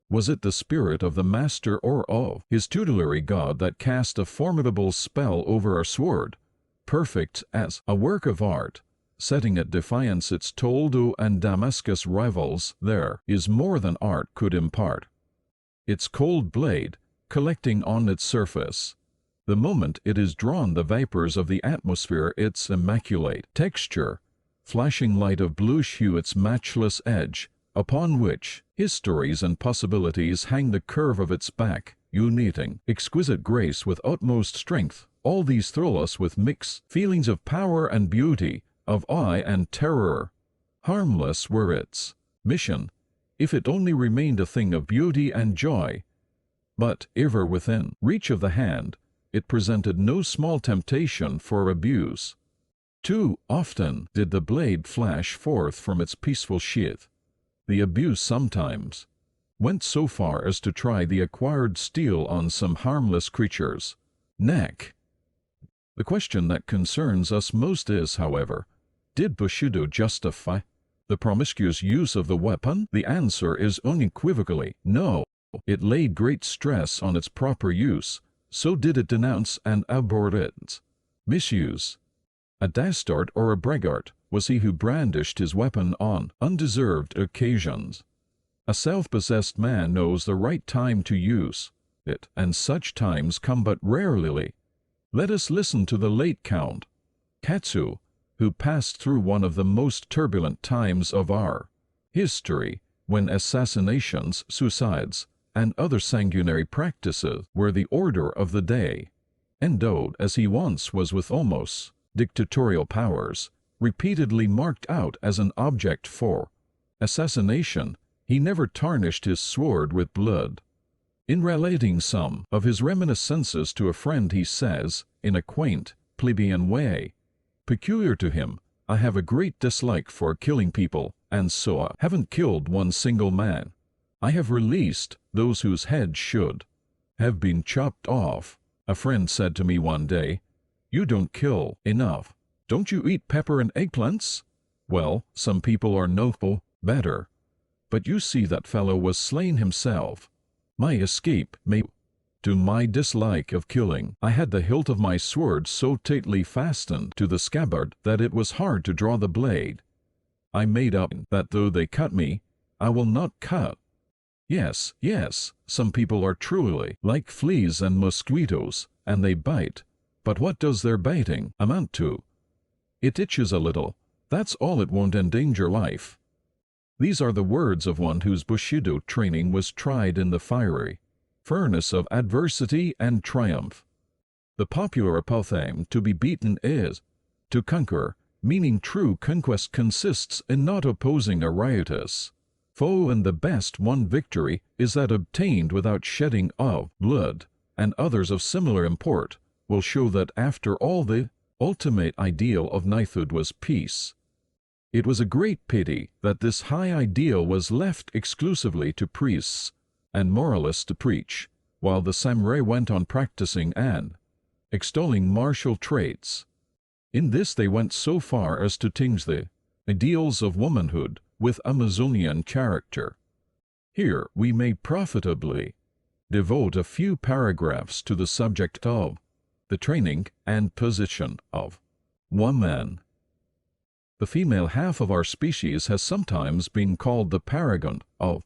Was it the spirit of the master or of his tutelary god that cast a formidable spell over our sword, perfect as a work of art, setting at defiance its Toledo and Damascus rivals? There is more than art could impart. Its cold blade, collecting on its surface, the moment it is drawn, the vapors of the atmosphere, its immaculate texture, flashing light of bluish hue, its matchless edge, upon which histories and possibilities hang, the curve of its back, uniting exquisite grace with utmost strength. All these thrill us with mixed feelings of power and beauty, of awe and terror. Harmless were its mission, if it only remained a thing of beauty and joy. But ever within reach of the hand, it presented no small temptation for abuse. Too often did the blade flash forth from its peaceful sheath. The abuse sometimes went so far as to try the acquired steel on some harmless creature's neck. The question that concerns us most is, however, did Bushido justify the promiscuous use of the weapon? The answer is unequivocally no. It laid great stress on its proper use. So did it denounce and abhor its misuse. A dastard or a braggart was he who brandished his weapon on undeserved occasions. A self-possessed man knows the right time to use it, and such times come but rarely. Let us listen to the late Count Katsu, who passed through one of the most turbulent times of our history, when assassinations, suicides, and other sanguinary practices were the order of the day. Endowed as he once was with almost dictatorial powers, repeatedly marked out as an object for assassination, he never tarnished his sword with blood. In relating some of his reminiscences to a friend, he says, in a quaint, plebeian way, peculiar to him, "I have a great dislike for killing people, and so I haven't killed one single man. I have released those whose heads should have been chopped off." A friend said to me one day, "You don't kill enough. Don't you eat pepper and eggplants?" Well, some people are no better. But you see, that fellow was slain himself. My escape may to my dislike of killing. I had the hilt of my sword so tightly fastened to the scabbard that it was hard to draw the blade. I made up that though they cut me, I will not cut. Yes, yes, some people are truly like fleas and mosquitoes, and they bite. But what does their biting amount to? It itches a little. That's all. It won't endanger life. These are the words of one whose Bushido training was tried in the fiery furnace of adversity and triumph. The popular apothegm to be beaten is to conquer, meaning true conquest consists in not opposing a riotous foe, and the best won victory is that obtained without shedding of blood, and others of similar import will show that after all the ultimate ideal of knighthood was peace. It was a great pity that this high ideal was left exclusively to priests and moralists to preach, while the samurai went on practicing and extolling martial traits. In this they went so far as to tinge the ideals of womanhood with Amazonian character. Here we may profitably devote a few paragraphs to the subject of the training and position of woman. The female half of our species has sometimes been called the paragon of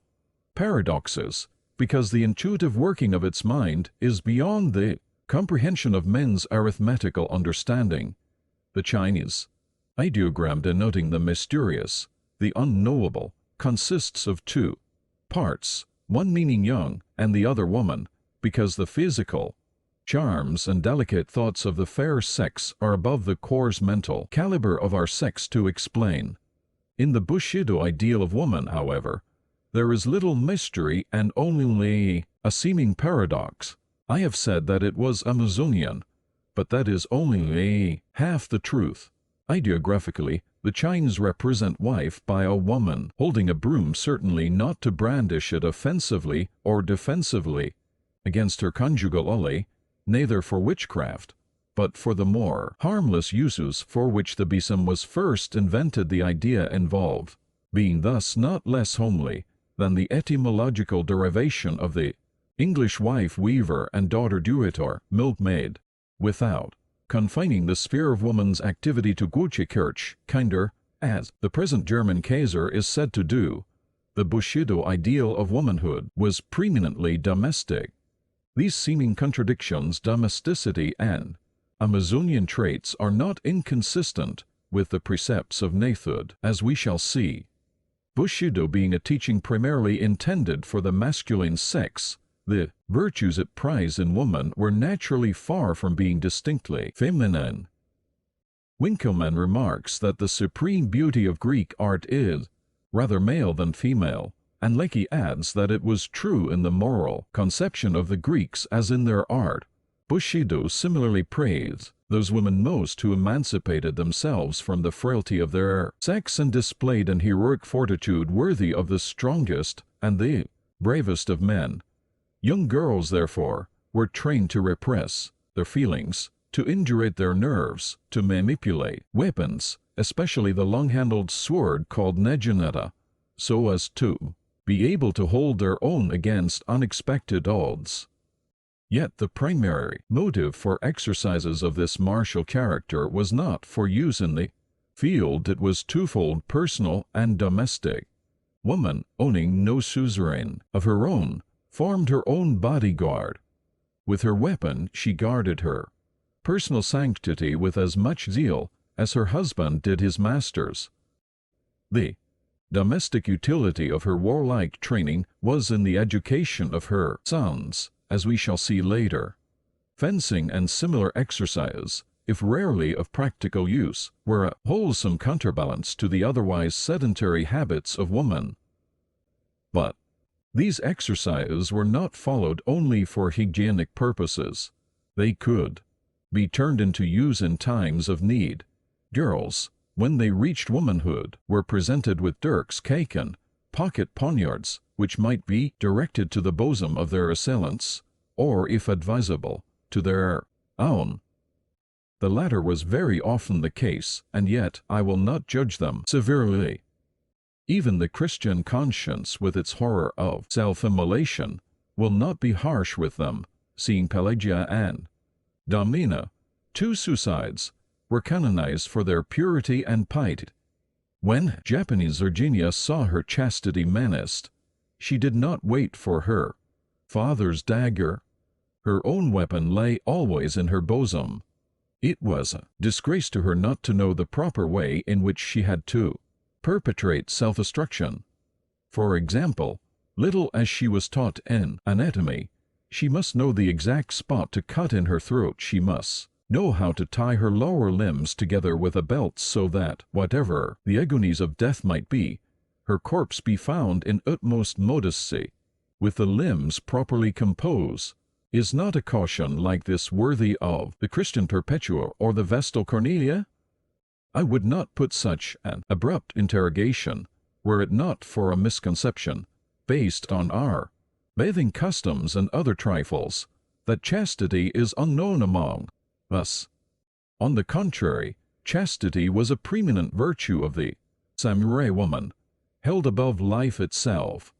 paradoxes, because the intuitive working of its mind is beyond the comprehension of men's arithmetical understanding. The Chinese ideogram denoting the mysterious, the unknowable, consists of two parts, one meaning young and the other woman, because the physical charms and delicate thoughts of the fair sex are above the coarse mental caliber of our sex to explain. In the Bushido ideal of woman, however, there is little mystery and only a seeming paradox. I have said that it was Amazonian, but that is only half the truth. Ideographically, the Chinese represent wife by a woman holding a broom, certainly not to brandish it offensively or defensively against her conjugal ally, neither for witchcraft, but for the more harmless uses for which the besom was first invented, the idea involved being thus not less homely than the etymological derivation of the English wife, weaver, and daughter duetor, milkmaid, without confining the sphere of woman's activity to Kirche, kinder, as the present German Kaiser is said to do. The Bushido ideal of womanhood was preeminently domestic. These seeming contradictions, domesticity and Amazonian traits, are not inconsistent with the precepts of knighthood, as we shall see. Bushido being a teaching primarily intended for the masculine sex, the virtues it prized in woman were naturally far from being distinctly feminine. Winckelmann remarks that the supreme beauty of Greek art is rather male than female, and Lecky adds that it was true in the moral conception of the Greeks as in their art. Bushido similarly praised those women most who emancipated themselves from the frailty of their sex and displayed an heroic fortitude worthy of the strongest and the bravest of men. Young girls, therefore, were trained to repress their feelings, to indurate their nerves, to manipulate weapons, especially the long-handled sword called negineta, so as to be able to hold their own against unexpected odds. Yet the primary motive for exercises of this martial character was not for use in the field. It was twofold, personal and domestic. Woman, owning no suzerain of her own, formed her own bodyguard. With her weapon she guarded her personal sanctity with as much zeal as her husband did his master's. The domestic utility of her warlike training was in the education of her sons, as we shall see later. Fencing and similar exercise, if rarely of practical use, were a wholesome counterbalance to the otherwise sedentary habits of woman. But these exercises were not followed only for hygienic purposes. They could be turned into use in times of need. Girls, when they reached womanhood, were presented with dirks, kaken, pocket poniards, which might be directed to the bosom of their assailants, or, if advisable, to their own. The latter was very often the case, and yet I will not judge them severely. Even the Christian conscience, with its horror of self-immolation, will not be harsh with them. seeing Pelagia and Domina, two suicides, were canonized for their purity and piety. When Japanese Virginia saw her chastity menaced, she did not wait for her father's dagger. Her own weapon lay always in her bosom. It was a disgrace to her not to know the proper way in which she had to perpetrate self-destruction. For example, little as she was taught in anatomy, she must know the exact spot to cut in her throat. She must know how to tie her lower limbs together with a belt so that, whatever the agonies of death might be, her corpse be found in utmost modesty, with the limbs properly composed. Is not a caution like this worthy of the Christian Perpetua or the Vestal Cornelia? I would not put such an abrupt interrogation, were it not for a misconception, based on our bathing customs and other trifles, that chastity is unknown among us. On the contrary, chastity was a preeminent virtue of the samurai woman, held above life itself.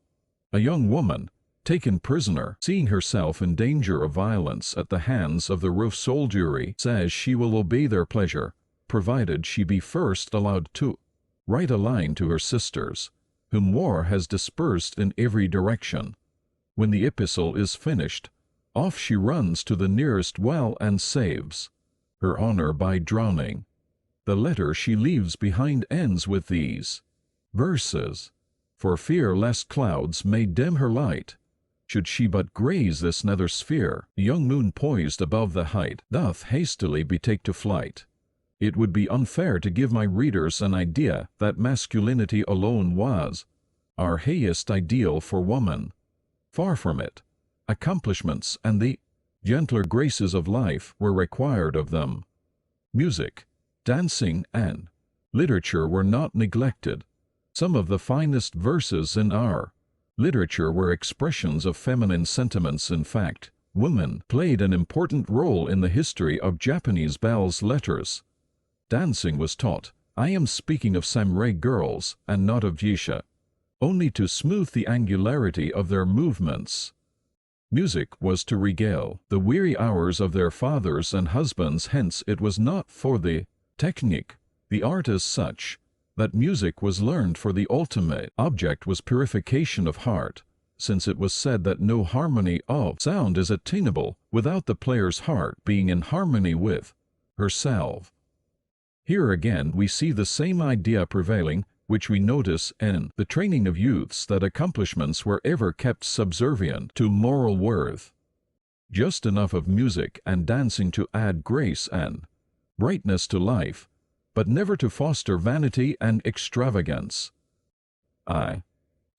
A young woman, taken prisoner, seeing herself in danger of violence at the hands of the rough soldiery, says she will obey their pleasure, provided she be first allowed to write a line to her sisters, whom war has dispersed in every direction. When the epistle is finished, off she runs to the nearest well and saves her honor by drowning. The letter she leaves behind ends with these verses: "For fear lest clouds may dim her light, should she but graze this nether sphere, the young moon poised above the height doth hastily betake to flight." It would be unfair to give my readers an idea that masculinity alone was our highest ideal for woman. Far from it. Accomplishments and the gentler graces of life were required of them. Music, dancing, and literature were not neglected. Some of the finest verses in our literature were expressions of feminine sentiments. In fact, women played an important role in the history of Japanese belles lettres. Dancing was taught, I am speaking of samurai girls and not of geisha, only to smooth the angularity of their movements. Music was to regale the weary hours of their fathers and husbands, hence it was not for the technique, the art as such, that music was learned, for the ultimate object was purification of heart, since it was said that no harmony of sound is attainable without the player's heart being in harmony with herself. Here again we see the same idea prevailing which we notice in the training of youths, that accomplishments were ever kept subservient to moral worth. Just enough of music and dancing to add grace and brightness to life, but never to foster vanity and extravagance. I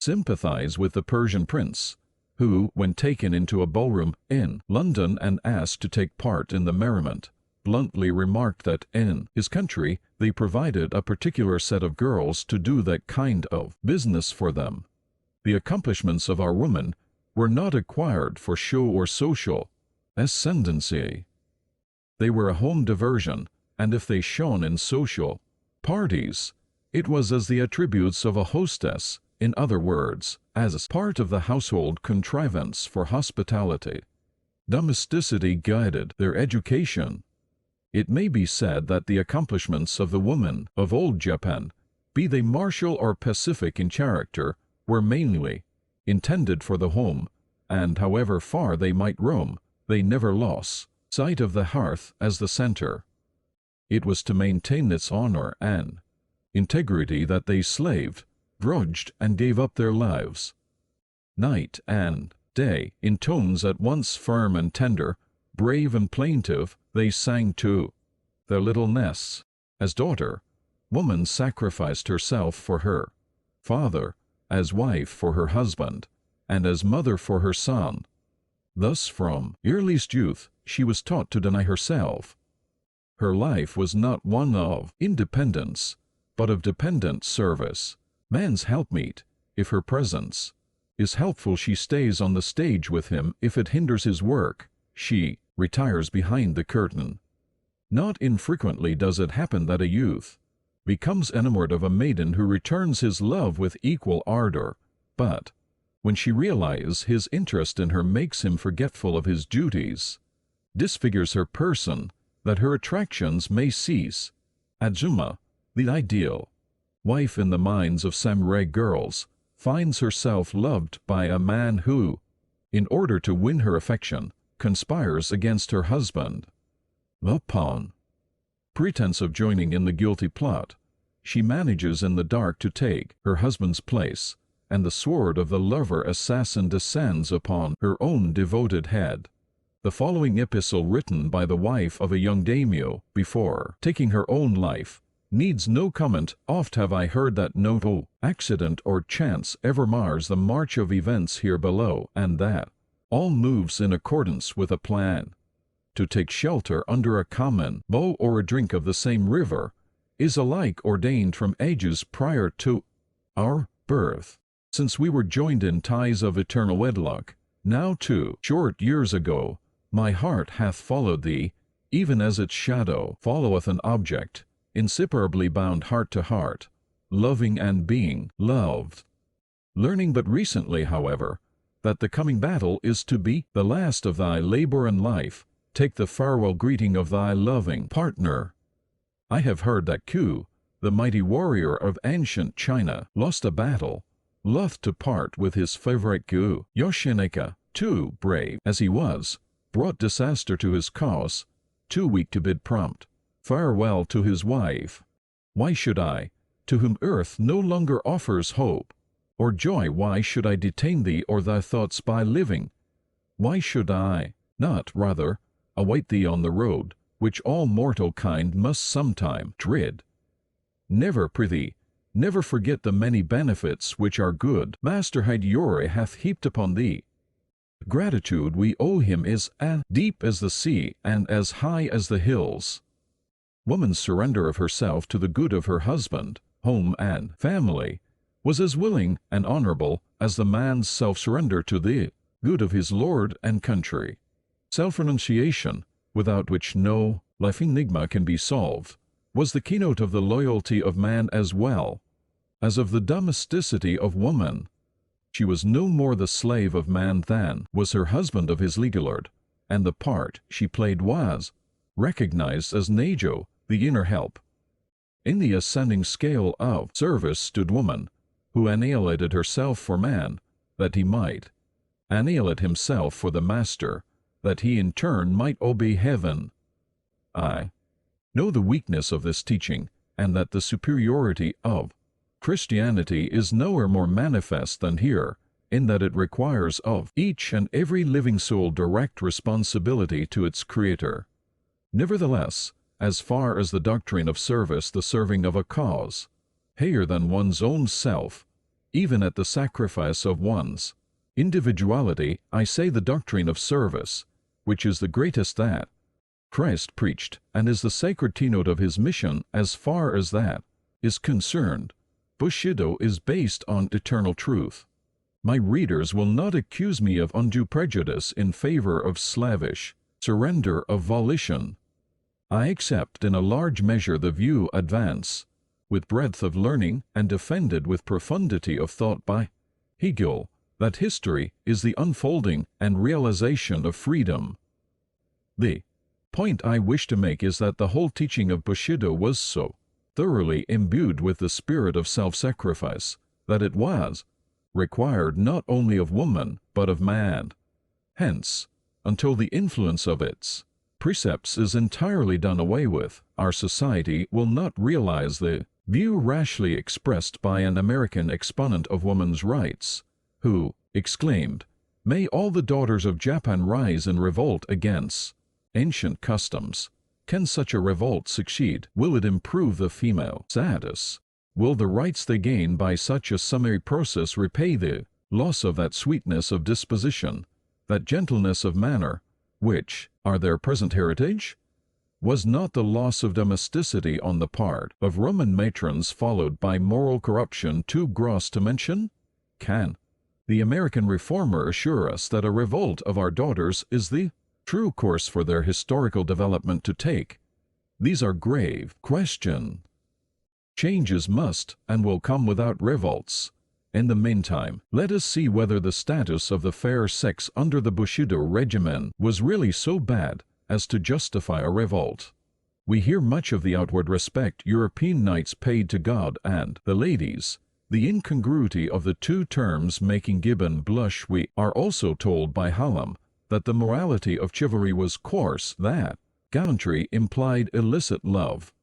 sympathize with the Persian prince, who, when taken into a ballroom in London and asked to take part in the merriment, bluntly remarked that in his country they provided a particular set of girls to do that kind of business for them. The accomplishments of our women were not acquired for show or social ascendancy. They were a home diversion, and if they shone in social parties, it was as the attributes of a hostess, in other words, as part of the household contrivance for hospitality. Domesticity guided their education. It may be said that the accomplishments of the women of old Japan, be they martial or pacific in character, were mainly intended for the home, and however far they might roam, they never lost sight of the hearth as the center. It was to maintain its honor and integrity that they slaved, grudged, and gave up their lives. Night and day, in tones at once firm and tender, brave and plaintive, they sang to their little nests. As daughter, woman sacrificed herself for her father, as wife for her husband, and as mother for her son. Thus from earliest youth she was taught to deny herself. Her life was not one of independence, but of dependent service. Man's helpmeet, if her presence is helpful, she stays on the stage with him. If it hinders his work, she retires behind the curtain. Not infrequently does it happen that a youth becomes enamored of a maiden who returns his love with equal ardor, but when she realizes his interest in her makes him forgetful of his duties, disfigures her person, that her attractions may cease. Azuma, the ideal wife in the minds of samurai girls, finds herself loved by a man who, in order to win her affection, conspires against her husband. Upon pretense of joining in the guilty plot, she manages in the dark to take her husband's place, and the sword of the lover assassin descends upon her own devoted head. The following epistle, written by the wife of a young daimyo before taking her own life, needs no comment. Oft have I heard that no accident or chance ever mars the march of events here below, and that all moves in accordance with a plan. To take shelter under a common bough or a drink of the same river is alike ordained from ages prior to our birth, since we were joined in ties of eternal wedlock. Now 2 short years ago, my heart hath followed thee, even as its shadow followeth an object, inseparably bound heart to heart, loving and being loved. Learning but recently, however, that the coming battle is to be the last of thy labor and life, take the farewell greeting of thy loving partner. I have heard that Ku, the mighty warrior of ancient China, lost a battle, loth to part with his favorite Ku. Yoshinaka, too brave as he was, brought disaster to his cause, too weak to bid prompt farewell to his wife. Why should I, to whom earth no longer offers hope or joy, why should I detain thee or thy thoughts by living? Why should I not, rather, await thee on the road, which all mortal kind must sometime tread? Never, prithee, never forget the many benefits which our good Master Hideyori hath heaped upon thee. The gratitude we owe him is as deep as the sea and as high as the hills. Woman's surrender of herself to the good of her husband, home and family, was as willing and honorable as the man's self-surrender to the good of his lord and country. Self-renunciation, without which no life enigma can be solved, was the keynote of the loyalty of man as well as of the domesticity of woman. She was no more the slave of man than was her husband of his legal lord, and the part she played was recognized as Najo, the inner help. In the ascending scale of service stood woman, who annihilated herself for man, that he might annihilate himself for the master, that he in turn might obey heaven. I know the weakness of this teaching, and that the superiority of Christianity is nowhere more manifest than here, in that it requires of each and every living soul direct responsibility to its Creator. Nevertheless, as far as the doctrine of service, the serving of a cause, higher than one's own self, even at the sacrifice of one's individuality, I say the doctrine of service, which is the greatest that Christ preached and is the sacred keynote of his mission, as far as that is concerned, Bushido is based on eternal truth. My readers will not accuse me of undue prejudice in favor of slavish surrender of volition. I accept in a large measure the view advanced with breadth of learning and defended with profundity of thought by Hegel, that history is the unfolding and realization of freedom. The point I wish to make is that the whole teaching of Bushido was so thoroughly imbued with the spirit of self-sacrifice that it was required not only of woman but of man. Hence, until the influence of its precepts is entirely done away with, our society will not realize the view rashly expressed by an American exponent of woman's rights, who exclaimed, "May all the daughters of Japan rise in revolt against ancient customs. Can such a revolt succeed? Will it improve the female status? Will the rights they gain by such a summary process repay the loss of that sweetness of disposition, that gentleness of manner, which are their present heritage? Was not the loss of domesticity on the part of Roman matrons followed by moral corruption too gross to mention? Can the American reformer assure us that a revolt of our daughters is the true course for their historical development to take? These are grave questions. Changes must and will come without revolts. In the meantime, let us see whether the status of the fair sex under the Bushido regimen was really so bad as to justify a revolt. We hear much of the outward respect European knights paid to God and the ladies, the incongruity of the two terms making Gibbon blush. We are also told by Hallam that the morality of chivalry was coarse, that gallantry implied illicit love.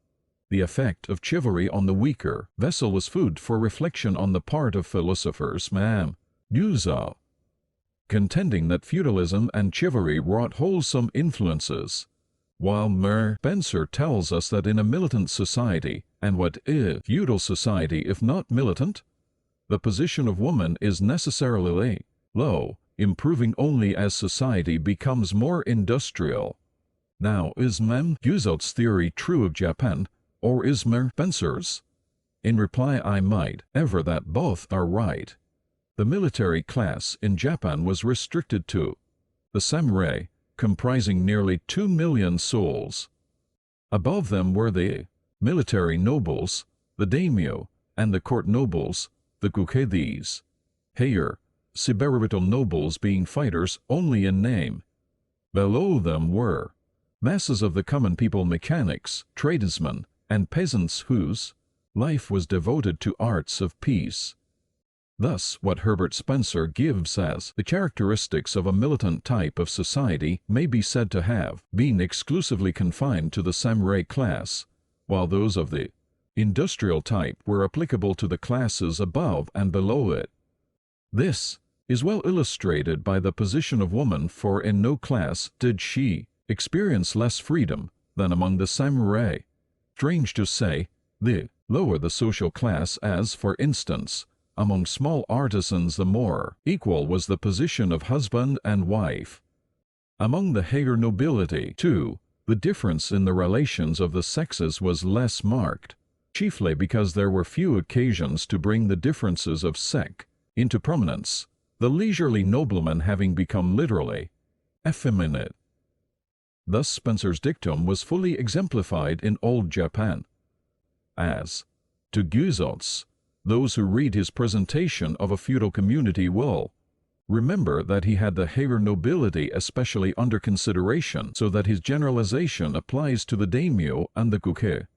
The effect of chivalry on the weaker vessel was food for reflection on the part of philosophers, Guizot, contending that feudalism and chivalry wrought wholesome influences, while Spencer tells us that in a militant society, and what is feudal society if not militant, the position of woman is necessarily low, improving only as society becomes more industrial. Now, is Guizot's theory true of Japan, or is Spencer's? In reply, I might aver that both are right. The military class in Japan was restricted to the samurai, comprising nearly 2 million souls. Above them were the military nobles, the daimyo, and the court nobles, the guke. These higher, spiritual nobles being fighters only in name. Below them were masses of the common people, mechanics, tradesmen, and peasants whose life was devoted to arts of peace. Thus, what Herbert Spencer gives as the characteristics of a militant type of society may be said to have been exclusively confined to the samurai class, while those of the industrial type were applicable to the classes above and below it. This is well illustrated by the position of woman, for in no class did she experience less freedom than among the samurai. Strange to say, the lower the social class, as for instance, among small artisans, the more equal was the position of husband and wife. Among the higher nobility, too, the difference in the relations of the sexes was less marked, chiefly because there were few occasions to bring the differences of sex into prominence, the leisurely nobleman having become literally effeminate. Thus Spencer's dictum was fully exemplified in old Japan. As to Guizot's, those who read his presentation of a feudal community will remember that he had the higher nobility especially under consideration, so that his generalization applies to the daimyo and the guke.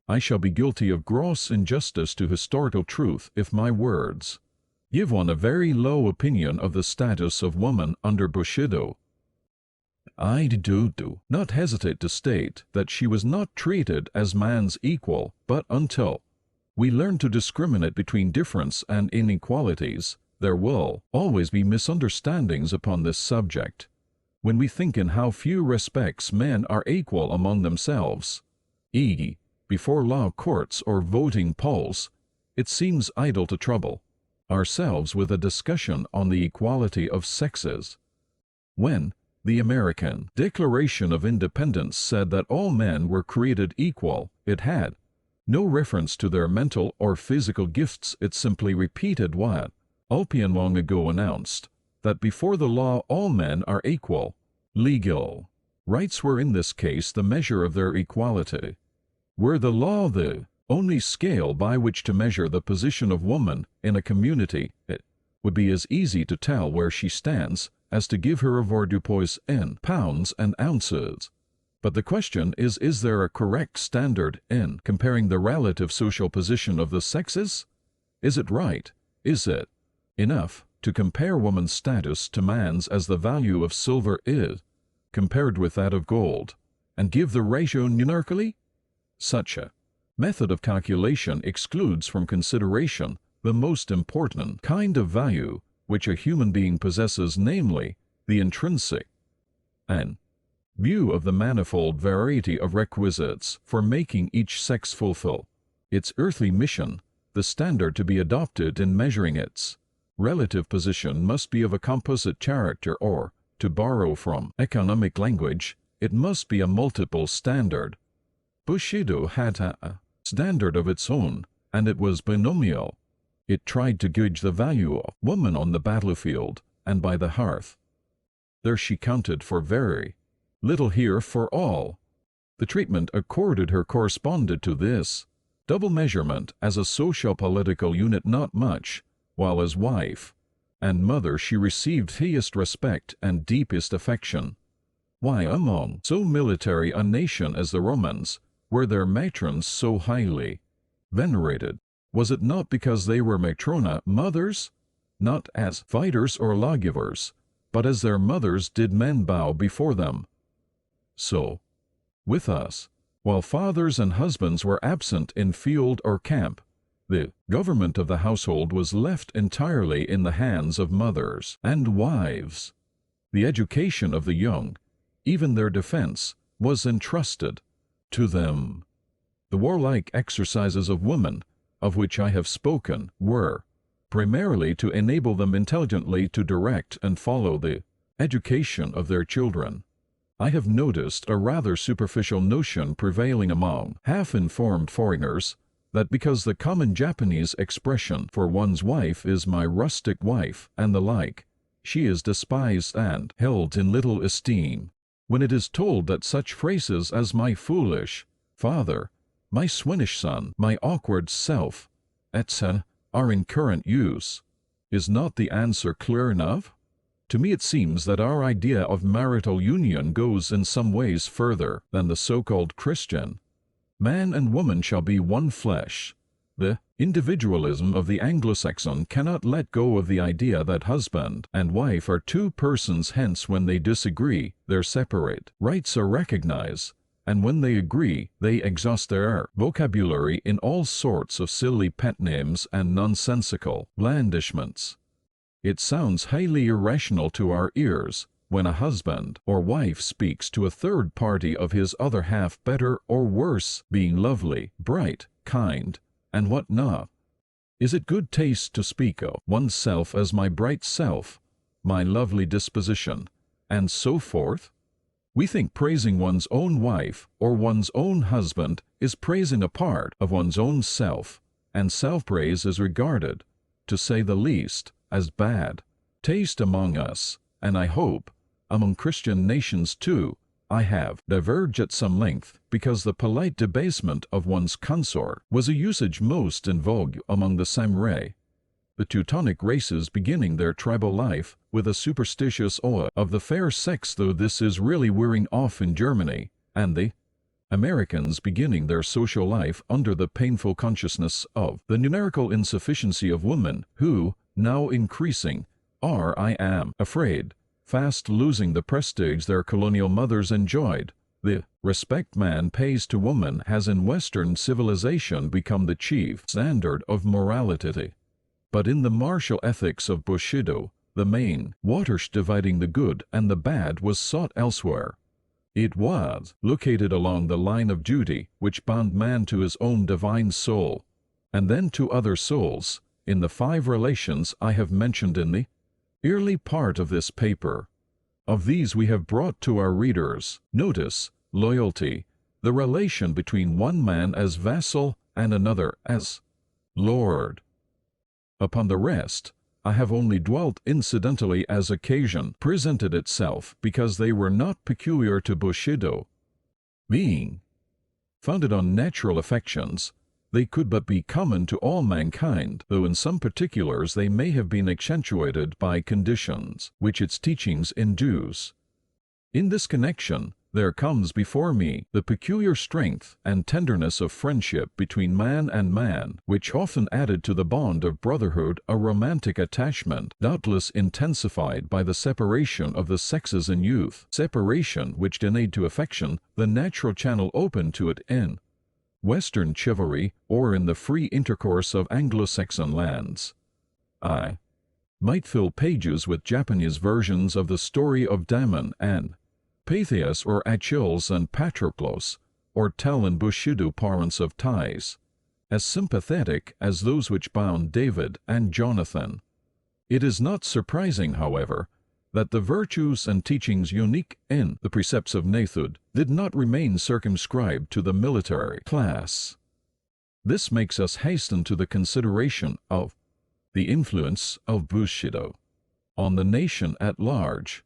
I shall be guilty of gross injustice to historical truth if my words give one a very low opinion of the status of woman under Bushido. I do not hesitate to state that she was not treated as man's equal, but until we learn to discriminate between difference and inequalities, there will always be misunderstandings upon this subject. When we think in how few respects men are equal among themselves, e.g., before law courts or voting polls, it seems idle to trouble ourselves with a discussion on the equality of sexes. When the American Declaration of Independence said that all men were created equal, it had no reference to their mental or physical gifts. It simply repeated what Ulpian long ago announced, that before the law all men are equal. Legal rights were in this case the measure of their equality. Were the law the only scale by which to measure the position of woman in a community, it would be as easy to tell where she stands as to give her avoirdupois in pounds and ounces. But the question is there a correct standard in comparing the relative social position of the sexes? Is it right, is it enough to compare woman's status to man's as the value of silver is compared with that of gold, and give the ratio numerically? Such a method of calculation excludes from consideration the most important kind of value which a human being possesses, namely, the intrinsic. And view of the manifold variety of requisites for making each sex fulfill its earthly mission, the standard to be adopted in measuring its relative position must be of a composite character, or, to borrow from economic language, it must be a multiple standard. Bushido had a standard of its own, and it was binomial. It tried to gauge the value of woman on the battlefield and by the hearth. There she counted for very little, here for all. The treatment accorded her corresponded to this double measurement as a socio-political unit, not much while as wife and mother she received highest respect and deepest affection. Why, among so military a nation as the Romans, were their matrons so highly venerated? Was it not because they were matrona mothers? Not as fighters or lawgivers, but as their mothers did men bow before them. So, with us, while fathers and husbands were absent in field or camp, the government of the household was left entirely in the hands of mothers and wives. The education of the young, even their defense, was entrusted to them. The warlike exercises of women, of which I have spoken, were primarily to enable them intelligently to direct and follow the education of their children. I have noticed a rather superficial notion prevailing among half-informed foreigners that because the common Japanese expression for one's wife is my rustic wife and the like, she is despised and held in little esteem, when it is told that such phrases as my foolish father, my swinish son, my awkward self, etc., are in current use. Is not the answer clear enough? To me it seems that our idea of marital union goes in some ways further than the so-called Christian. Man and woman shall be one flesh. The individualism of the Anglo-Saxon cannot let go of the idea that husband and wife are two persons, hence when they disagree, their separate rights are recognized, and when they agree, they exhaust their vocabulary in all sorts of silly pet names and nonsensical blandishments. It sounds highly irrational to our ears when a husband or wife speaks to a third party of his other half better or worse, being lovely, bright, kind, and what not. Is it good taste to speak of oneself as my bright self, my lovely disposition, and so forth? We think praising one's own wife or one's own husband is praising a part of one's own self, and self-praise is regarded, to say the least, as bad taste among us, and I hope among Christian nations too. I have diverged at some length because the polite debasement of one's consort was a usage most in vogue among the samurai, the Teutonic races beginning their tribal life with a superstitious awe of the fair sex, though this is really wearing off in Germany, and the Americans beginning their social life under the painful consciousness of the numerical insufficiency of women who, now increasing, are, I am afraid, fast losing the prestige their colonial mothers enjoyed. The respect man pays to woman has in Western civilization become the chief standard of morality. But in the martial ethics of Bushido, the main watershed dividing the good and the bad was sought elsewhere. It was located along the line of duty which bound man to his own divine soul, and then to other souls, in the 5 relations I have mentioned in the early part of this paper. Of these we have brought to our readers notice, loyalty, the relation between one man as vassal and another as lord. Upon the rest, I have only dwelt incidentally as occasion presented itself, because they were not peculiar to Bushido. Being founded on natural affections, they could but be common to all mankind, though in some particulars they may have been accentuated by conditions which its teachings induce. In this connection, there comes before me the peculiar strength and tenderness of friendship between man and man, which often added to the bond of brotherhood a romantic attachment, doubtless intensified by the separation of the sexes in youth, separation which denied to affection the natural channel open to it in Western chivalry or in the free intercourse of Anglo-Saxon lands. I might fill pages with Japanese versions of the story of Damon and Pythias or Achilles and Patroclus, or tell in Bushido parlance of ties, as sympathetic as those which bound David and Jonathan. It is not surprising, however, that the virtues and teachings unique in the precepts of Nitobé did not remain circumscribed to the military class. This makes us hasten to the consideration of the influence of Bushido on the nation at large.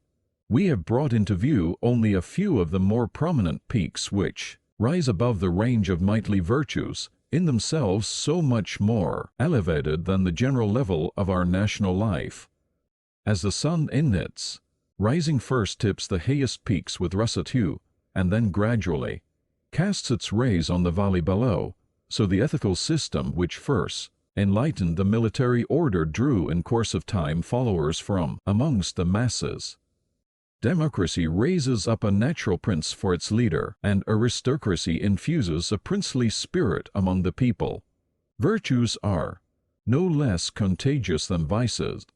We have brought into view only a few of the more prominent peaks which rise above the range of knightly virtues in themselves so much more elevated than the general level of our national life. As the sun in its rising first tips the highest peaks with russet hue, and then gradually casts its rays on the valley below, so the ethical system which first enlightened the military order drew in course of time followers from amongst the masses. Democracy raises up a natural prince for its leader, and aristocracy infuses a princely spirit among the people. Virtues are no less contagious than vices.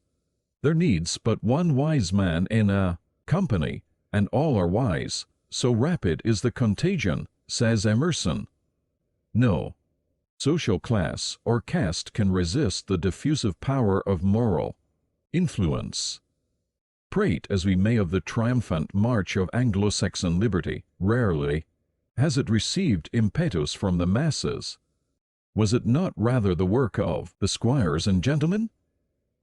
There needs but one wise man in a company, and all are wise, so rapid is the contagion, says Emerson. No social class or caste can resist the diffusive power of moral influence. Prate as we may of the triumphant march of Anglo-Saxon liberty, rarely has it received impetus from the masses. Was it not rather the work of the squires and gentlemen?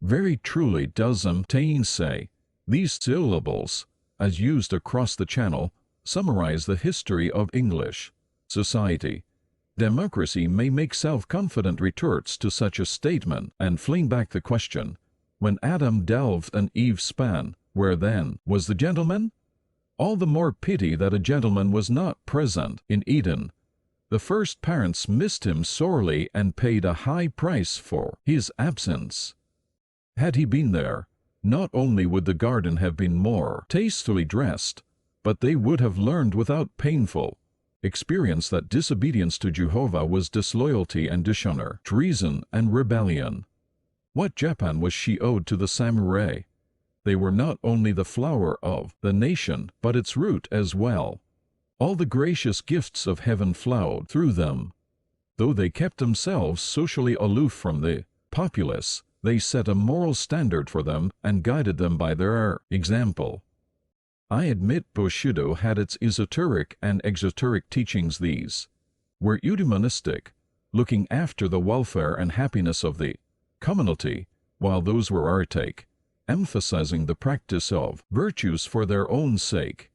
Very truly does Taine say, these syllables, as used across the channel, summarize the history of English society. Democracy may make self-confident retorts to such a statement and fling back the question, when Adam delved and Eve span, where then was the gentleman? All the more pity that a gentleman was not present in Eden. The first parents missed him sorely and paid a high price for his absence. Had he been there, not only would the garden have been more tastefully dressed, but they would have learned without painful experience that disobedience to Jehovah was disloyalty and dishonor, treason and rebellion. What Japan was she owed to the samurai? They were not only the flower of the nation, but its root as well. All the gracious gifts of heaven flowed through them. Though they kept themselves socially aloof from the populace, they set a moral standard for them and guided them by their example. I admit Bushido had its esoteric and exoteric teachings. These were eudaimonistic, looking after the welfare and happiness of the community, while those were archaic, emphasizing the practice of virtues for their own sake.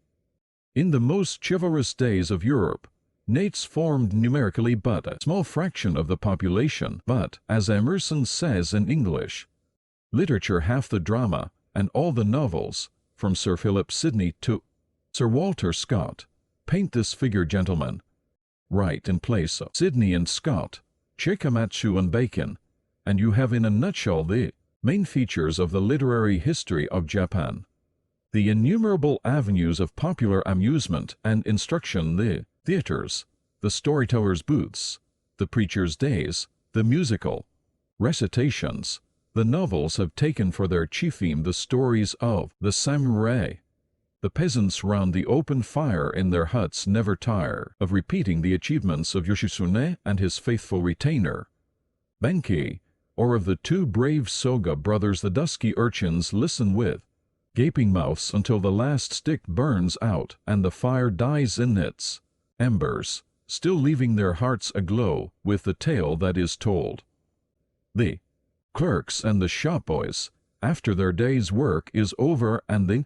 In the most chivalrous days of Europe, nates formed numerically but a small fraction of the population, but, as Emerson says in English literature, half the drama, and all the novels, from Sir Philip Sidney to Sir Walter Scott, paint this figure, gentlemen. Write in place of Sidney and Scott, Chikamatsu and Bacon, and you have in a nutshell the main features of the literary history of Japan. The innumerable avenues of popular amusement and instruction, the theaters, the storytellers' booths, the preachers' days, the musical recitations, the novels have taken for their chief theme the stories of the samurai. The peasants round the open fire in their huts never tire of repeating the achievements of Yoshitsune and his faithful retainer, Benkei, or of the two brave Soga brothers. The dusky urchins listen with gaping mouths until the last stick burns out and the fire dies in its embers, still leaving their hearts aglow with the tale that is told. The clerks and the shop boys, after their day's work is over and the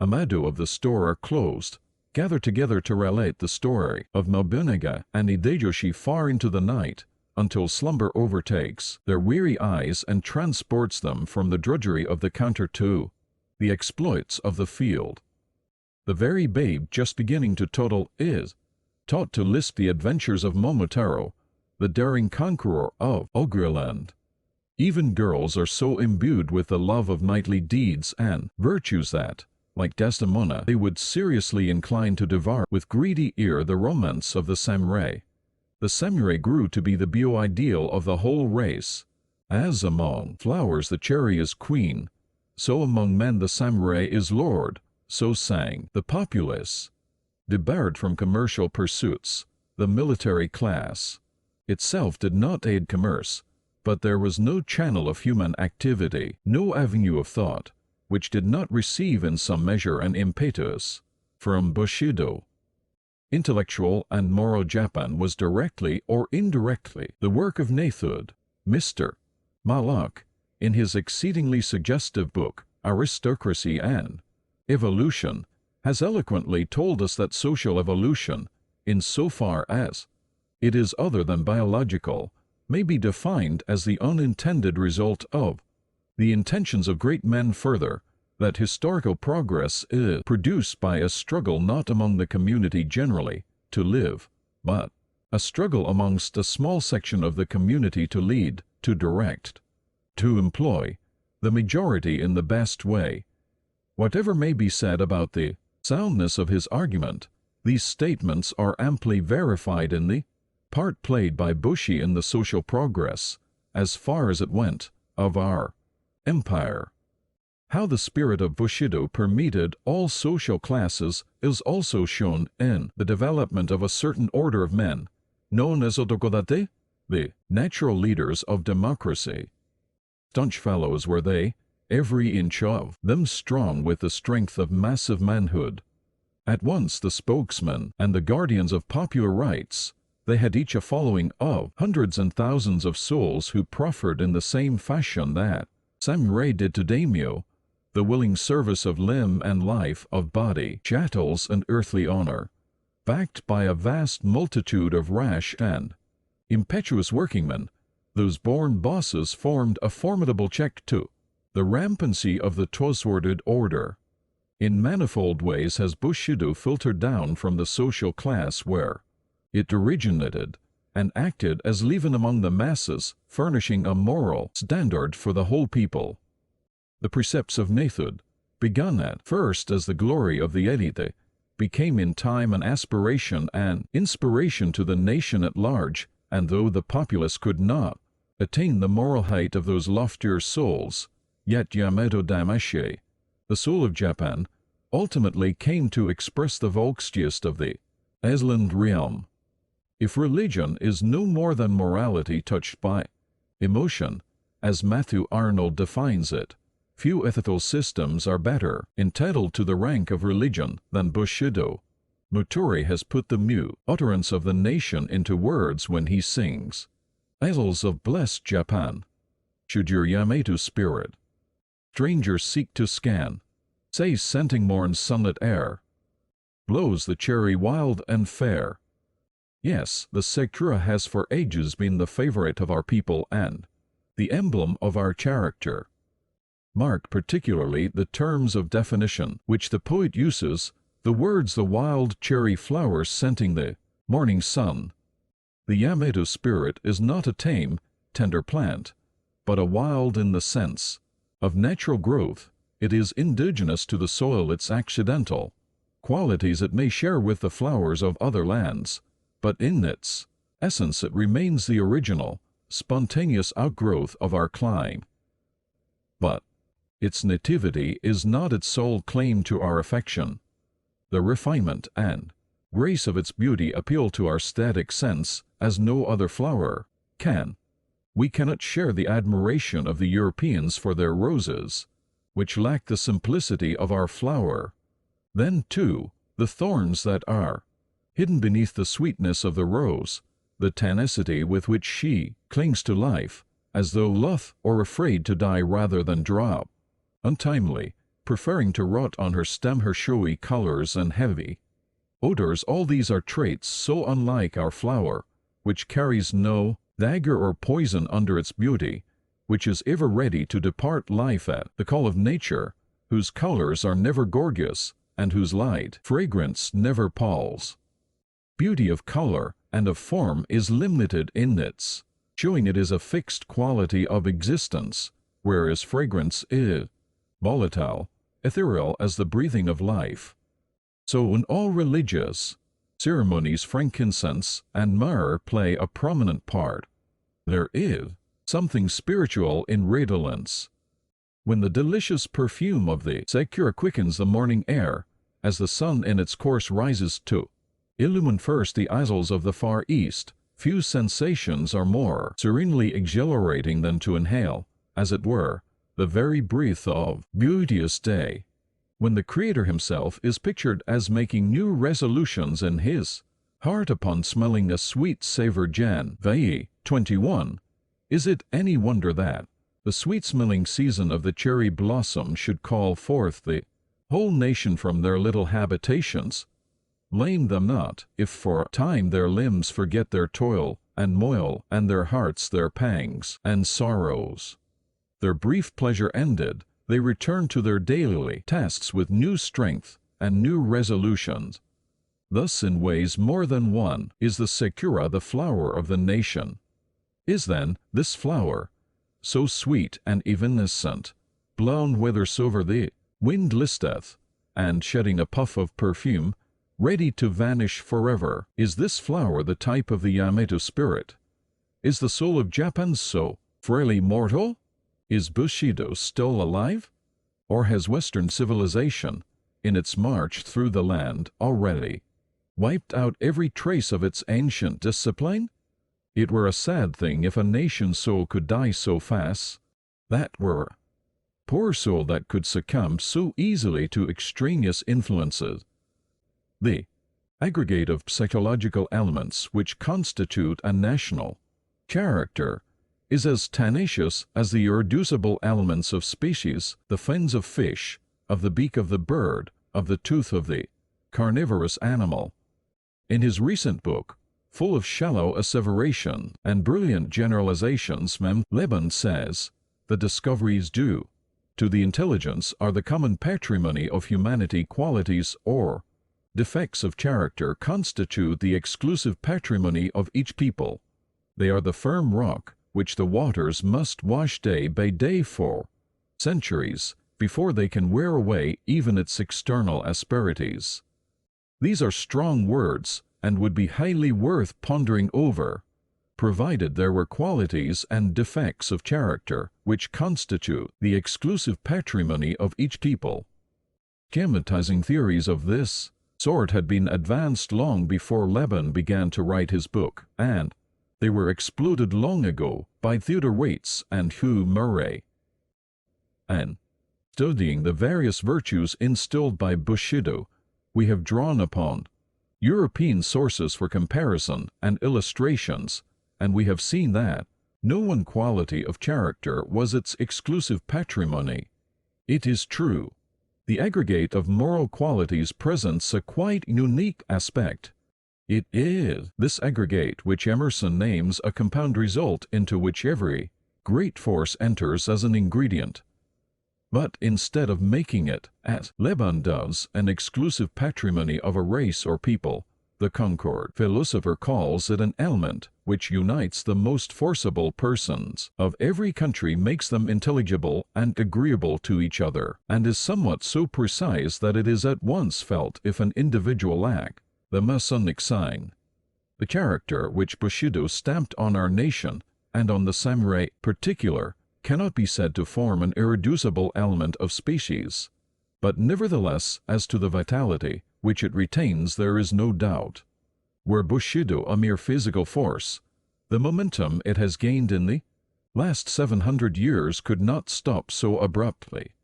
amado of the store are closed, gather together to relate the story of Nobunaga and Hideyoshi far into the night, until slumber overtakes their weary eyes and transports them from the drudgery of the counter to the exploits of the field. The very babe just beginning to toddle is taught to lisp the adventures of Momotaro, the daring conqueror of Ogreland. Even girls are so imbued with the love of knightly deeds and virtues that, like Desdemona, they would seriously incline to devour with greedy ear the romance of the samurai. The samurai grew to be the beau-ideal of the whole race. As among flowers the cherry is queen, so among men the samurai is lord, so sang the populace. Debarred from commercial pursuits, the military class itself did not aid commerce, but there was no channel of human activity, no avenue of thought, which did not receive in some measure an impetus from Bushido. Intellectual and moral Japan was directly or indirectly the work of Nathud. Mr. Mallock, in his exceedingly suggestive book, Aristocracy and Evolution, has eloquently told us that social evolution, in so far as it is other than biological, may be defined as the unintended result of the intentions of great men. Further, that historical progress is produced by a struggle not among the community generally to live, but a struggle amongst a small section of the community to lead, to direct, to employ the majority in the best way. Whatever may be said about the soundness of his argument, these statements are amply verified in the part played by Bushi in the social progress, as far as it went, of our empire. How the spirit of Bushido permeated all social classes is also shown in the development of a certain order of men, known as otokodate, the natural leaders of democracy. Staunch fellows were they, every inch of them strong with the strength of massive manhood. At once the spokesmen and the guardians of popular rights, they had each a following of hundreds and thousands of souls who proffered in the same fashion that samurai did to daimyo, the willing service of limb and life, of body, chattels and earthly honor, backed by a vast multitude of rash and impetuous workingmen. Those born bosses formed a formidable check to the rampancy of the disordered order. In manifold ways has Bushido filtered down from the social class where it originated, and acted as leaven among the masses, furnishing a moral standard for the whole people. The precepts of Nathud, begun at first as the glory of the elite, became in time an aspiration and inspiration to the nation at large, and though the populace could not attain the moral height of those loftier souls, yet Yamato Damashe, the soul of Japan, ultimately came to express the volkstiest of the Island realm. If religion is no more than morality touched by emotion, as Matthew Arnold defines it, few ethical systems are better entitled to the rank of religion than Bushido. Muturi has put the mute utterance of the nation into words when he sings, "Isles of blessed Japan, should your Yamato spirit strangers seek to scan, say scenting morn's sunlit air, blows the cherry wild and fair." Yes, the Sakura has for ages been the favorite of our people and the emblem of our character. Mark particularly the terms of definition which the poet uses, the words "the wild cherry flower scenting the morning sun." The Yamato spirit is not a tame, tender plant, but a wild in the sense of natural growth. It is indigenous to the soil. Its accidental qualities it may share with the flowers of other lands, but in its essence it remains the original, spontaneous outgrowth of our clime. But its nativity is not its sole claim to our affection. The refinement and grace of its beauty appeal to our static sense as no other flower can. We cannot share the admiration of the Europeans for their roses, which lack the simplicity of our flower. Then, too, the thorns that are hidden beneath the sweetness of the rose, the tenacity with which she clings to life, as though loth or afraid to die rather than drop untimely, preferring to rot on her stem. Her showy colors and heavy odors, all these are traits so unlike our flower, which carries no dagger or poison under its beauty, which is ever ready to depart life at the call of nature, whose colors are never gorgeous, and whose light fragrance never palls. Beauty of color and of form is limited in its showing. It is a fixed quality of existence, whereas fragrance is volatile, ethereal as the breathing of life. So in all religious ceremonies frankincense and myrrh play a prominent part. There is something spiritual in redolence. When the delicious perfume of the Sakura quickens the morning air, as the sun in its course rises to illumine first the isles of the Far East, few sensations are more serenely exhilarating than to inhale, as it were, the very breath of beauteous day. When the Creator himself is pictured as making new resolutions in his heart upon smelling a sweet savor. Jan. Vai. 21. Is it any wonder that the sweet-smelling season of the cherry blossom should call forth the whole nation from their little habitations? Blame them not, if for a time their limbs forget their toil and moil, and their hearts their pangs and sorrows. Their brief pleasure ended, they return to their daily tasks with new strength and new resolutions. Thus in ways more than one is the Sakura the flower of the nation. Is then this flower, so sweet and evanescent, blown whithersoever the wind listeth, and shedding a puff of perfume, ready to vanish forever? Is this flower the type of the Yamato spirit? Is the soul of Japan so frailly mortal? Is Bushido still alive? Or has Western civilization, in its march through the land, already wiped out every trace of its ancient discipline? It were a sad thing if a nation's soul could die so fast. That were a poor soul that could succumb so easily to extraneous influences. The aggregate of psychological elements which constitute a national character is as tenacious as the irreducible elements of species, the fins of fish, of the beak of the bird, of the tooth of the carnivorous animal. In his recent book, full of shallow asseveration and brilliant generalizations, Mem Leben says, the discoveries due to the intelligence are the common patrimony of humanity. Qualities or defects of character constitute the exclusive patrimony of each people. They are the firm rock which the waters must wash day by day for centuries before they can wear away even its external asperities. These are strong words and would be highly worth pondering over, provided there were qualities and defects of character which constitute the exclusive patrimony of each people. Schematizing theories of this sort had been advanced long before Leben began to write his book, and they were exploded long ago by Theodore Waits and Hugh Murray. And, studying the various virtues instilled by Bushido, we have drawn upon European sources for comparison and illustrations, and we have seen that no one quality of character was its exclusive patrimony. It is true, the aggregate of moral qualities presents a quite unique aspect. It is this aggregate which Emerson names a compound result into which every great force enters as an ingredient. But instead of making it, as Leben does, an exclusive patrimony of a race or people, the Concord philosopher calls it an element which unites the most forcible persons of every country, makes them intelligible and agreeable to each other, and is somewhat so precise that it is at once felt if an individual lack the Masonic sign. The character which Bushido stamped on our nation, and on the samurai particular, cannot be said to form an irreducible element of species, but nevertheless as to the vitality which it retains there is no doubt. Were Bushido a mere physical force, the momentum it has gained in the last 700 years could not stop so abruptly.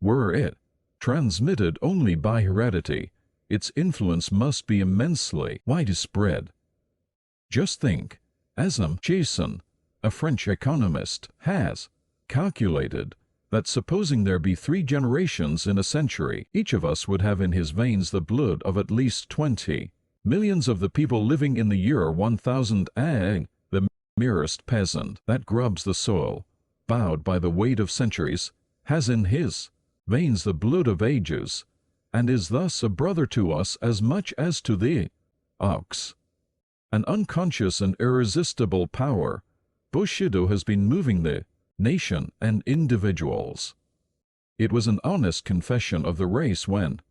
Were it transmitted only by heredity, its influence must be immensely widespread. Just think, Azam Jason, a French economist, has calculated that supposing there be 3 generations in a century, each of us would have in his veins the blood of at least 20 millions of the people living in the year 1000 AD. The merest peasant that grubs the soil, bowed by the weight of centuries, has in his veins the blood of ages, and is thus a brother to us as much as to the ox. An unconscious and irresistible power, Bushido has been moving the nation and individuals. It was an honest confession of the race when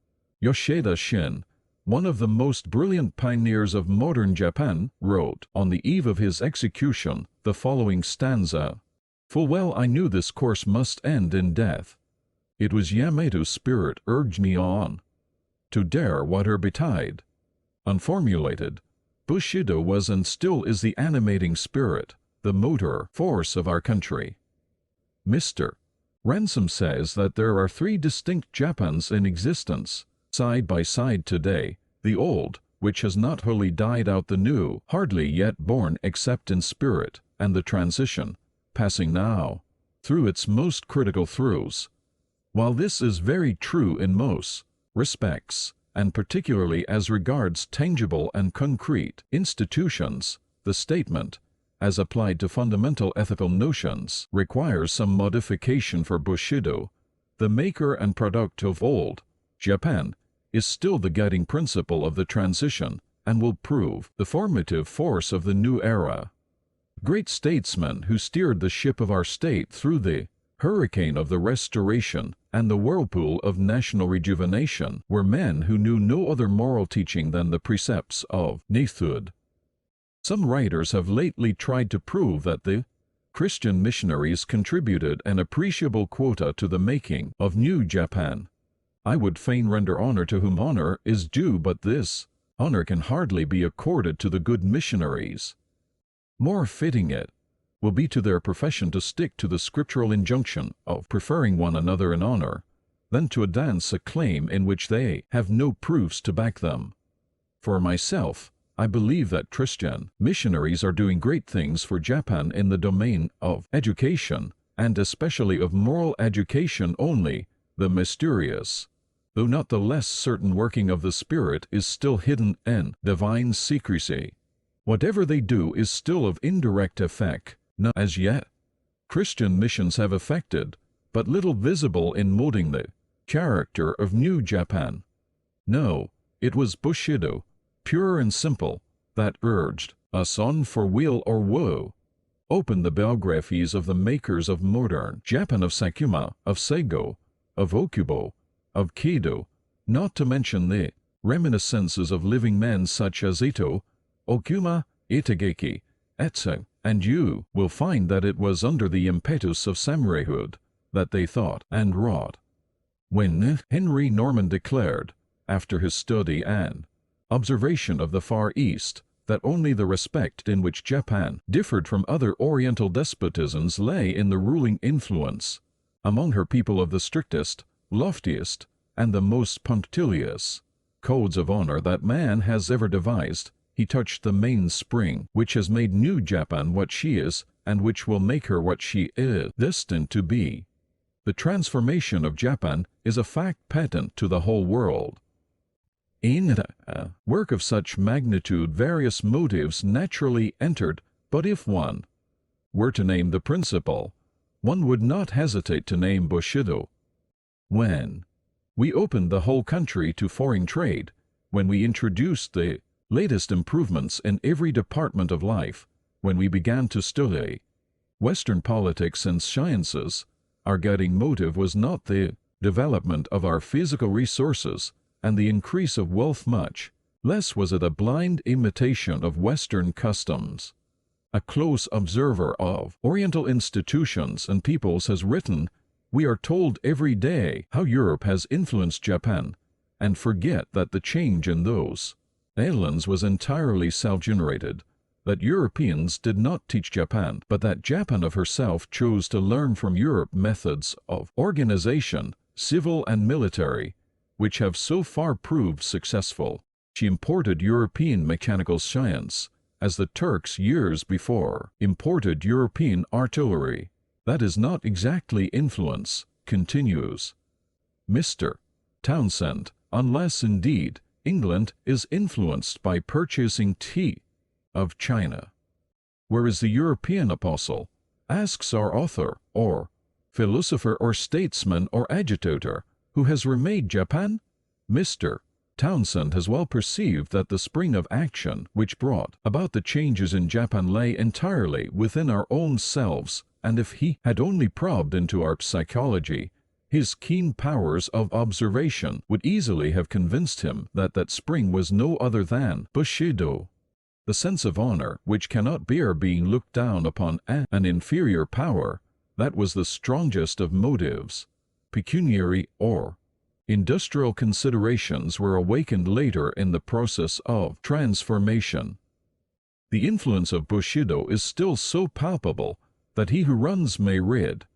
Yoshida Shin, one of the most brilliant pioneers of modern Japan, wrote, on the eve of his execution, the following stanza: "Full well I knew this course must end in death. It was Yamato's spirit urged me on, to dare whate'er betide." Unformulated, Bushido was and still is the animating spirit, the motor force of our country. Mr. Ransom says that there are 3 distinct Japans in existence, side by side today: the old, which has not wholly died out; the new, hardly yet born except in spirit; and the transition, passing now through its most critical throes. While this is very true in most respects, and particularly as regards tangible and concrete institutions, the statement, as applied to fundamental ethical notions, requires some modification. For Bushido, the maker and product of old Japan, is still the guiding principle of the transition and will prove the formative force of the new era. Great statesmen who steered the ship of our state through the hurricane of the Restoration and the whirlpool of national rejuvenation were men who knew no other moral teaching than the precepts of Nitobé. Some writers have lately tried to prove that the Christian missionaries contributed an appreciable quota to the making of New Japan. I would fain render honor to whom honor is due, but this honor can hardly be accorded to the good missionaries. More fitting it will be to their profession to stick to the scriptural injunction of preferring one another in honor, than to advance a claim in which they have no proofs to back them. For myself, I believe that Christian missionaries are doing great things for Japan in the domain of education, and especially of moral education. Only the mysterious, though not the less certain working of the Spirit is still hidden in divine secrecy. Whatever they do is still of indirect effect. Now, as yet, Christian missions have effected but little visible in molding the character of New Japan. No, it was Bushido, pure and simple, that urged us on for weal or woe. Open the biographies of the makers of modern Japan, of Sakuma, of Seigo, of Okubo, of Kido, not to mention the reminiscences of living men such as Ito, Okuma, Itagaki, etc., and you will find that it was under the impetus of samuraihood that they thought and wrought. When Henry Norman declared, after his study and observation of the Far East, that only the respect in which Japan differed from other Oriental despotisms lay in the ruling influence among her people of the strictest, loftiest, and the most punctilious codes of honor that man has ever devised, he touched the mainspring which has made New Japan what she is, and which will make her what she is destined to be. The transformation of Japan is a fact patent to the whole world. In a work of such magnitude various motives naturally entered, but if one were to name the principal, one would not hesitate to name Bushido. When we opened the whole country to foreign trade, when we introduced the latest improvements in every department of life, when we began to study Western politics and sciences, our guiding motive was not the development of our physical resources and the increase of wealth, much less was it a blind imitation of Western customs. A close observer of Oriental institutions and peoples has written, "We are told every day how Europe has influenced Japan, and forget that the change in those islands was entirely self-generated, that Europeans did not teach Japan, but that Japan of herself chose to learn from Europe methods of organization, civil and military, which have so far proved successful. She imported European mechanical science, as the Turks years before imported European artillery. That is not exactly influence," continues Mr. Townsend, "unless, indeed, England is influenced by purchasing tea of China. Where is the European apostle?" asks our author, or philosopher or statesman or agitator, who has remade Japan? Mr. Townsend has well perceived that the spring of action which brought about the changes in Japan lay entirely within our own selves, and if he had only probed into our psychology, his keen powers of observation would easily have convinced him that that spring was no other than Bushido. The sense of honor, which cannot bear being looked down upon as an inferior power, that was the strongest of motives. Pecuniary or industrial considerations were awakened later in the process of transformation. The influence of Bushido is still so palpable that he who runs may read.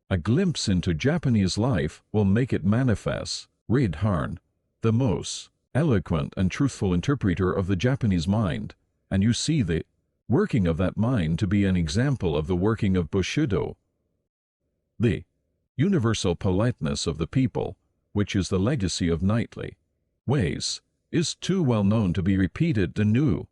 A glimpse into Japanese life will make it manifest. Read Harn, the most eloquent and truthful interpreter of the Japanese mind, and you see the working of that mind to be an example of the working of Bushido. The universal politeness of the people, which is the legacy of knightly ways, is too well known to be repeated anew.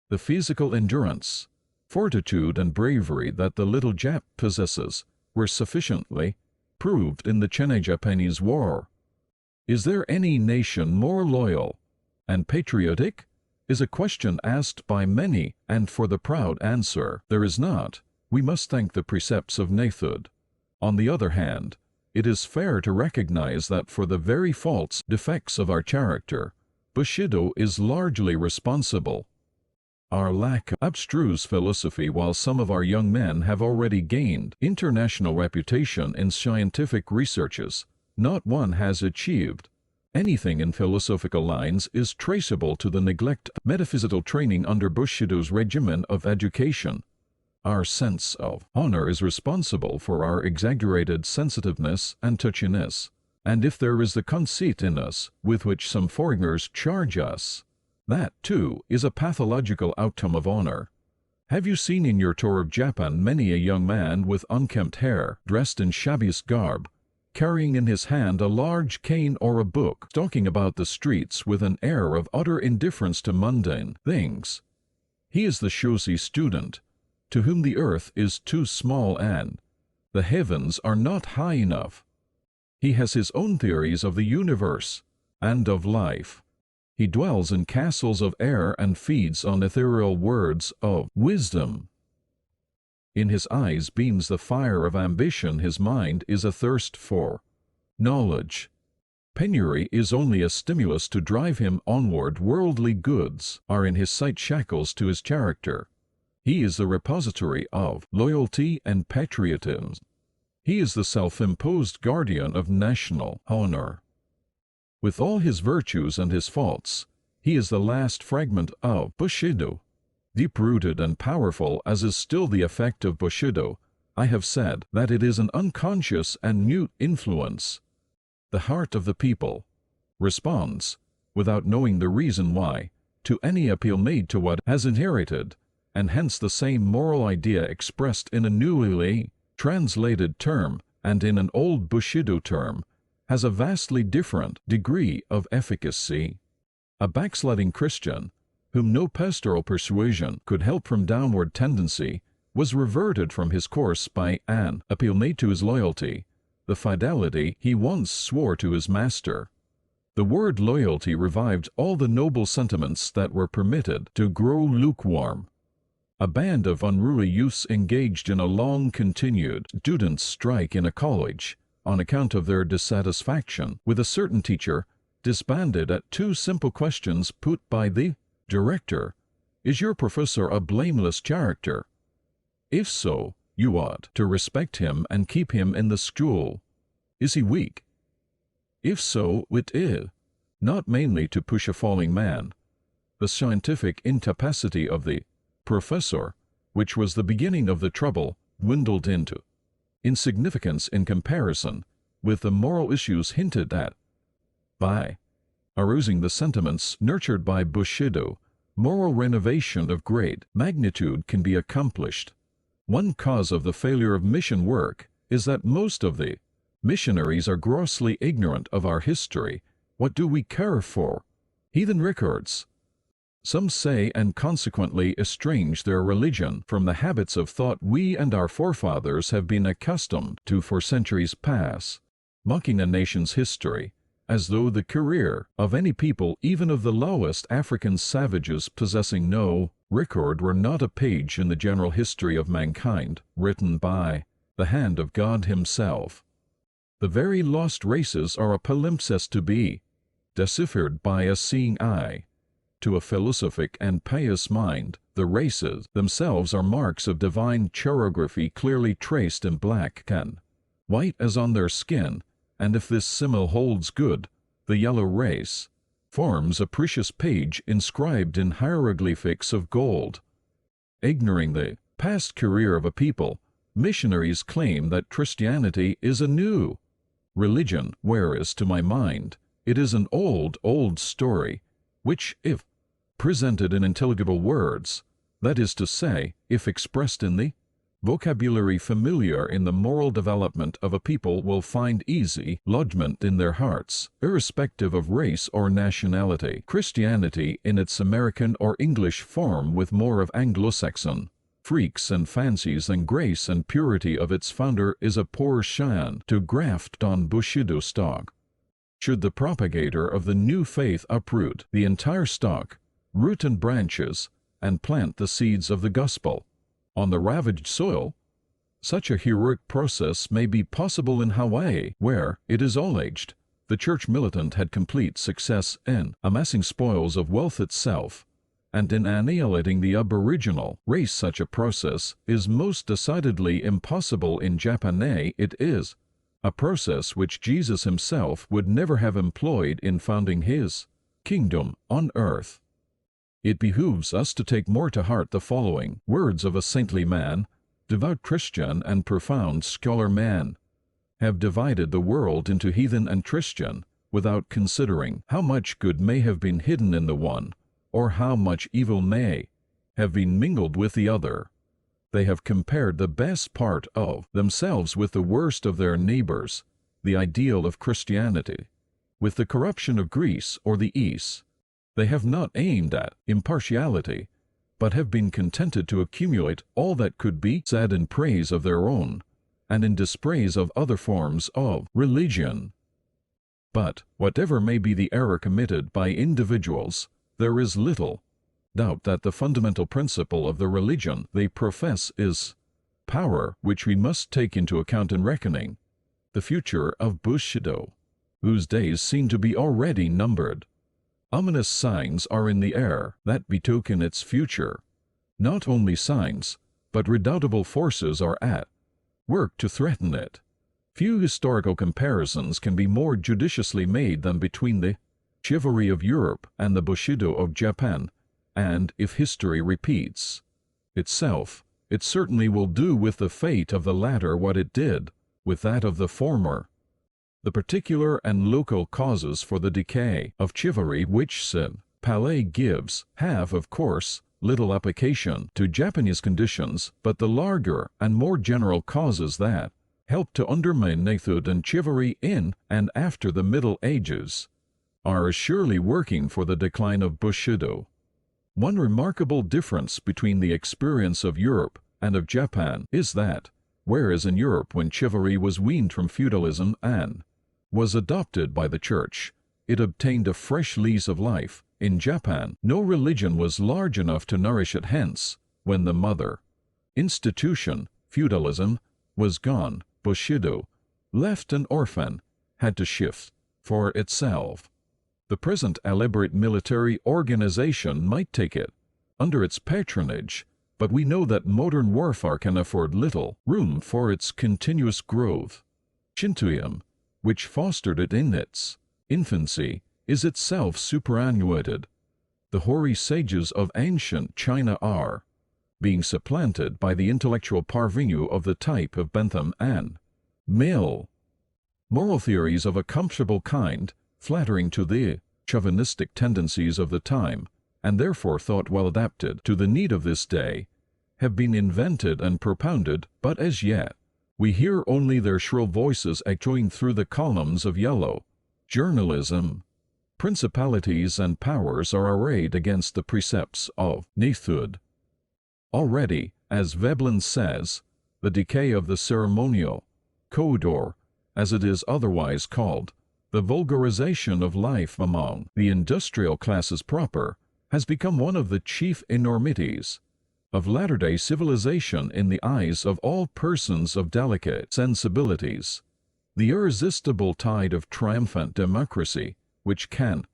The physical endurance, fortitude, and bravery that the little Jap possesses were sufficiently proved in the China-Japanese War. Is there any nation more loyal and patriotic? Is a question asked by many, and for the proud answer, there is not. We must thank the precepts of Nithud. On the other hand, it is fair to recognize that for the very faults, defects of our character, Bushido is largely responsible. Our lack of abstruse philosophy. While some of our young men have already gained international reputation in scientific researches, not one has achieved anything in philosophical lines is traceable to the neglect of metaphysical training under Bushido's regimen of education. Our sense of honor is responsible for our exaggerated sensitiveness and touchiness, and if there is the conceit in us with which some foreigners charge us, that, too, is a pathological outcome of honor. Have you seen in your tour of Japan many a young man with unkempt hair, dressed in shabbiest garb, carrying in his hand a large cane or a book, stalking about the streets with an air of utter indifference to mundane things? He is the Shoshi student, to whom the earth is too small and the heavens are not high enough. He has his own theories of the universe and of life. He dwells in castles of air and feeds on ethereal words of wisdom. In his eyes beams the fire of ambition. His mind is athirst for knowledge. Penury is only a stimulus to drive him onward. Worldly goods are in his sight shackles to his character. He is the repository of loyalty and patriotism. He is the self-imposed guardian of national honor. With all his virtues and his faults, he is the last fragment of Bushido. Deep-rooted and powerful as is still the effect of Bushido, I have said that it is an unconscious and mute influence. The heart of the people responds, without knowing the reason why, to any appeal made to what has inherited, and hence the same moral idea expressed in a newly translated term and in an old Bushido term has a vastly different degree of efficacy. A backsliding Christian, whom no pastoral persuasion could help from downward tendency, was reverted from his course by an appeal made to his loyalty, the fidelity he once swore to his master. The word loyalty revived all the noble sentiments that were permitted to grow lukewarm. A band of unruly youths engaged in a long-continued students' strike in a college, on account of their dissatisfaction with a certain teacher, disbanded at two simple questions put by the director. Is your professor a blameless character? If so, you ought to respect him and keep him in the school. Is he weak? If so, it is not mainly to push a falling man. The scientific incapacity of the professor, which was the beginning of the trouble, dwindled into insignificance in comparison with the moral issues hinted at. By arousing the sentiments nurtured by Bushido, moral renovation of great magnitude can be accomplished. One cause of the failure of mission work is that most of the missionaries are grossly ignorant of our history. What do we care for heathen records? Some say, and consequently estrange their religion from the habits of thought we and our forefathers have been accustomed to for centuries past, mocking a nation's history, as though the career of any people, even of the lowest African savages possessing no record, were not a page in the general history of mankind, written by the hand of God himself. The very lost races are a palimpsest to be deciphered by a seeing eye. To a philosophic and pious mind, the races themselves are marks of divine chirography clearly traced in black and white as on their skin, and if this simile holds good, the yellow race forms a precious page inscribed in hieroglyphics of gold. Ignoring the past career of a people, missionaries claim that Christianity is a new religion, whereas to my mind it is an old story, which, if presented in intelligible words, that is to say, if expressed in the vocabulary familiar in the moral development of a people will find easy lodgment in their hearts, irrespective of race or nationality. Christianity in its American or English form with more of Anglo-Saxon freaks and fancies than grace and purity of its founder is a poor scion to graft on Bushido stock. Should the propagator of the new faith uproot the entire stock, root and branches, and plant the seeds of the gospel on the ravaged soil, such a heroic process may be possible in Hawaii, where, it is alleged, the church militant had complete success in amassing spoils of wealth itself, and in annihilating the aboriginal race. Such a process is most decidedly impossible in Japan. It is a process which Jesus himself would never have employed in founding his kingdom on earth. It behooves us to take more to heart the following words of a saintly man, devout Christian and profound scholar. Man have divided the world into heathen and Christian, without considering how much good may have been hidden in the one, or how much evil may have been mingled with the other. They have compared the best part of themselves with the worst of their neighbors, the ideal of Christianity with the corruption of Greece or the East. They have not aimed at impartiality, but have been contented to accumulate all that could be said in praise of their own, and in dispraise of other forms of religion. But, whatever may be the error committed by individuals, there is little doubt that the fundamental principle of the religion they profess is power, which we must take into account in reckoning the future of Bushido, whose days seem to be already numbered. Ominous signs are in the air that betoken its future. Not only signs, but redoubtable forces are at work to threaten it. Few historical comparisons can be more judiciously made than between the chivalry of Europe and the Bushido of Japan, and if history repeats itself, it certainly will do with the fate of the latter what it did with that of the former. The particular and local causes for the decay of chivalry which Sid Palais gives have, of course, little application to Japanese conditions, but the larger and more general causes that help to undermine knighthood and chivalry in and after the Middle Ages are surely working for the decline of Bushido. One remarkable difference between the experience of Europe and of Japan is that, whereas in Europe when chivalry was weaned from feudalism and was adopted by the church, it obtained a fresh lease of life, in Japan no religion was large enough to nourish it. Hence, when the mother institution, feudalism, was gone, Bushido, left an orphan, had to shift for itself. The present elaborate military organization might take it under its patronage, but we know that modern warfare can afford little room for its continuous growth. Shintoism, which fostered it in its infancy, is itself superannuated. The hoary sages of ancient China are being supplanted by the intellectual parvenu of the type of Bentham and Mill. Moral theories of a comfortable kind, flattering to the chauvinistic tendencies of the time, and therefore thought well adapted to the need of this day, have been invented and propounded, but as yet we hear only their shrill voices echoing through the columns of yellow journalism. Principalities and powers are arrayed against the precepts of knighthood. Already, as Veblen says, the decay of the ceremonial code, or, as it is otherwise called, the vulgarization of life among the industrial classes proper, has become one of the chief enormities of latter-day civilization in the eyes of all persons of delicate sensibilities. The irresistible tide of triumphant democracy, which can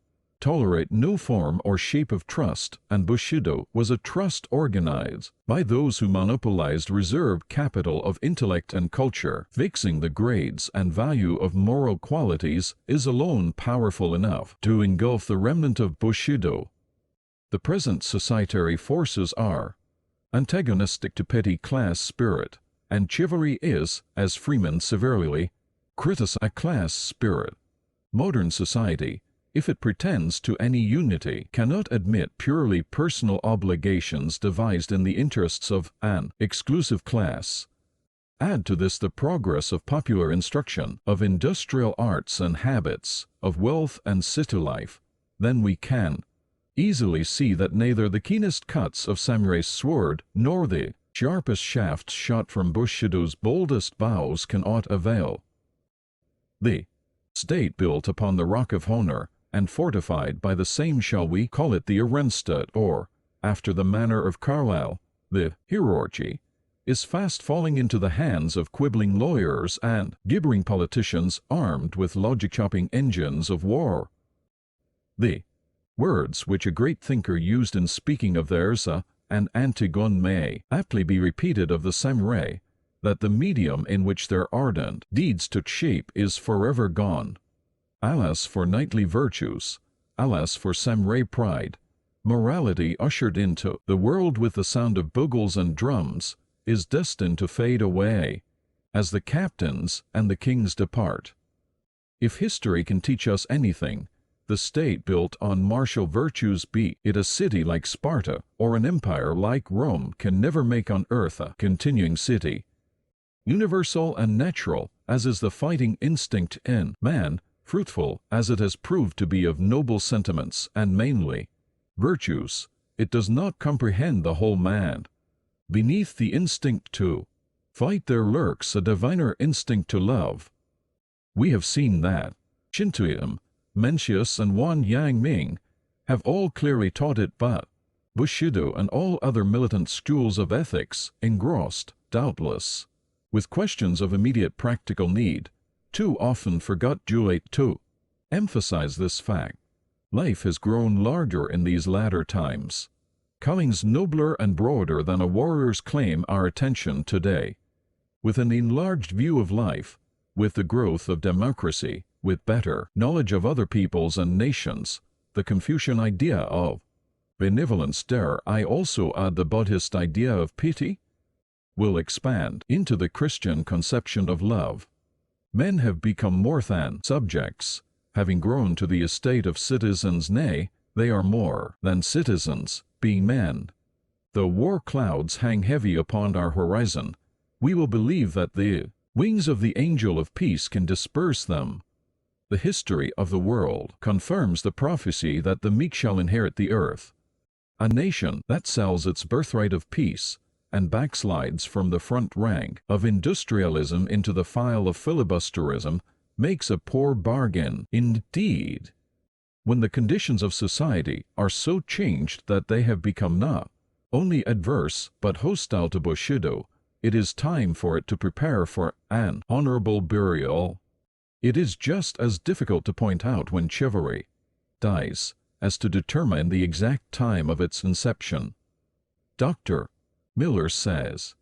tolerate no form or shape of trust, and Bushido was a trust organized by those who monopolized reserved capital of intellect and culture. Fixing the grades and value of moral qualities is alone powerful enough to engulf the remnant of Bushido. The present societary forces are antagonistic to petty class spirit, and chivalry is, as Freeman severely criticized, a class spirit. Modern society, if it pretends to any unity, cannot admit purely personal obligations devised in the interests of an exclusive class. Add to this the progress of popular instruction, of industrial arts and habits, of wealth and city life, then we can easily see that neither the keenest cuts of samurai's sword nor the sharpest shafts shot from Bushido's boldest bows can aught avail. The state built upon the rock of honor, and fortified by the same, shall we call it the Arenstead, or, after the manner of Carlyle, the hierarchy, is fast falling into the hands of quibbling lawyers and gibbering politicians armed with logic-chopping engines of war. The words which a great thinker used in speaking of theirs and Antigone may aptly be repeated of the samurai, that the medium in which their ardent deeds took shape is forever gone. Alas for knightly virtues, alas for samurai pride! Morality ushered into the world with the sound of bugles and drums is destined to fade away, as the captains and the kings depart. If history can teach us anything, the state built on martial virtues, be it a city like Sparta or an empire like Rome, can never make on earth a continuing city. Universal and natural as is the fighting instinct in man, fruitful as it has proved to be of noble sentiments and mainly virtues, it does not comprehend the whole man. Beneath the instinct to fight there lurks a diviner instinct to love. We have seen that Shintoism, Mencius and Wan Yang Ming have all clearly taught it, but Bushido and all other militant schools of ethics, engrossed, doubtless, with questions of immediate practical need, too often forgot to emphasize this fact. Life has grown larger in these latter times. Callings nobler and broader than a warrior's claim our attention today. With an enlarged view of life, with the growth of democracy, with better knowledge of other peoples and nations, the Confucian idea of benevolence, dare I also add the Buddhist idea of pity, will expand into the Christian conception of love. Men have become more than subjects, having grown to the estate of citizens, nay, they are more than citizens, being men. Though war clouds hang heavy upon our horizon, we will believe that the wings of the angel of peace can disperse them. The history of the world confirms the prophecy that the meek shall inherit the earth. A nation that sells its birthright of peace and backslides from the front rank of industrialism into the file of filibusterism makes a poor bargain indeed. When the conditions of society are so changed that they have become not only adverse but hostile to Bushido, it is time for it to prepare for an honorable burial. It is just as difficult to point out when chivalry dies as to determine the exact time of its inception. Dr. Miller says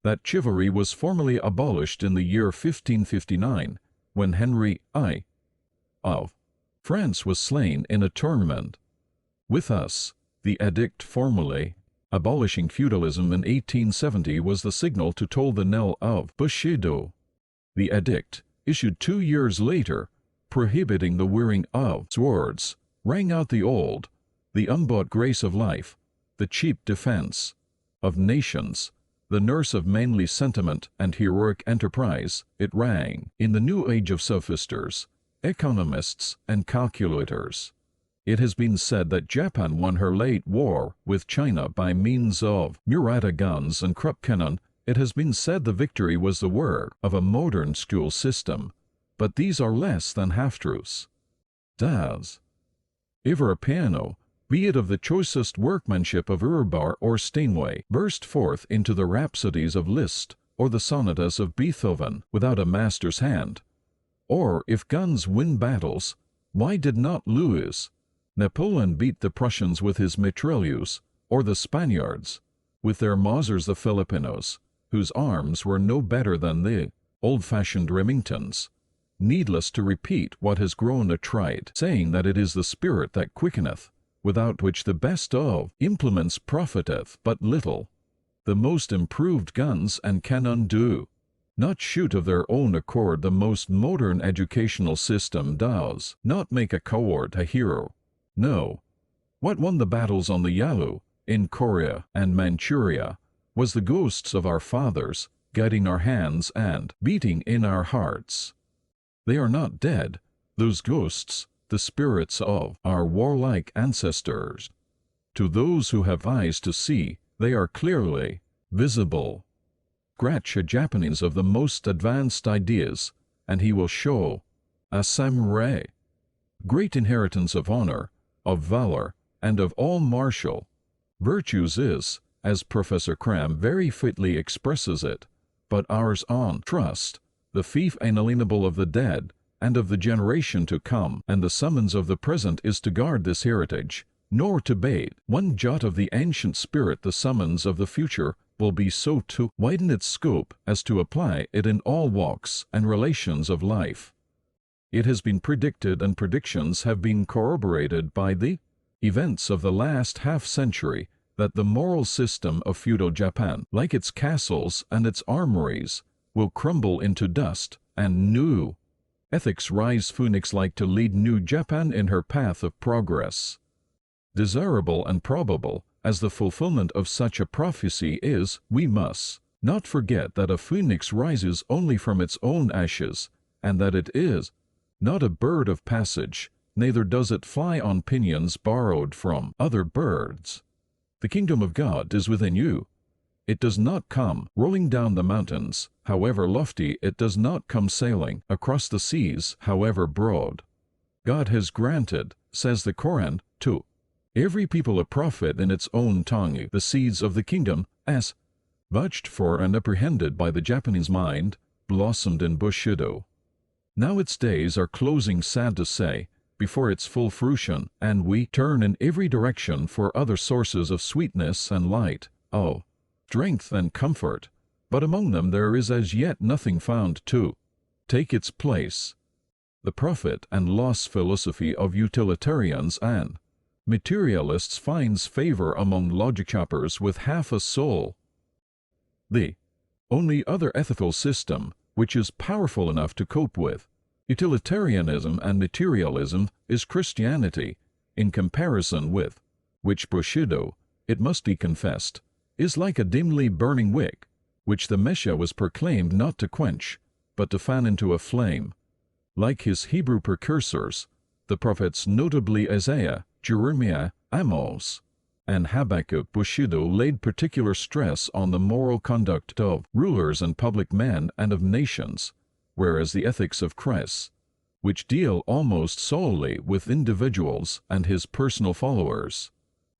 that chivalry was formally abolished in the year 1559, when Henry I of France was slain in a tournament. With us, the edict formally abolishing feudalism in 1870 was the signal to toll the knell of Bushido. The edict, issued 2 years later, prohibiting the wearing of swords, rang out the old, the unbought grace of life, the cheap defense of nations, the nurse of manly sentiment and heroic enterprise. It rang in the new age of sophisters, economists, and calculators. It has been said that Japan won her late war with China by means of Murata guns and Krupp cannon. It has been said the victory was the work of a modern school system, but these are less than half-truths. Das ever a piano, be it of the choicest workmanship of Urbar or Steinway, burst forth into the rhapsodies of Liszt or the sonatas of Beethoven without a master's hand? Or if guns win battles, why did not Louis Napoleon beat the Prussians with his mitrailleuse, or the Spaniards with their Mausers, the Filipinos, whose arms were no better than the old-fashioned Remingtons? Needless to repeat what has grown a trite saying, that it is the spirit that quickeneth, without which the best of implements profiteth but little. The most improved guns and cannon do not shoot of their own accord. The most modern educational system does not make a coward a hero. No. What won the battles on the Yalu, in Korea and Manchuria, was the ghosts of our fathers, guiding our hands and beating in our hearts. They are not dead, those ghosts, the spirits of our warlike ancestors. To those who have eyes to see, they are clearly visible. Scratch a Japanese of the most advanced ideas, and he will show a samurai. Great inheritance of honor, of valor, and of all martial virtues is, as Professor Cram very fitly expresses it, but ours on trust, the fief inalienable of the dead, and of the generation to come, and the summons of the present is to guard this heritage, nor to bate one jot of the ancient spirit. The summons of the future will be so to widen its scope as to apply it in all walks and relations of life. It has been predicted, and predictions have been corroborated by the events of the last half-century, that the moral system of feudal Japan, like its castles and its armories, will crumble into dust, and new ethics rise phoenix-like to lead New Japan in her path of progress. Desirable and probable as the fulfillment of such a prophecy is, we must not forget that a phoenix rises only from its own ashes, and that it is not a bird of passage, neither does it fly on pinions borrowed from other birds. The kingdom of God is within you. It does not come rolling down the mountains, however lofty. It does not come sailing across the seas, however broad. God has granted, says the Koran, to every people a prophet in its own tongue. The seeds of the kingdom, as watched for and apprehended by the Japanese mind, blossomed in Bushido. Now its days are closing, sad to say, before its full fruition, and we turn in every direction for other sources of sweetness and light, strength and comfort, but among them there is as yet nothing found to take its place. The profit and loss philosophy of utilitarians and materialists finds favor among logic choppers with half a soul. The only other ethical system which is powerful enough to cope with utilitarianism and materialism is Christianity, in comparison with which Bushido, it must be confessed, is like a dimly burning wick, which the Messiah was proclaimed not to quench, but to fan into a flame. Like his Hebrew precursors, the prophets, notably Isaiah, Jeremiah, Amos, and Habakkuk, Bushido laid particular stress on the moral conduct of rulers and public men and of nations, whereas the ethics of Christ, which deal almost solely with individuals and his personal followers,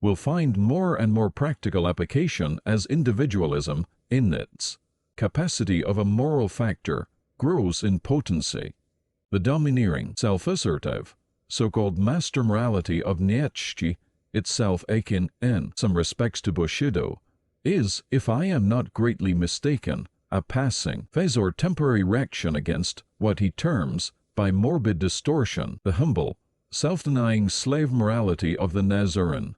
will find more and more practical application as individualism, in its capacity of a moral factor, grows in potency. The domineering, self-assertive, so-called master morality of Nietzsche, itself akin in some respects to Bushido, is, if I am not greatly mistaken, a passing phase or temporary reaction against what he terms, by morbid distortion, the humble, self-denying slave morality of the Nazarene.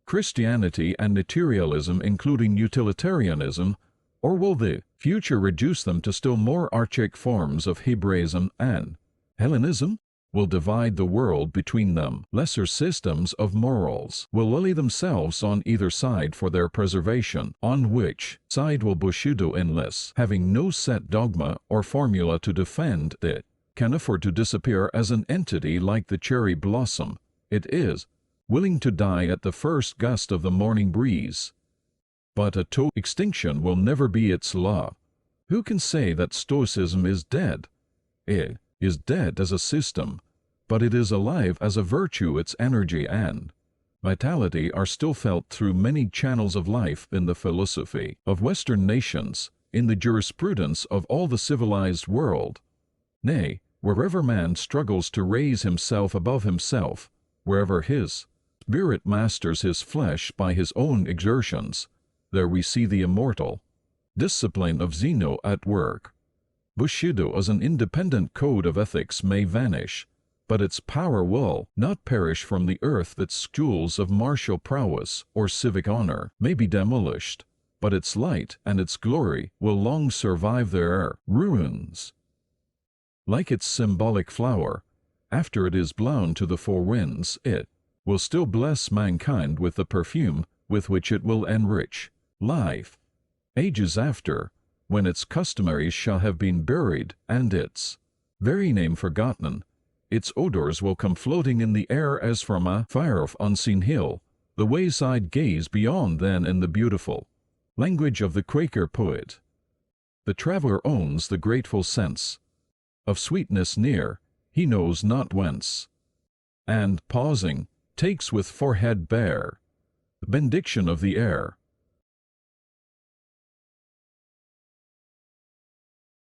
Christianity and materialism, including utilitarianism, or will the future reduce them to still more archaic forms of Hebraism and Hellenism? Will divide the world between them. Lesser systems of morals will lay themselves on either side for their preservation. On which side will Bushido enlist, having no set dogma or formula to defend it, can afford to disappear as an entity like the cherry blossom. It is willing to die at the first gust of the morning breeze. But a total extinction will never be its law. Who can say that Stoicism is dead? It is dead as a system, but it is alive as a virtue. Its energy and vitality are still felt through many channels of life in the philosophy of Western nations, in the jurisprudence of all the civilized world. Nay, wherever man struggles to raise himself above himself, wherever his spirit masters his flesh by his own exertions, there we see the immortal discipline of Zeno at work. Bushido as an independent code of ethics may vanish, but its power will not perish from the earth. Its schools of martial prowess or civic honor may be demolished, but its light and its glory will long survive their ruins. Like its symbolic flower, after it is blown to the four winds, it will still bless mankind with the perfume with which it will enrich life. Ages after, when its customaries shall have been buried and its very name forgotten, its odors will come floating in the air as from a far off unseen hill. The wayside gaze beyond then in the beautiful language of the Quaker poet. The traveler owns the grateful sense of sweetness near, he knows not whence, and, pausing, takes with forehead bare the benediction of the air.